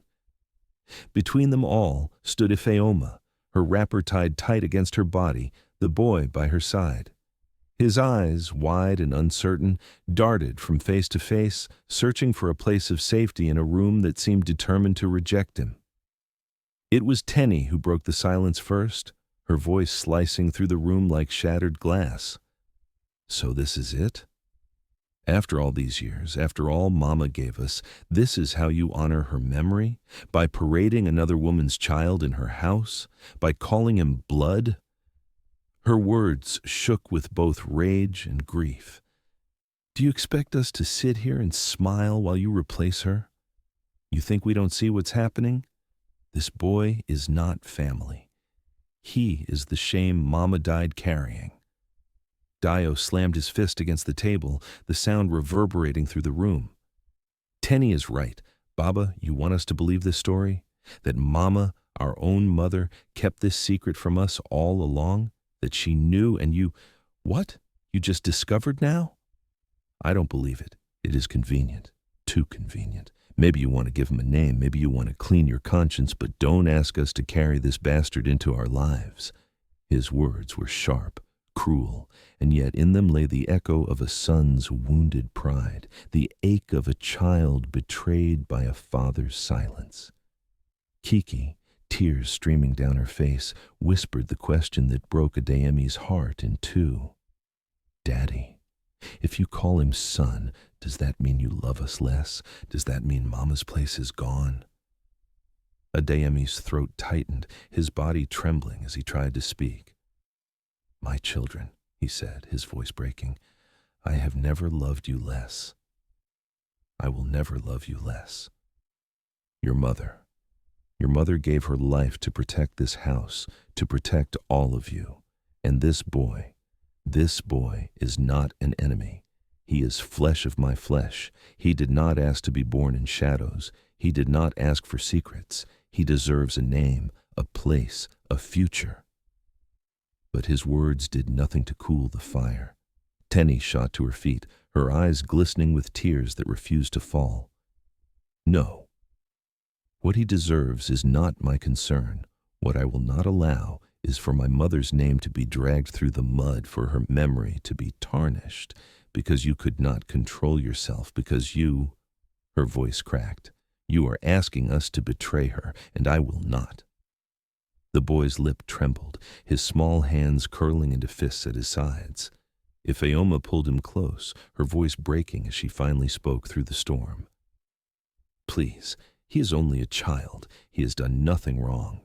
Between them all stood Ifeoma, her wrapper tied tight against her body, the boy by her side. His eyes, wide and uncertain, darted from face to face, searching for a place of safety in a room that seemed determined to reject him. It was Tenny who broke the silence first, her voice slicing through the room like shattered glass. "So this is it? After all these years, after all Mama gave us, this is how you honor her memory? By parading another woman's child in her house? By calling him blood?" Her words shook with both rage and grief. "Do you expect us to sit here and smile while you replace her? You think we don't see what's happening? This boy is not family. He is the shame Mama died carrying." Dio slammed his fist against the table, the sound reverberating through the room. "Tenny is right. Baba, you want us to believe this story? That Mama, our own mother, kept this secret from us all along? That she knew and you... What? You just discovered now?" "I don't believe it. It is convenient. Too convenient. Maybe you want to give him a name, maybe you want to clean your conscience, but don't ask us to carry this bastard into our lives." His words were sharp, cruel, and yet in them lay the echo of a son's wounded pride, the ache of a child betrayed by a father's silence. Kiki, Tears streaming down her face, whispered the question that broke Adeyemi's heart in two. Daddy, if you call him son, does that mean you love us less? Does that mean Mama's place is gone? Adeyemi's throat tightened, his body trembling as he tried to speak. My children, he said, his voice breaking, I have never loved you less. I will never love you less. Your mother gave her life to protect this house, to protect all of you. And this boy is not an enemy. He is flesh of my flesh. He did not ask to be born in shadows. He did not ask for secrets. He deserves a name, a place, a future. But his words did nothing to cool the fire. Tenny shot to her feet, her eyes glistening with tears that refused to fall. No. What he deserves is not my concern. What I will not allow is for my mother's name to be dragged through the mud, for her memory to be tarnished, because you could not control yourself, because you, her voice cracked, you are asking us to betray her, and I will not. The boy's lip trembled, his small hands curling into fists at his sides. Ifeoma pulled him close, her voice breaking as she finally spoke through the storm. Please, he is only a child. He has done nothing wrong.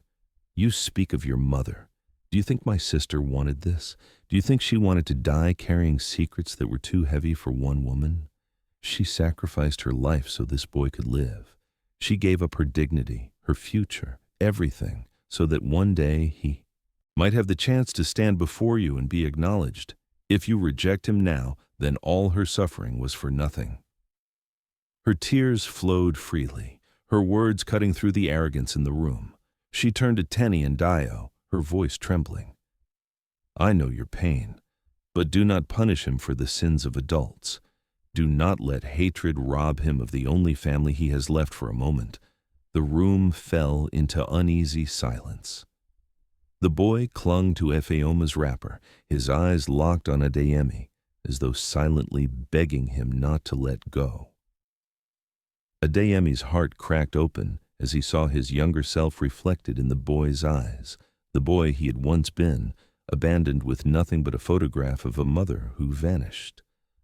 You speak of your mother. Do you think my sister wanted this? Do you think she wanted to die carrying secrets that were too heavy for one woman? She sacrificed her life so this boy could live. She gave up her dignity, her future, everything, so that one day he might have the chance to stand before you and be acknowledged. If you reject him now, then all her suffering was for nothing. Her tears flowed freely, her words cutting through the arrogance in the room. She turned to Tenny and Dio, her voice trembling. I know your pain, but do not punish him for the sins of adults. Do not let hatred rob him of the only family he has left for a moment. The room fell into uneasy silence. The boy clung to Ifeoma's wrapper, his eyes locked on Adeyemi, as though silently begging him not to let go. Adeyemi's heart cracked open as he saw his younger self reflected in the boy's eyes, the boy he had once been, abandoned with nothing but a photograph of a mother who vanished.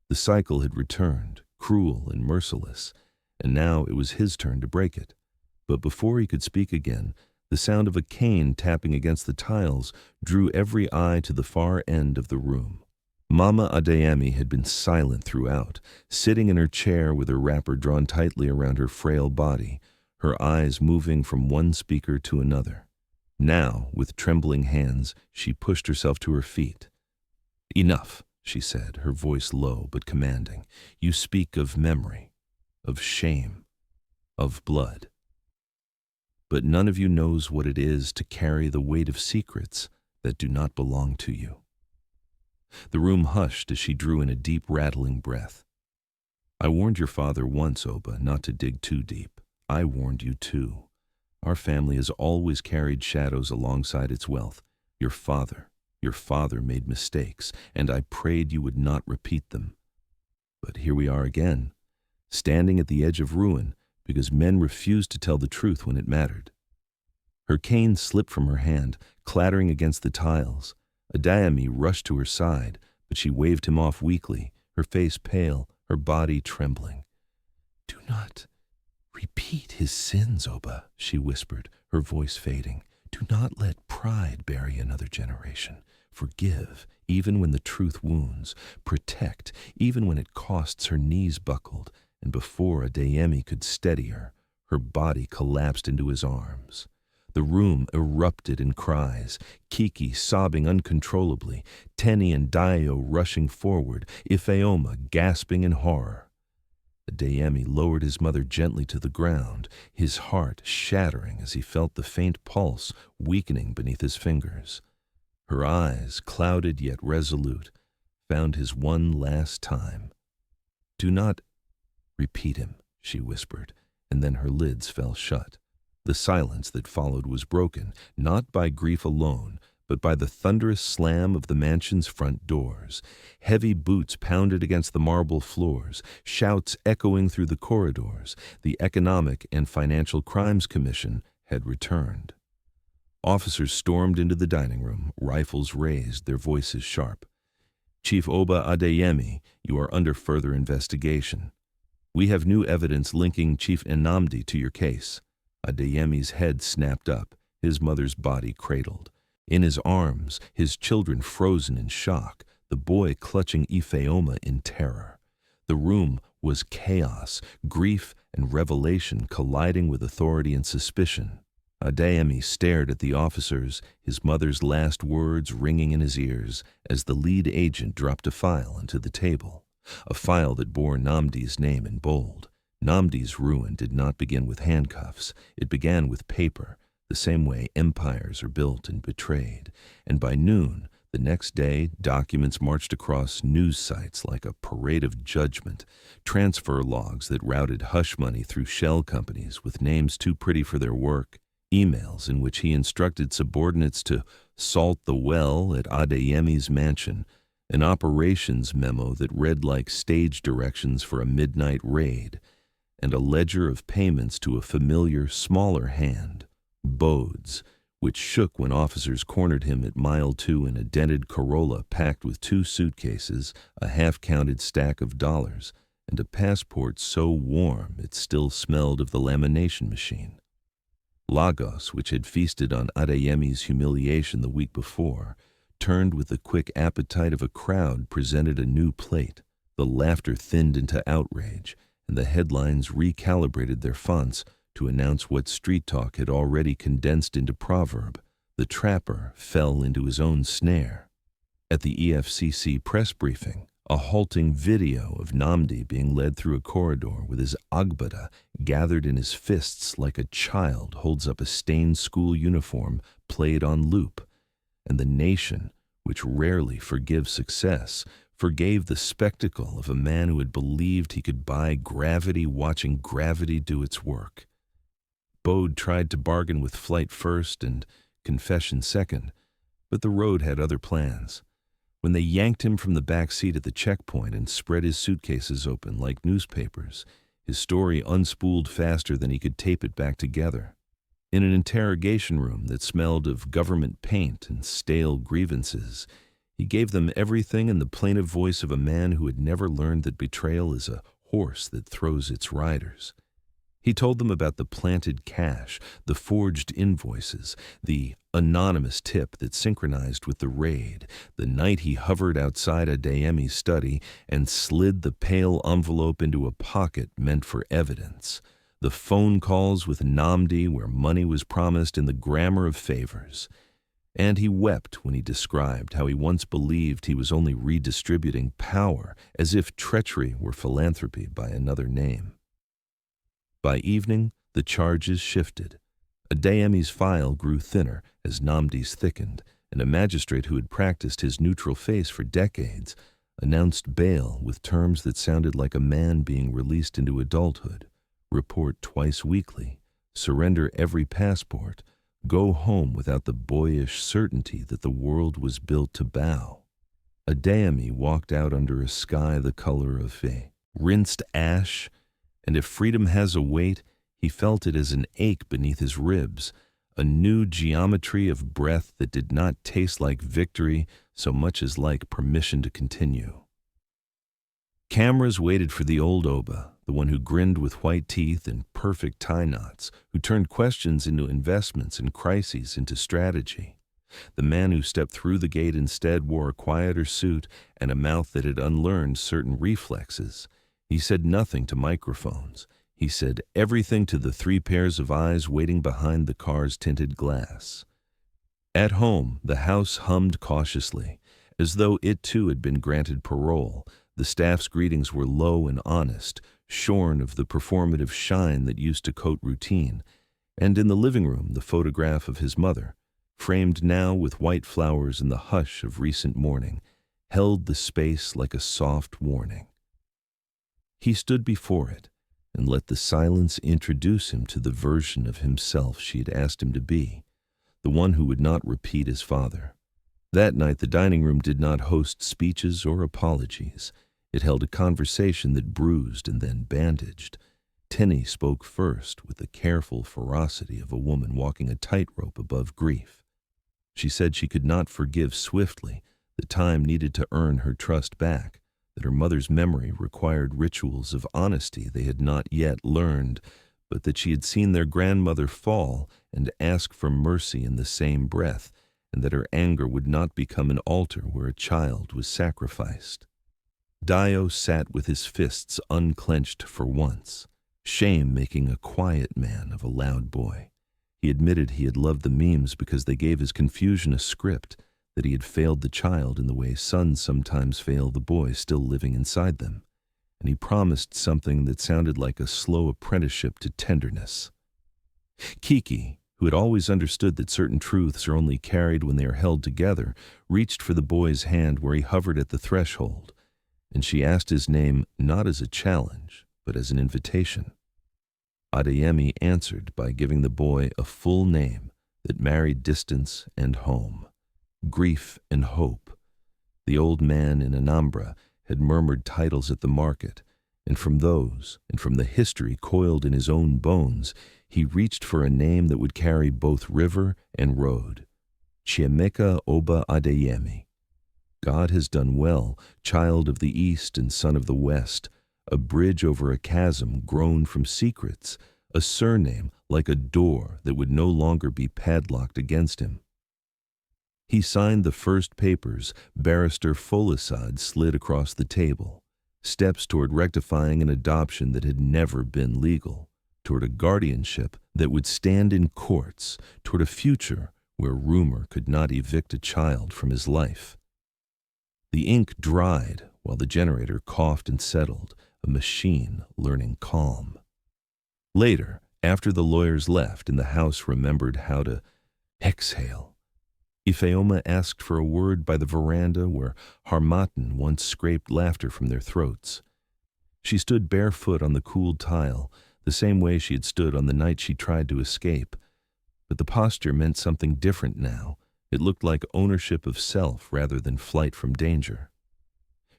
The cycle had returned, cruel and merciless, and now it was his turn to break it. But before he could speak again, the sound of a cane tapping against the tiles drew every eye to the far end of the room. Mama Adeyemi had been silent throughout, sitting in her chair with her wrapper drawn tightly around her frail body, her eyes moving from one speaker to another. Now, with trembling hands, she pushed herself to her feet. Enough, she said, her voice low but commanding. You speak of memory, of shame, of blood. But none of you knows what it is to carry the weight of secrets that do not belong to you. The room hushed as she drew in a deep, rattling breath. I warned your father once, Oba, not to dig too deep. I warned you too. Our family has always carried shadows alongside its wealth. Your father made mistakes, and I prayed you would not repeat them. But here we are again, standing at the edge of ruin, because men refused to tell the truth when it mattered. Her cane slipped from her hand, clattering against the tiles. Adeyemi rushed to her side, but she waved him off weakly, her face pale, her body trembling. Do not repeat his sins, Oba, she whispered, her voice fading. Do not let pride bury another generation. Forgive, even when the truth wounds. Protect, even when it costs. Her knees buckled, and before Adeyemi could steady her, her body collapsed into his arms. The room erupted in cries, Kiki sobbing uncontrollably, Tenny and Dio rushing forward, Ifeoma gasping in horror. Adeyemi lowered his mother gently to the ground, his heart shattering as he felt the faint pulse weakening beneath his fingers. Her eyes, clouded yet resolute, found his one last time. Do not repeat him, she whispered, and then her lids fell shut. The silence that followed was broken, not by grief alone, but by the thunderous slam of the mansion's front doors. Heavy boots pounded against the marble floors, shouts echoing through the corridors. The Economic and Financial Crimes Commission had returned. Officers stormed into the dining room, rifles raised, their voices sharp. "Chief Oba Adeyemi, you are under further investigation. We have new evidence linking Chief Nnamdi to your case." Adeyemi's head snapped up, his mother's body cradled. In his arms, his children frozen in shock, the boy clutching Ifeoma in terror. The room was chaos, grief and revelation colliding with authority and suspicion. Adeyemi stared at the officers, his mother's last words ringing in his ears as the lead agent dropped a file onto the table, a file that bore Nnamdi's name in bold. Nnamdi's ruin did not begin with handcuffs. It began with paper, the same way empires are built and betrayed. And by noon, the next day, documents marched across news sites like a parade of judgment, transfer logs that routed hush money through shell companies with names too pretty for their work, emails in which he instructed subordinates to salt the well at Adeyemi's mansion, an operations memo that read like stage directions for a midnight raid, and a ledger of payments to a familiar, smaller hand, Bode's, which shook when officers cornered him at mile 2 in a dented Corolla packed with 2 suitcases, a half-counted stack of dollars, and a passport so warm it still smelled of the lamination machine. Lagos, which had feasted on Adeyemi's humiliation the week before, turned with the quick appetite of a crowd presented a new plate. The laughter thinned into outrage, and the headlines recalibrated their fonts to announce what street talk had already condensed into proverb. The trapper fell into his own snare. At the EFCC press briefing, a halting video of Nnamdi being led through a corridor with his agbada gathered in his fists like a child holds up a stained school uniform played on loop, and the nation, which rarely forgives success, forgave the spectacle of a man who had believed he could buy gravity watching gravity do its work. Bode tried to bargain with flight first and confession second, but the road had other plans. When they yanked him from the back seat at the checkpoint and spread his suitcases open like newspapers, his story unspooled faster than he could tape it back together. In an interrogation room that smelled of government paint and stale grievances, he gave them everything in the plaintive voice of a man who had never learned that betrayal is a horse that throws its riders. He told them about the planted cash, the forged invoices, the anonymous tip that synchronized with the raid, the night he hovered outside Adeyemi's study and slid the pale envelope into a pocket meant for evidence, the phone calls with Nnamdi where money was promised in the grammar of favors. And he wept when he described how he once believed he was only redistributing power, as if treachery were philanthropy by another name. By evening, the charges shifted. Adeyemi's file grew thinner as Nnamdi's thickened, and a magistrate who had practiced his neutral face for decades announced bail with terms that sounded like a man being released into adulthood. Report twice weekly, surrender every passport, go home without the boyish certainty that the world was built to bow. Adeyemi walked out under a sky the color of rinsed ash, and if freedom has a weight, he felt it as an ache beneath his ribs, a new geometry of breath that did not taste like victory so much as like permission to continue. Cameras waited for the old Oba, the one who grinned with white teeth and perfect tie knots, who turned questions into investments and crises into strategy. The man who stepped through the gate instead wore a quieter suit and a mouth that had unlearned certain reflexes. He said nothing to microphones. He said everything to the 3 pairs of eyes waiting behind the car's tinted glass. At home, the house hummed cautiously, as though it too had been granted parole. The staff's greetings were low and honest, shorn of the performative shine that used to coat routine. And in the living room, the photograph of his mother, framed now with white flowers in the hush of recent morning, held the space like a soft warning. He stood before it and let the silence introduce him to the version of himself she had asked him to be, the one who would not repeat his father. That night the dining room did not host speeches or apologies. It held a conversation that bruised and then bandaged. Tinny spoke first with the careful ferocity of a woman walking a tightrope above grief. She said she could not forgive swiftly, that time needed to earn her trust back, that her mother's memory required rituals of honesty they had not yet learned, but that she had seen their grandmother fall and ask for mercy in the same breath, and that her anger would not become an altar where a child was sacrificed. Dio sat with his fists unclenched for once, shame making a quiet man of a loud boy. He admitted he had loved the memes because they gave his confusion a script, that he had failed the child in the way sons sometimes fail the boy still living inside them, and he promised something that sounded like a slow apprenticeship to tenderness. Kiki, who had always understood that certain truths are only carried when they are held together, reached for the boy's hand where he hovered at the threshold, and she asked his name not as a challenge, but as an invitation. Adeyemi answered by giving the boy a full name that married distance and home, grief and hope. The old man in Anambra had murmured titles at the market, and from those, and from the history coiled in his own bones, he reached for a name that would carry both river and road. Chief Oba Adeyemi. God has done well, child of the East and son of the West, a bridge over a chasm grown from secrets, a surname like a door that would no longer be padlocked against him. He signed the first papers. Barrister Folisade slid across the table, steps toward rectifying an adoption that had never been legal, toward a guardianship that would stand in courts, toward a future where rumor could not evict a child from his life. The ink dried while the generator coughed and settled, a machine learning calm. Later, after the lawyers left and the house remembered how to exhale, Ifeoma asked for a word by the veranda where Harmattan once scraped laughter from their throats. She stood barefoot on the cool tile, the same way she had stood on the night she tried to escape. But the posture meant something different now. It looked like ownership of self rather than flight from danger.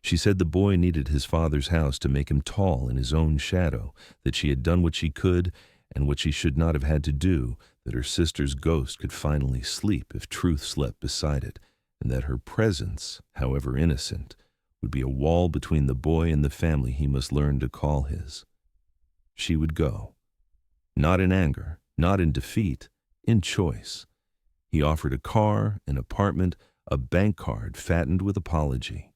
She said the boy needed his father's house to make him tall in his own shadow, that she had done what she could and what she should not have had to do, that her sister's ghost could finally sleep if truth slept beside it, and that her presence, however innocent, would be a wall between the boy and the family he must learn to call his. She would go. Not in anger, not in defeat, in choice. He offered a car, an apartment, a bank card fattened with apology.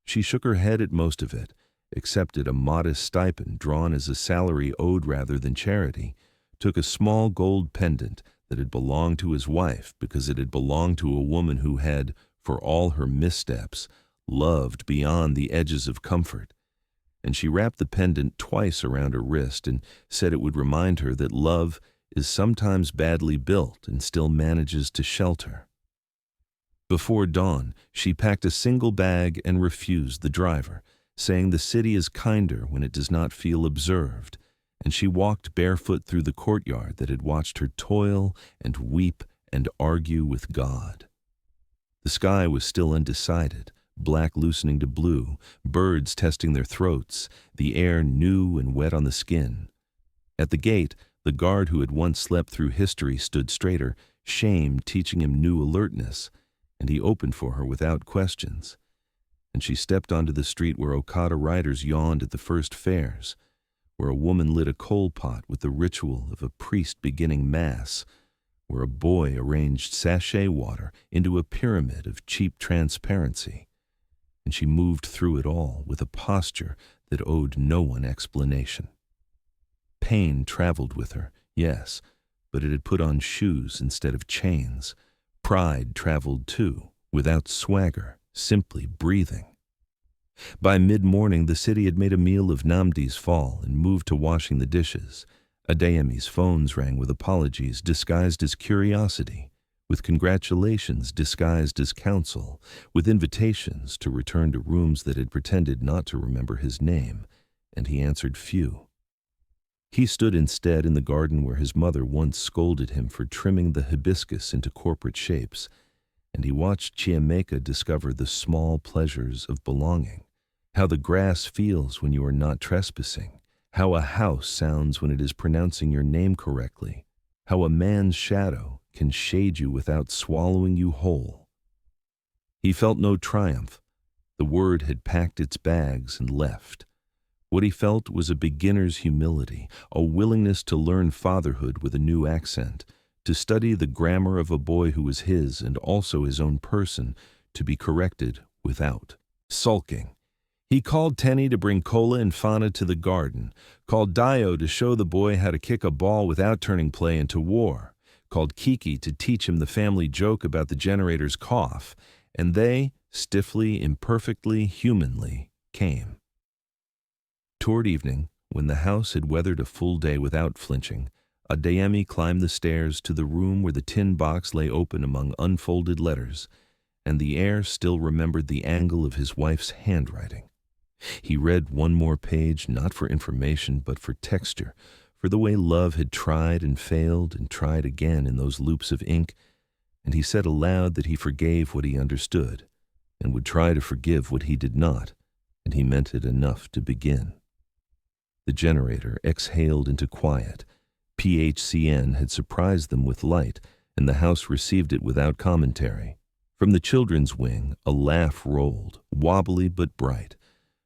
She shook her head at most of it, accepted a modest stipend drawn as a salary owed rather than charity, took a small gold pendant that had belonged to his wife because it had belonged to a woman who had, for all her missteps, loved beyond the edges of comfort. And she wrapped the pendant twice around her wrist and said it would remind her that love is sometimes badly built and still manages to shelter. Before dawn, she packed a single bag and refused the driver, saying the city is kinder when it does not feel observed, and she walked barefoot through the courtyard that had watched her toil and weep and argue with God. The sky was still undecided, black loosening to blue, birds testing their throats, the air new and wet on the skin. At the gate, the guard who had once slept through history stood straighter, shame teaching him new alertness, and he opened for her without questions. And she stepped onto the street where Okada riders yawned at the first fairs, where a woman lit a coal pot with the ritual of a priest beginning mass, where a boy arranged sachet water into a pyramid of cheap transparency. And she moved through it all with a posture that owed no one explanation. Pain traveled with her, yes, but it had put on shoes instead of chains. Pride traveled too, without swagger, simply breathing. By mid-morning, the city had made a meal of Namdi's fall and moved to washing the dishes. Adeyemi's phones rang with apologies disguised as curiosity, with congratulations disguised as counsel, with invitations to return to rooms that had pretended not to remember his name, and he answered few. He stood instead in the garden where his mother once scolded him for trimming the hibiscus into corporate shapes, and he watched Chiamaka discover the small pleasures of belonging, how the grass feels when you are not trespassing, how a house sounds when it is pronouncing your name correctly, how a man's shadow can shade you without swallowing you whole. He felt no triumph. The word had packed its bags and left. What he felt was a beginner's humility, a willingness to learn fatherhood with a new accent, to study the grammar of a boy who was his and also his own person, to be corrected without sulking. He called Tenny to bring Cola and Fana to the garden, called Dio to show the boy how to kick a ball without turning play into war, called Kiki to teach him the family joke about the generator's cough, and they, stiffly, imperfectly, humanly, came. Toward evening, when the house had weathered a full day without flinching, Adeyemi climbed the stairs to the room where the tin box lay open among unfolded letters, and the air still remembered the angle of his wife's handwriting. He read one more page, not for information, but for texture, for the way love had tried and failed and tried again in those loops of ink, and he said aloud that he forgave what he understood, and would try to forgive what he did not, and he meant it enough to begin. The generator exhaled into quiet. PHCN had surprised them with light, and the house received it without commentary. From the children's wing, a laugh rolled, wobbly but bright.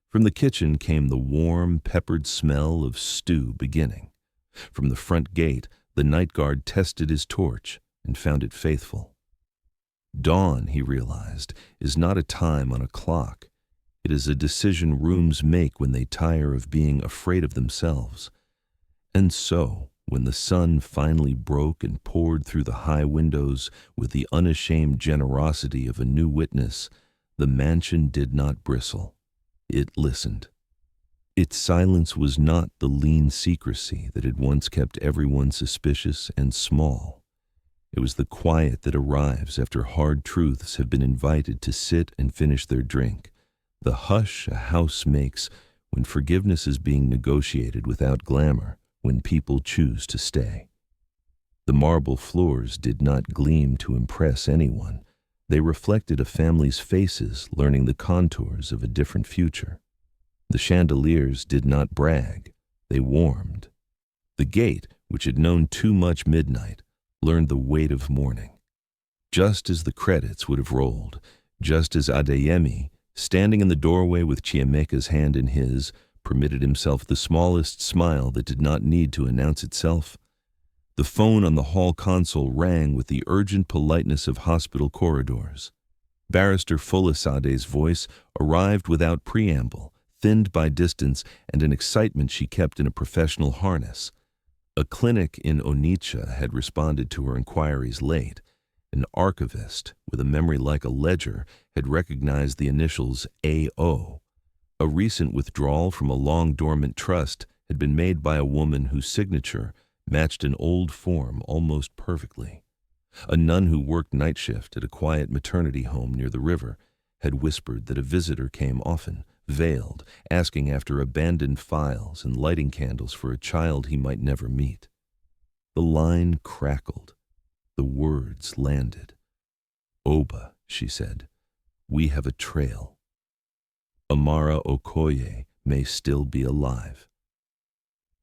From the kitchen came the warm, peppered smell of stew beginning. From the front gate, the night guard tested his torch and found it faithful. Dawn, he realized, is not a time on a clock. It is a decision rooms make when they tire of being afraid of themselves. And so, when the sun finally broke and poured through the high windows with the unashamed generosity of a new witness, the mansion did not bristle. It listened. Its silence was not the lean secrecy that had once kept everyone suspicious and small. It was the quiet that arrives after hard truths have been invited to sit and finish their drink, the hush a house makes when forgiveness is being negotiated without glamour, when people choose to stay. The marble floors did not gleam to impress anyone. They reflected a family's faces learning the contours of a different future. The chandeliers did not brag. They warmed. The gate, which had known too much midnight, learned the weight of morning. Just as the credits would have rolled, just as Adeyemi, standing in the doorway with Chiemeka's hand in his, permitted himself the smallest smile that did not need to announce itself, the phone on the hall console rang with the urgent politeness of hospital corridors. Barrister Folasade's voice arrived without preamble, thinned by distance and an excitement she kept in a professional harness. A clinic in Onitsha had responded to her inquiries late. An archivist, with a memory like a ledger, had recognized the initials AO. A recent withdrawal from a long-dormant trust had been made by a woman whose signature matched an old form almost perfectly. A nun who worked night shift at a quiet maternity home near the river had whispered that a visitor came often, veiled, asking after abandoned files and lighting candles for a child he might never meet. The line crackled. The words landed. "Oba," she said, "we have a trail. Amara Okoye may still be alive."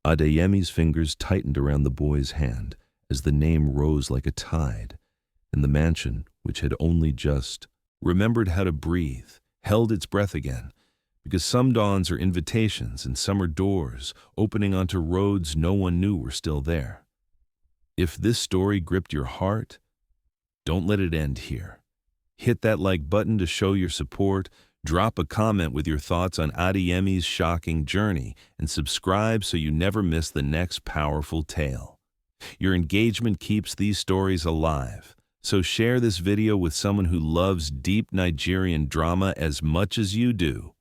Adeyemi's fingers tightened around the boy's hand as the name rose like a tide, and the mansion, which had only just remembered how to breathe, held its breath again, because some dawns are invitations and some are doors opening onto roads no one knew were still there. If this story gripped your heart, don't let it end here. Hit that like button to show your support, drop a comment with your thoughts on Adeyemi's shocking journey, and subscribe so you never miss the next powerful tale. Your engagement keeps these stories alive, so share this video with someone who loves deep Nigerian drama as much as you do.